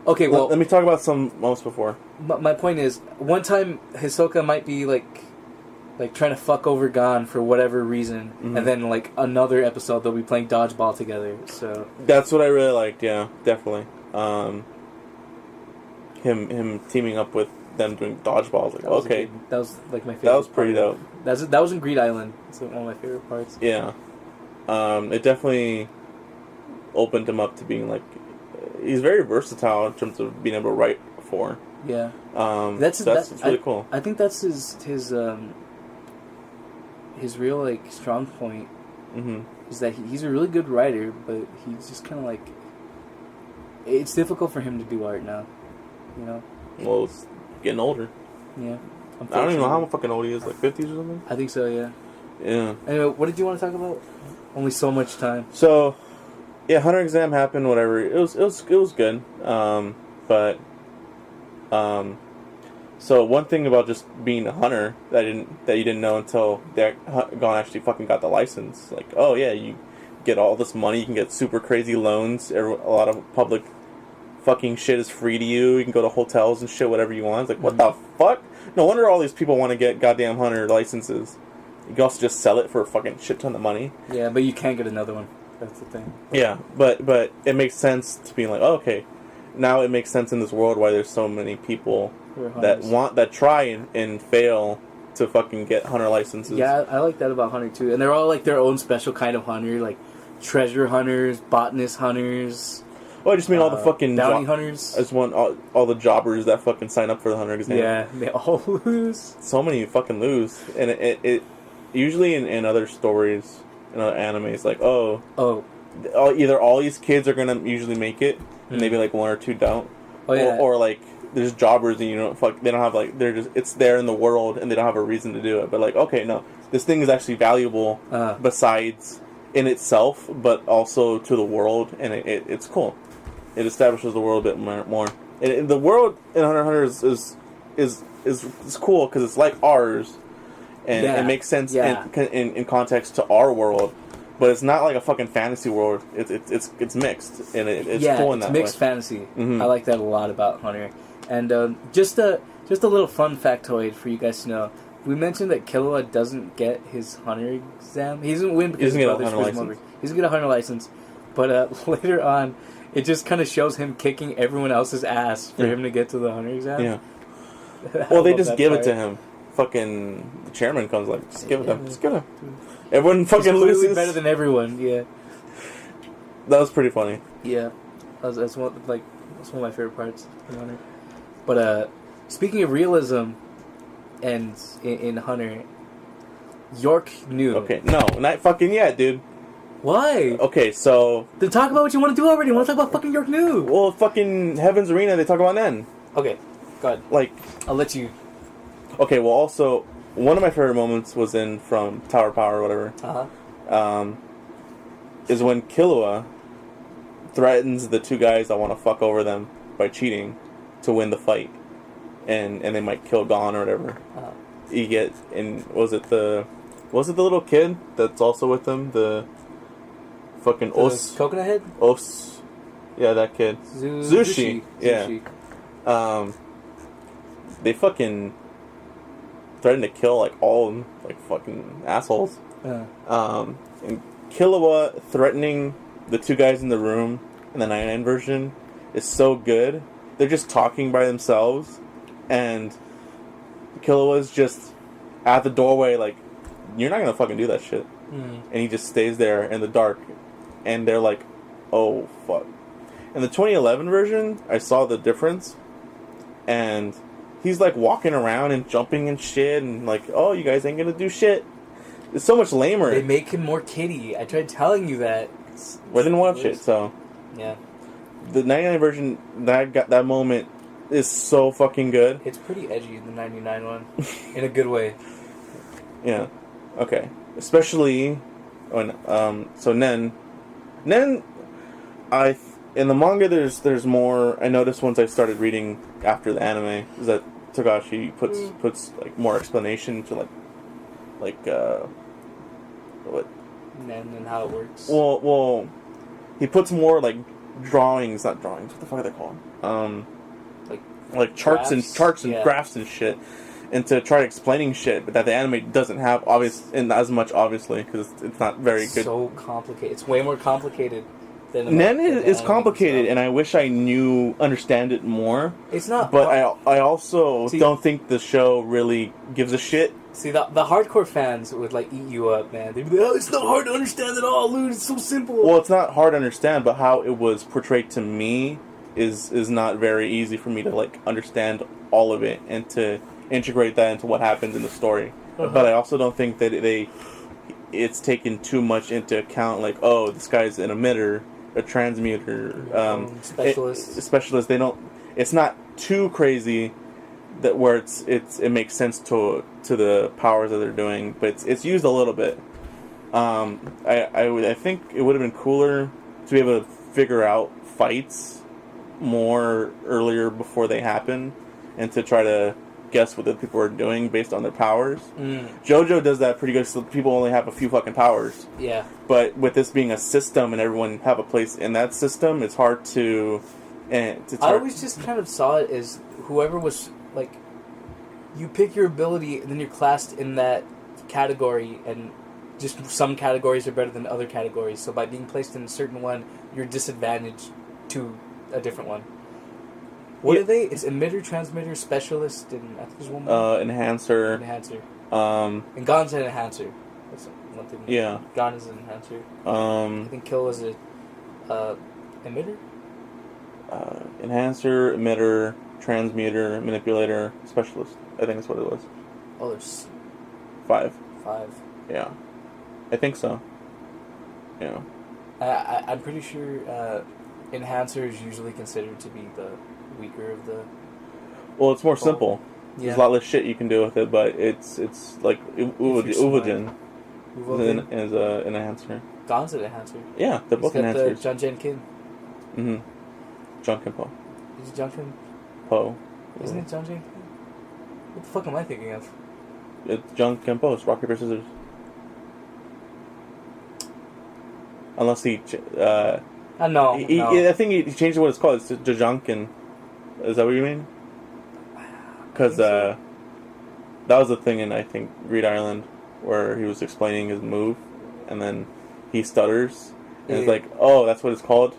Okay, well... Let me talk about some moments before. My point is, one time Hisoka might be, trying to fuck over Gon for whatever reason, and then, another episode they'll be playing dodgeball together, so... That's what I really liked, yeah, definitely. Him teaming up with them doing dodgeball, okay. That was, my favorite. That was pretty dope. That was in Greed Island. It's one of my favorite parts. Yeah. It definitely opened him up to being, he's very versatile in terms of being able to write for. Yeah. That's really cool. I think that's his real like strong point. Mm-hmm. Is that he's a really good writer, but he's just kind of like, it's difficult for him to do art now, you know. Well, it's getting older. Yeah. I don't even know how fucking old he is, like 50s or something. I think so. Yeah. Yeah. Anyway, what did you want to talk about? Only so much time. So, yeah, Hunter exam happened. Whatever. It was good. So one thing about just being a hunter that you didn't know until Gone actually fucking got the license. Like, oh yeah, you get all this money, you can get super crazy loans. A lot of public fucking shit is free to you. You can go to hotels and shit, whatever you want. It's like, what the fuck? No wonder all these people want to get goddamn hunter licenses. You can also just sell it for a fucking shit ton of money. Yeah, but you can't get another one. That's the thing. Yeah, but it makes sense to being like, oh, okay, now it makes sense in this world why there's so many people that try and fail to fucking get hunter licenses. Yeah, I like that about hunter too, and they're all like their own special kind of hunter, like treasure hunters, botanist hunters. Oh, I just mean all the fucking bounty hunters. I just want all the jobbers that fucking sign up for the hunter exam. Yeah, they all lose. So many fucking lose, and it usually in other stories, in other animes, like either all these kids are gonna usually make it, and maybe like one or two don't. Oh yeah. Or like there's jobbers and they don't have like it's there in the world and they don't have a reason to do it. But like, okay, no, this thing is actually valuable besides in itself, but also to the world, and it's cool. It establishes the world a bit more. And the world in Hunter x Hunter is cool because it's like ours, and it makes sense in context to our world. But it's not like a fucking fantasy world. It's mixed, and it's cool in that way. Yeah, it's mixed fantasy. Mm-hmm. I like that a lot about Hunter. And just a little fun factoid for you guys to know. We mentioned that Killua doesn't get his Hunter exam. He doesn't win because his brothers push him over. He doesn't get a Hunter license. But later on, it just kind of shows him kicking everyone else's ass for him to get to the Hunter exam. Yeah. Well, they just give it to him. Fucking the chairman comes like, just give it to him. Just give it to him. Everyone fucking loses. Better than everyone. Yeah. That was pretty funny. Yeah, that's one of my favorite parts in Hunter. But speaking of realism, and in Hunter, York knew. Okay, no, not fucking yet, dude. Why? Okay, so then talk about what you want to do already. I want to talk about fucking York knew. Well, fucking Heaven's Arena, they talk about Nen. Okay, go ahead. Like, I'll let you. Okay, well, also one of my favorite moments was from Tower Power or whatever. Is when Killua threatens the two guys that want to fuck over them by cheating to win the fight, and they might kill Gon or whatever. You get was it the little kid that's also with them, the fucking Os coconut head? Os, yeah, that kid. Zushi. Yeah. They fucking threatened to kill like all like fucking assholes. And Killua threatening the two guys in the room in the 99 version is so good. They're just talking by themselves, and Killua's just at the doorway like, you're not gonna fucking do that shit. And he just stays there in the dark, and they're like, oh fuck. In the 2011 version, I saw the difference, and he's like walking around and jumping and shit, and like, oh, you guys ain't gonna do shit. It's so much lamer. They make him more kiddie. I tried telling you that. I didn't watch it, so yeah. The 99 version, that moment is so fucking good. It's pretty edgy, the 99 one, in a good way. Yeah. Okay. Especially when so Nen, in the manga there's more. I noticed once I started reading after the anime is that Togashi puts like more explanation to like what Nen and how it works. Well, he puts more like drawings, not drawings. What the fuck are they called? Like charts and graphs and shit, and to try explaining shit, but that the anime doesn't have as much, obviously, because it's not very good. So complicated. It's way more complicated Nen is complicated, and I wish I understand it more. It's not, but I also don't think the show really gives a shit. See, the hardcore fans would like eat you up, man. They'd be like, "Oh, it's not hard to understand at all, dude. It's so simple." Well, it's not hard to understand, but how it was portrayed to me is not very easy for me to like understand all of it and to integrate that into what happens in the story. But I also don't think that it's taken too much into account. Like, oh, this guy's an emitter, a transmuter, specialist. They don't. It's not too crazy that where it makes sense to the powers that they're doing, but it's used a little bit. I think it would have been cooler to be able to figure out fights more earlier before they happen, and to try to guess what the people are doing based on their powers. JoJo does that pretty good, so people only have a few fucking powers. Yeah. But with this being a system and everyone have a place in that system, it's hard to... I always just kind of saw it as whoever was, like... You pick your ability, and then you're classed in that category, and just some categories are better than other categories. So by being placed in a certain one, you're disadvantaged to a different one. What are they? It's emitter, transmitter, specialist, and I think there's one more. Enhancer. And Gon's an enhancer. That's one thing. Yeah. Gon is an enhancer. I think Kill is a emitter. Enhancer, emitter, transmuter, manipulator, specialist. I think that's what it was. Oh, there's 5. 5. Yeah, I think so. Yeah. I'm pretty sure enhancer is usually considered to be the weaker of the... Well, it's more simple. Yeah. There's a lot less shit you can do with it, but it's like Uvojin is an enhancer. Gon's an enhancer. Yeah, they're both enhancers. The Junjin Kin. Junkin Po. Is it Junkin Po? Isn't it Junjin Kin? What the fuck am I thinking of? It's Junkin Po. It's rock, paper, scissors. Unless he... no. I think he changed what it's called. It's Jajunkin. Is that what you mean? Because that was the thing in, I think, Greed Island, where he was explaining his move, and then he stutters, and it's like, oh, that's what it's called?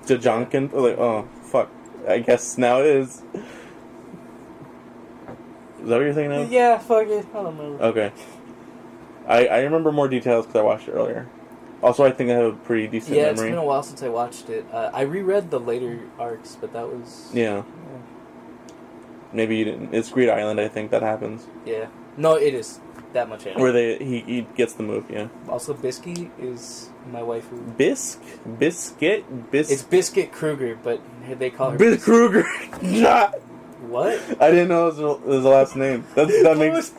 Jajunkin? Like, oh, fuck. I guess now it is. Is that what you're thinking of? Yeah, fuck it. I don't remember. Okay. I remember more details because I watched it earlier. Also, I think I have a pretty decent memory. Yeah, it's been a while since I watched it. I reread the later arcs, but that was... Yeah. Maybe you didn't. It's Greed Island, I think, that happens. Yeah. No, it is. That much anime. Where he gets the move, yeah. Also, Bisky is my waifu. Biscuit? It's Biscuit Kruger, but they call her... Bis Kruger! What? I didn't know it was the last name. That makes...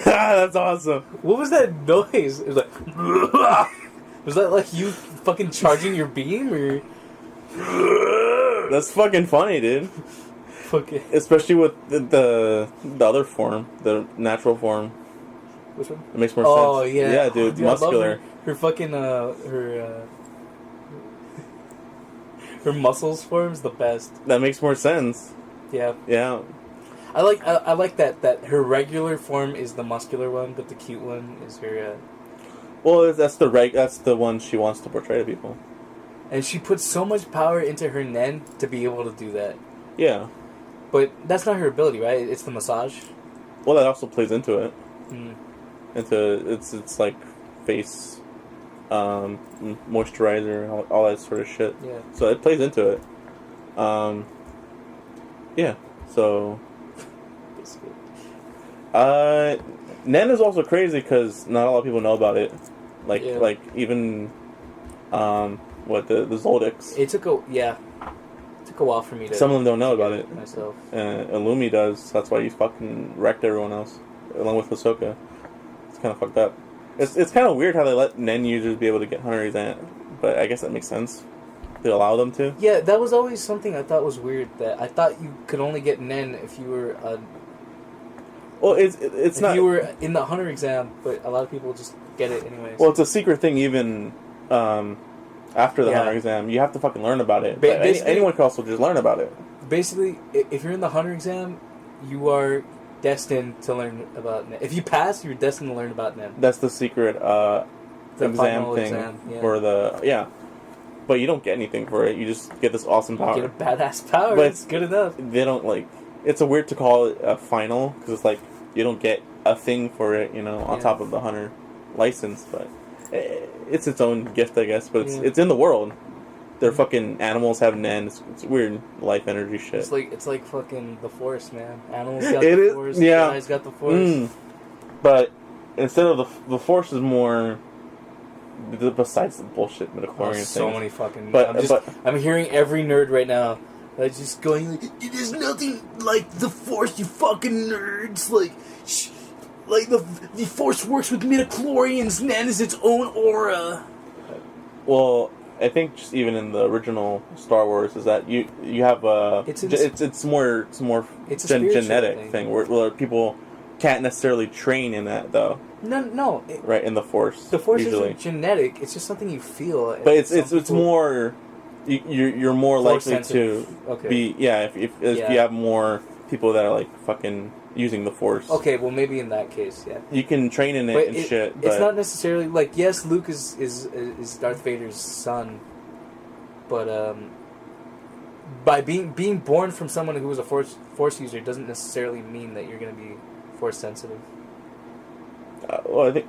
that's awesome. What was that noise? It was like... Was that like you fucking charging your beam, or... That's fucking funny, dude. Okay. Especially with the other form, the natural form. Which one? It makes more sense. Oh, yeah. Yeah, dude, muscular. Her fucking, her muscles form's the best. That makes more sense. Yeah. Yeah. I like that her regular form is the muscular one, but the cute one is her, Well, that's the one she wants to portray to people. And she puts so much power into her nen to be able to do that. Yeah. But that's not her ability, right? It's the massage. Well, that also plays into it. Mm. It's like face, moisturizer, all that sort of shit. Yeah. So it plays into it. Yeah. So. Nen is also crazy because not a lot of people know about it. Like even, the Zoldycks. It took a while for me to... Some of them don't know about it. Myself. Illumi does. That's why he fucking wrecked everyone else, along with Hisoka. It's kind of fucked up. It's kind of weird how they let Nen users be able to get Hunter Exam, but I guess that makes sense. They allow them to. Yeah, that was always something I thought was weird. That I thought you could only get Nen if you were well, it's not... If you were in the Hunter Exam, but a lot of people just get it anyways. Well, it's a secret thing even after the Hunter Exam. You have to fucking learn about it. Anyone can also just learn about it. Basically, if you're in the Hunter Exam, you are destined to learn about Nen. If you pass, you're destined to learn about Nen. That's the secret The exam final thing exam, yeah. for the but you don't get anything for it. You just get this awesome power. Get a badass power. But it's good enough. They don't like. It's a weird to call it a final because it's like you don't get a thing for it, on top of the hunter license. But it's its own gift, I guess. But it's in the world. They're fucking animals have Nen. It's weird life energy shit. It's like fucking the Force, man. Animals got the Force. Yeah. Guys got the Force. But instead of the Force is more. Besides the bullshit midichlorian thing. So many fucking... But I'm hearing every nerd right now just going like, It is nothing like the Force, you fucking nerds. Like the Force works with midichlorians. Nen is its own aura. Well, I think just even in the original Star Wars is that you have it's more genetic thing where people can't necessarily train in that though. No. Right in the Force. The Force usually isn't genetic. It's just something you feel. But it's more. You're more Force likely sensitive. to be if you have more people that are like fucking using the Force. Okay, well maybe in that case, yeah. You can train in it and shit. But it's not necessarily like yes, Luke is Darth Vader's son, but by being born from someone who was a Force user doesn't necessarily mean that you're going to be Force sensitive. Well, I think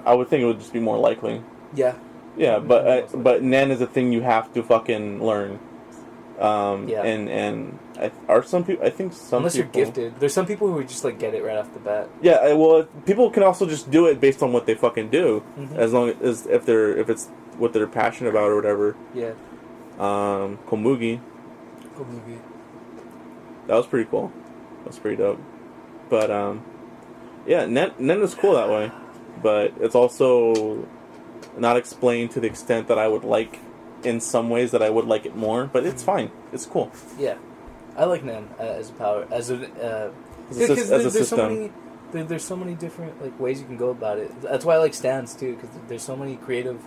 I would think it would just be more likely. Yeah. Yeah, but Nen is a thing you have to fucking learn. And are some people? I think some unless people, you're gifted. There's some people who would just like get it right off the bat. Yeah, well, people can also just do it based on what they fucking do, as long as if it's what they're passionate about or whatever. Yeah. Komugi. That was pretty cool. That was pretty dope. But yeah, Nen is cool that way, but it's also not explained to the extent that I would like. In some ways, that I would like it more, but it's fine. It's cool. Yeah, I like Nen as a power as a system. There's so many different like ways you can go about it. That's why I like stands too, because there's so many creative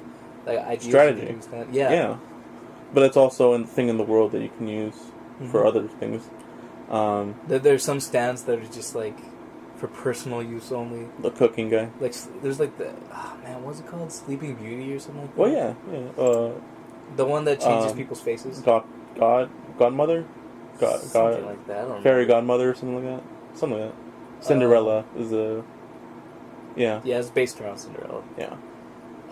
like ideas. Strategy. Yeah, but it's also a thing in the world that you can use for other things. There's some stands that are just like for personal use only. The cooking guy. Like there's like what's it called? Sleeping Beauty or something like that. Well, yeah. The one that changes people's faces. Godmother? Something like that. I don't Fairy know. Godmother or something like that. Something like that. Cinderella is a... Yeah. Yeah, it's based around Cinderella. Yeah.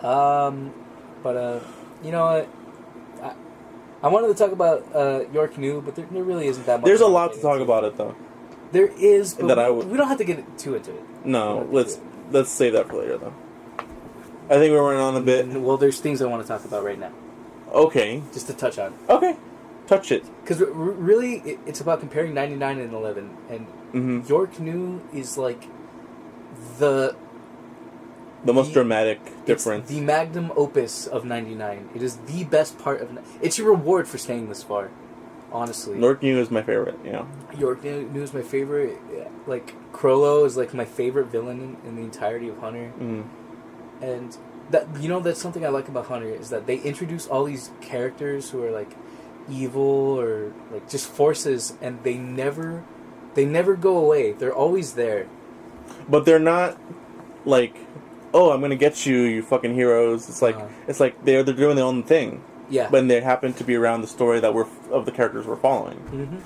But you know what? I wanted to talk about York New, but there really isn't that much. There's a lot to talk about it, though. There is, but that we don't have to get too into it. No, let's save that for later, though. I think we're running on a bit. Well, there's things I want to talk about right now. Okay. Just to touch on. Okay. Touch it. Because really, it's about comparing 99 and 11. And York New is like the most dramatic difference. It's the magnum opus of 99. It is the best part of... It's your reward for staying this far, honestly. York New is my favorite, yeah. York New is my favorite. Like, Krollo is like my favorite villain in the entirety of Hunter. And... that's something I like about Hunter is that they introduce all these characters who are like evil or like just forces, and they never go away. They're always there. But they're not like, oh, I'm gonna get you, you fucking heroes. It's like they're doing their own thing. Yeah. But they happen to be around the story that of the characters we're following.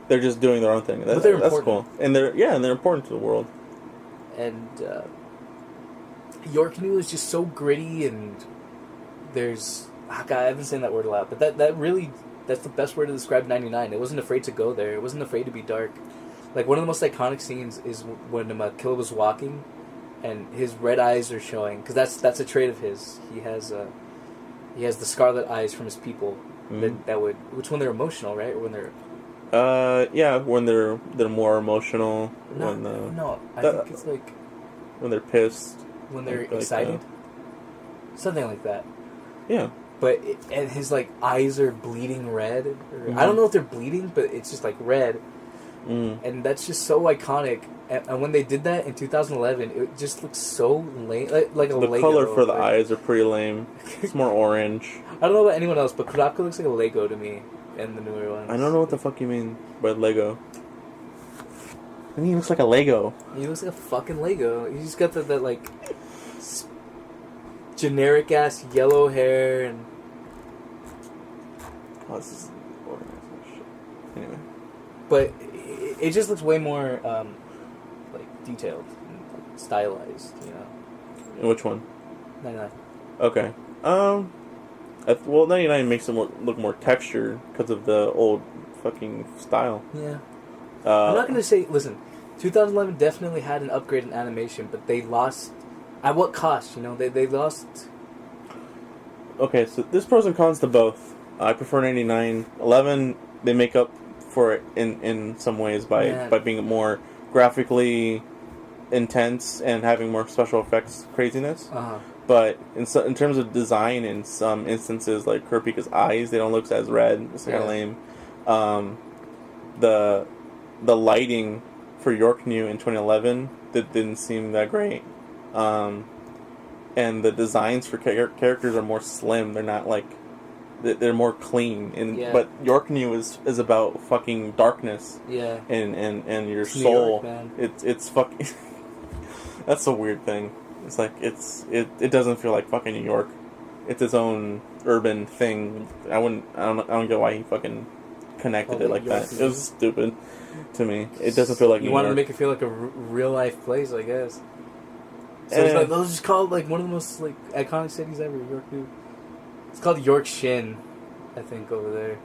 They're just doing their own thing. That's cool. And they're important to the world. And. York New is just so gritty, and there's... God, I've been saying that word a lot, but that's the best word to describe 99. It wasn't afraid to go there. It wasn't afraid to be dark. Like, one of the most iconic scenes is when Killa was walking, and his red eyes are showing, because that's a trait of his. He has the scarlet eyes from his people, which when they're emotional, right? Or when they're... yeah, when they're more emotional. I think it's like... When they're pissed. When they're excited, something like that. Yeah, but and his like eyes are bleeding red. I don't know if they're bleeding, but it's just like red, and that's just so iconic. And when they did that in 2011, it just looks so lame. Like a the Lego, color for the eyes are pretty lame. It's more orange. I don't know about anyone else, but Kurapika looks like a Lego to me in the newer ones. I don't know what the fuck you mean by Lego. I mean, he looks like a Lego. He looks like a fucking Lego. He's got that like... generic ass yellow hair and. Oh, this is organized as shit. Anyway. But it just looks way more like detailed and stylized, you know. And which one? 99. Okay. Well, 99 makes it look more textured because of the old fucking style. Yeah. I'm not gonna say. Listen, 2011 definitely had an upgrade in animation, but they lost. At what cost? You know, they lost. Okay, so there's pros and cons to both. I prefer 99. 11, they make up for it in some ways by being more graphically intense and having more special effects craziness. Uh-huh. But in terms of design, in some instances, like Kurapika's eyes, they don't look as red. It's kind of lame. The lighting for Yorknew in 2011 that didn't seem that great. And the designs for characters are more slim. They're not like they're more clean. But Yorknew is about fucking darkness. Yeah. And your it's soul. New York, man. It's fucking. That's a weird thing. It's like it doesn't feel like fucking New York. It's its own urban thing. I don't get why he fucking connected it like that. It was stupid to me. It doesn't feel like you New wanted York. to make it feel like a real life place, I guess. So it's like those just called like one of the most like iconic cities ever, York, dude. It's called York Shin, I think, over there.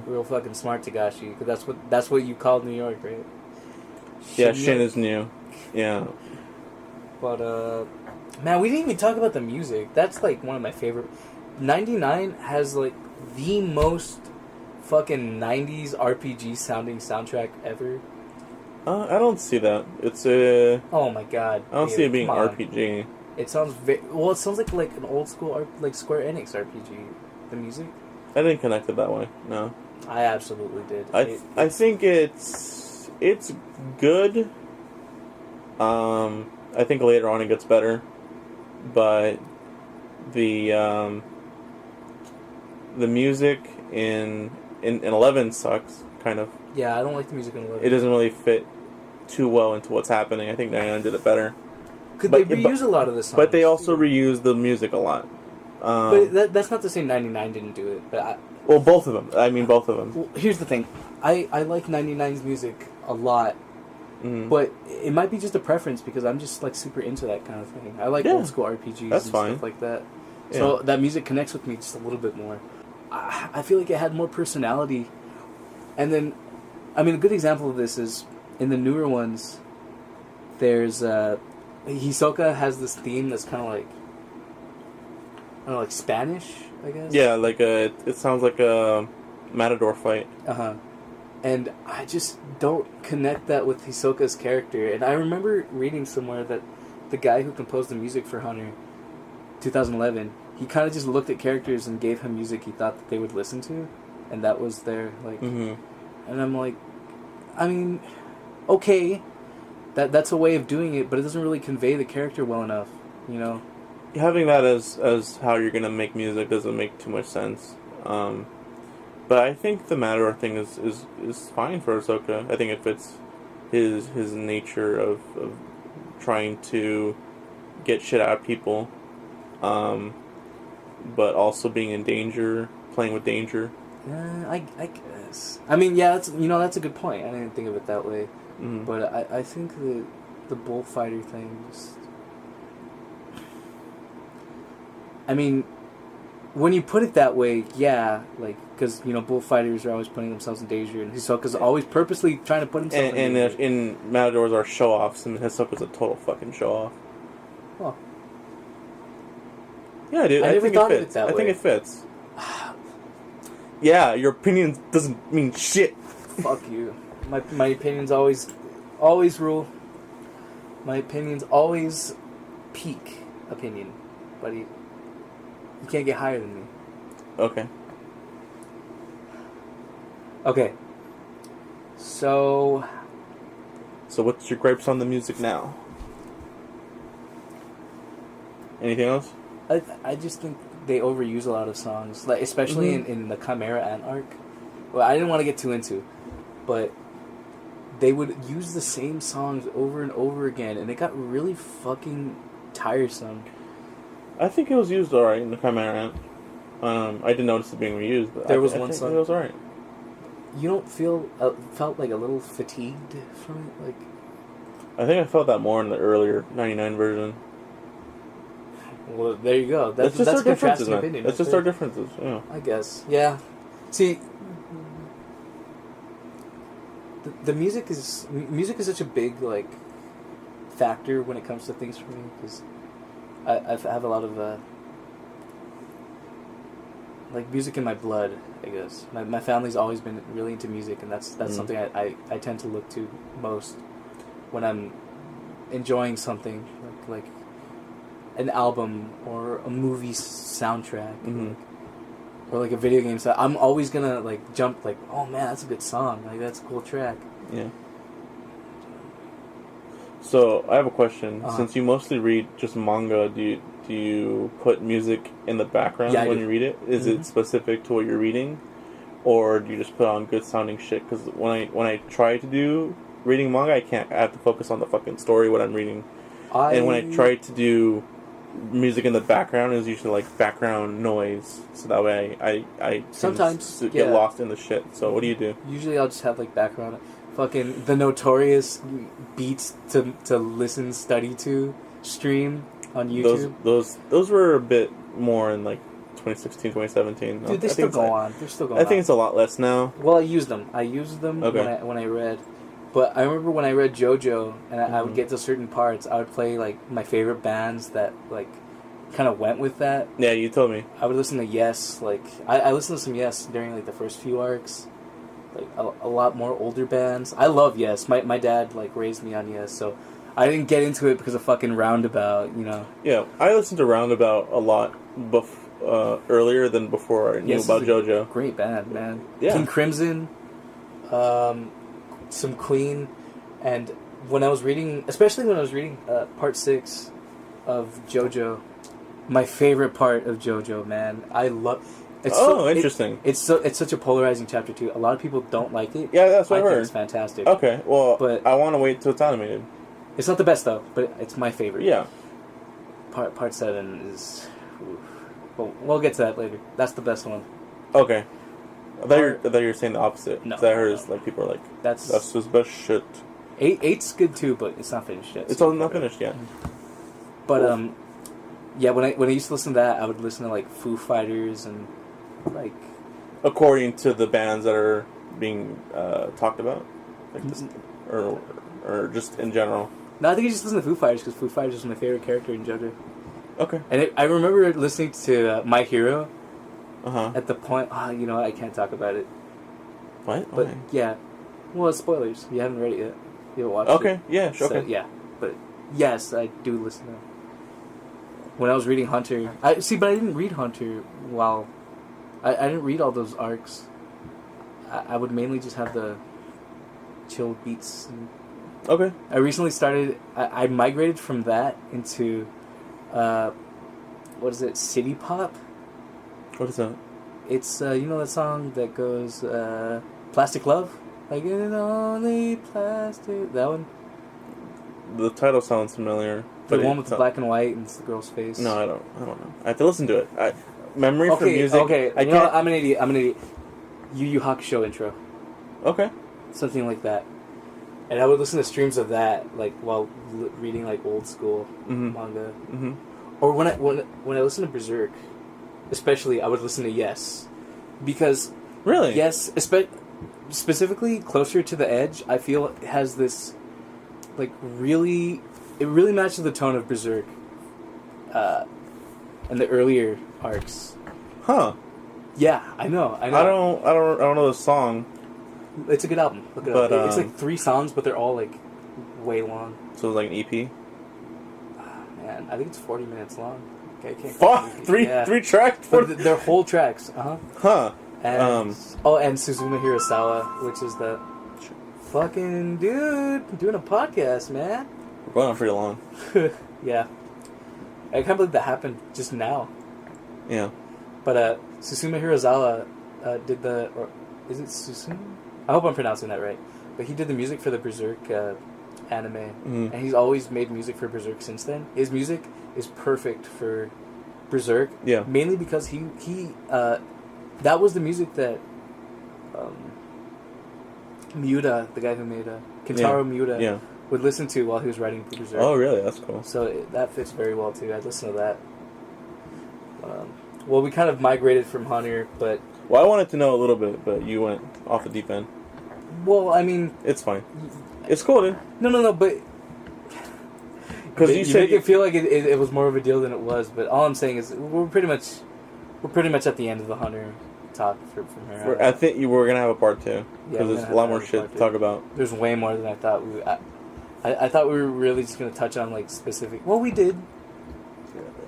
Real fucking smart, Tagashi, because that's what you called New York, right? Shin is new. Yeah. But man, we didn't even talk about the music. That's like one of my favorite. 99 has like the most fucking 90s RPG sounding soundtrack ever. I don't see that. It's a. Oh my god! I don't see it being RPG. It sounds well. It sounds like an old school like Square Enix RPG. The music. I didn't connect it that way. No. I absolutely did. I think it's good. I think later on it gets better, but the music in 11 sucks, kind of. Yeah, I don't like the music in 11. It doesn't really fit too well into what's happening. I think 99 did it better. Could they reuse a lot of the songs? But they also reuse the music a lot. But that's not to say 99 didn't do it. But well, both of them. I mean, both of them. Well, here's the thing. I like 99's music a lot. Mm-hmm. But it might be just a preference because I'm just like super into that kind of thing. I like old school RPGs and stuff like that. So that music connects with me just a little bit more. I feel like it had more personality. And then, I mean, a good example of this is in the newer ones, there's Hisoka has this theme that's kind of like, I don't know, like Spanish, I guess? Yeah, like it sounds like a Matador fight. Uh-huh. And I just don't connect that with Hisoka's character. And I remember reading somewhere that the guy who composed the music for Hunter, 2011, he kind of just looked at characters and gave him music he thought that they would listen to. And that was their, like... Mm-hmm. And I'm like, I mean, okay, that's a way of doing it, but it doesn't really convey the character well enough, you know? Having that as how you're going to make music doesn't make too much sense. But I think the Matador thing is fine for Ahsoka. I think it fits his nature of trying to get shit out of people, but also being in danger, playing with danger. I guess. I mean, yeah, that's a good point. I didn't think of it that way. Mm-hmm. But I think the bullfighter thing just... I mean, when you put it that way, yeah, like, because, you know, bullfighters are always putting themselves in danger, and Hisoka's always purposely trying to put himself in danger. And Matadors are show-offs, and Hisoka's a total fucking show-off. Huh. Yeah, dude, I think it fits. I think it fits. Yeah, your opinion doesn't mean shit. Fuck you. My opinions always rule. My opinions always peak opinion, buddy. You can't get higher than me. Okay. Okay. So what's your gripes on the music now? Anything else? I just think they overuse a lot of songs, like especially in the Chimera Ant arc. Well, I didn't want to get too into, but they would use the same songs over and over again, and it got really fucking tiresome. I think it was used alright in the Chimera Ant. I did notice it being reused, but There was I one think song. it was alright. You don't felt like a little fatigued from it, like. I think I felt that more in the earlier '99 version. Well, there you go. That's just our differences, contrasting man. opinion. It's just our differences. Yeah. I guess. Yeah. See, the music is such a big like factor when it comes to things for me because I have a lot of like music in my blood. I guess my family's always been really into music, and that's something I tend to look to most when I'm enjoying something like an album or a movie soundtrack. Or like a video game stuff. I'm always gonna like jump like, oh man, that's a good song. Like that's a cool track. Yeah. So I have a question. Since you mostly read just manga, do you put music in the background when you read it? Is it specific to what you're reading, or do you just put on good sounding shit? Because when I try to do reading manga, I can't. I have to focus on the fucking story what I'm reading. And when I try to do music in the background, is usually like background noise, so that way I sometimes get lost in the shit. So what do you do? Usually I'll just have like background, fucking the notorious beats to listen, study to, stream on YouTube. Those were a bit more in like 2016, 2017. Dude, they still go on. They're still going on. I think it's a lot less now. Well, I used them when I read. But I remember when I read JoJo, and I would get to certain parts, I would play, like, my favorite bands that, like, kind of went with that. Yeah, you told me. I would listen to Yes, like, I listened to some Yes during, like, the first few arcs. Like, a lot more older bands. I love Yes. My dad, like, raised me on Yes, so I didn't get into it because of fucking Roundabout, you know? Yeah, I listened to Roundabout a lot earlier than before I knew about JoJo. Great band, man. Yeah. King Crimson, some Queen, and when I was reading, especially when I was reading part 6 of JoJo, my favorite part of JoJo, man, I love. It's interesting. It's such a polarizing chapter too. A lot of people don't like it. Yeah, that's what I heard. Think it's fantastic. Okay, well, but I want to wait till it's animated. It's not the best though, but it's my favorite. Yeah. Part 7 is. Well, we'll get to that later. That's the best one. Okay. I thought you were saying the opposite. No. I heard like people are like, that's his best shit. 8's good too, but it's not finished yet. It's all not finished yet. But yeah, when I used to listen to that, I would listen to like Foo Fighters and like. According to the bands that are being talked about, like this, or just in general. No, I think you just listen to Foo Fighters because Foo Fighters is my favorite character in JoJo. Okay. And I remember listening to My Hero. At the point, you know, I can't talk about it. What? But yeah, well, it's spoilers. You haven't read it yet. You haven't watched it. Okay. Yeah. Sure. So, okay. Yeah, but yes, I do listen to it. When I was reading Hunter, but I didn't read Hunter while I didn't read all those arcs. I would mainly just have the chill beats. Okay. I recently started. I migrated from that into, what is it? City pop. What is that? It's you know that song that goes Plastic Love? Like it's only plastic. That one? The title sounds familiar. The one with the black and white and it's the girl's face. No, I don't know. I have to listen to it. Memory for music. Okay, I can't. I'm an idiot. Yu Yu Hakusho intro. Okay. Something like that. And I would listen to streams of that, like while reading like old school manga. Mm-hmm. Or when I listen to Berserk, especially, I would listen to Yes, because really Yes, specifically Closer to the Edge, I feel it has this like it really matches the tone of Berserk, and the earlier arcs. Huh. Yeah, I know. I don't know the song. It's a good album. Look it up. It's like 3 songs, but they're all like way long. So it's like an EP. Man, I think it's 40 minutes long. Okay, I can't. Fuck! Three tracks. But they're whole tracks. Huh. And and Suzuma Hirasawa, which is the fucking dude doing a podcast, man. We're going on pretty long. Yeah. I can't believe that happened just now. Yeah. But Susumu Hirasawa did the... Or, is it Susumu? I hope I'm pronouncing that right. But he did the music for the Berserk anime. And he's always made music for Berserk since then. His music is perfect for Berserk. Yeah. Mainly because he that was the music that Miura, the guy who made Kentaro Miura, would listen to while he was writing Berserk. Oh, really? That's cool. So that fits very well too. I'd listen to that. Well, we kind of migrated from Hunter, but... Well, I wanted to know a little bit, but you went off the deep end. Well, I mean... It's fine. It's cool, dude. No, but... Because you make it feel like it was more of a deal than it was, but all I'm saying is we're pretty much at the end of the Hunter talk from here. I think we're going to have a part 2, because there's a lot more shit to talk about. There's way more than I thought. I thought we were really just going to touch on, like, specific... Well, we did.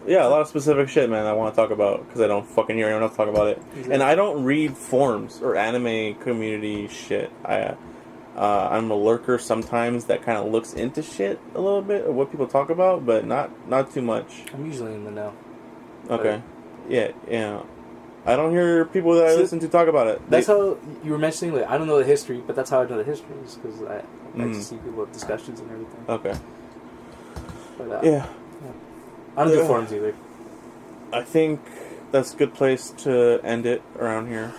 Yeah, a lot of specific shit, man, I want to talk about, because I don't fucking hear anyone else talk about it. Exactly. And I don't read forums or anime community shit. I'm a lurker sometimes that kind of looks into shit a little bit of what people talk about, but not too much. I'm usually in the know. Okay. Yeah. I don't hear people that I listen to talk about it. That's how you were mentioning, like, I don't know the history, but that's how I know the history, is because I like to see people have discussions and everything. Okay. But, yeah. I don't do forums either. I think that's a good place to end it around here,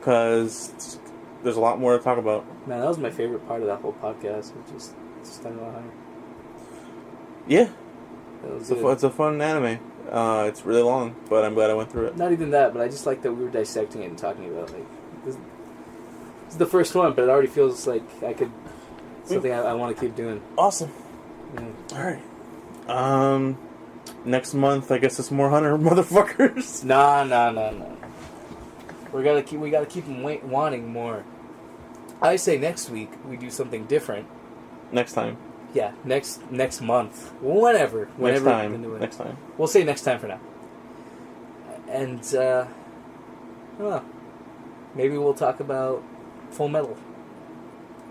because there's a lot more to talk about. Man, that was my favorite part of that whole podcast. Just talking about Hunter. Yeah. It's a fun anime. It's really long, but I'm glad I went through it. Not even that, but I just like that we were dissecting it and talking about, like, this is the first one, but it already feels like something I want to keep doing. Awesome. Yeah. Alright. Next month, I guess it's more Hunter motherfuckers. Nah. We gotta keep them wanting more. I say next week we do something different. Next time. Yeah, next month. Whenever. Next time. We'll say next time for now. And, I don't know. Maybe we'll talk about Full Metal.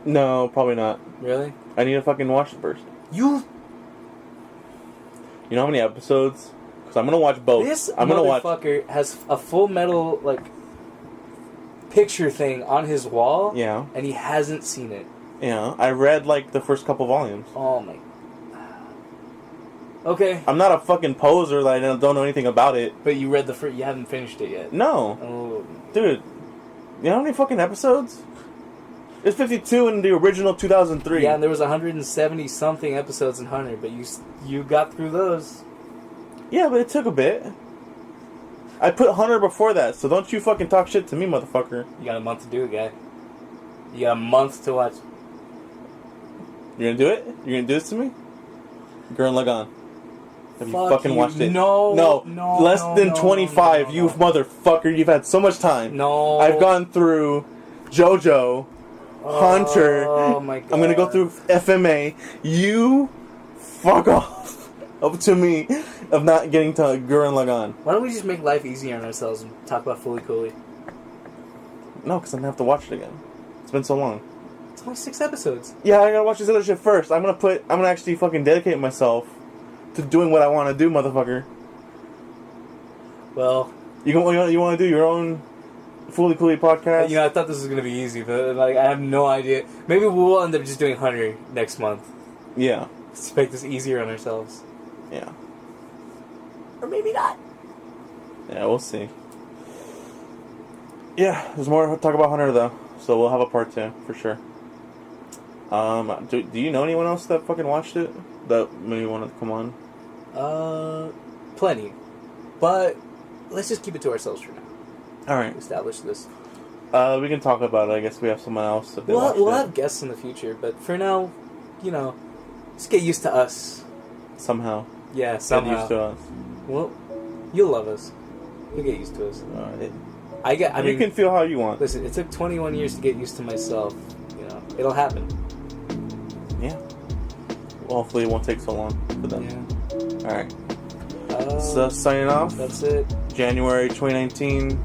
No, probably not. Really? I need to fucking watch it first. You know how many episodes? Because I'm going to watch both. This motherfucker has a Full Metal, like, picture thing on his wall. Yeah. And he hasn't seen it. Yeah. I read, like, the first couple volumes. Oh, my... Okay. I'm not a fucking poser that I don't know anything about it. But you read you haven't finished it yet. No. Oh. Dude, you know how many fucking episodes? It's 52 in the original 2003. Yeah, and there was 170-something episodes in Hunter, but you got through those. Yeah, but it took a bit. I put Hunter before that, so don't you fucking talk shit to me, motherfucker. You got a month to do it, guy. You got a month to watch. You're gonna do it? You're gonna do this to me? Gurren Lagann. Have you fucking watched it? No. Less than 25, you motherfucker. You've had so much time. No. I've gone through JoJo, Hunter. Oh my god. I'm gonna go through FMA. You fuck off up to me of not getting to Gurren Lagann. Why don't we just make life easier on ourselves and talk about Fully Cooley? No, because I'm gonna have to watch it again. It's been so long. It's only 6 episodes. Yeah, I gotta watch this other shit first. I'm gonna actually fucking dedicate myself to doing what I want to do, motherfucker. Well, you want to do your own Fully Cooley podcast? You know, I thought this was gonna be easy, but like I have no idea. Maybe we'll end up just doing Hunter next month. Yeah. To make this easier on ourselves. Yeah. Or maybe not. Yeah, we'll see. Yeah, there's more to talk about Hunter though, so we'll have a part 2 for sure. Do you know anyone else that fucking watched it that maybe wanted to come on? Plenty, but let's just keep it to ourselves for now. All right. Establish this. We can talk about it. I guess we have someone else that we'll have guests in the future, but for now, just get used to us. Somehow. Yeah, somehow. Get used to us. Well, you'll love us. You'll get used to us. I mean, you can feel how you want. Listen, it took 21 years to get used to myself. It'll happen. Yeah. Well, hopefully it won't take so long for them. Yeah. All right. So signing off. That's it. January 2019.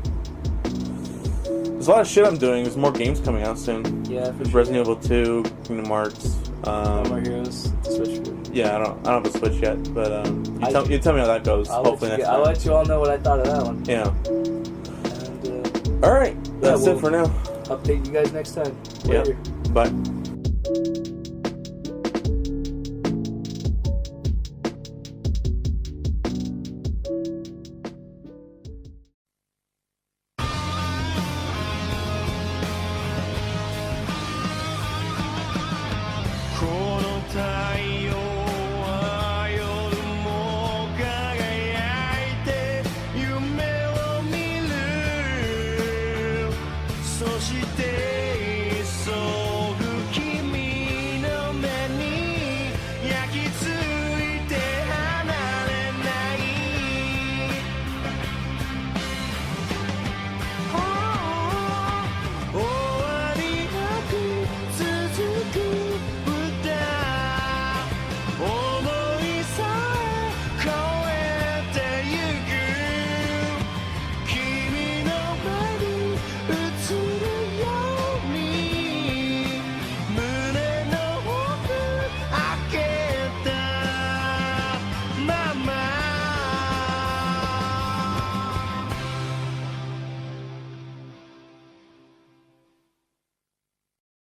There's a lot of shit I'm doing. There's more games coming out soon. Yeah, for There's sure. Resident Evil 2, Kingdom Hearts. No More Heroes. Switch. Yeah, I don't have a Switch yet, but you tell me how that goes. Hopefully next time. I'll let you all know what I thought of that one. Yeah. And, all right. That's it for now. Update you guys next time. Later. Yep. Bye. して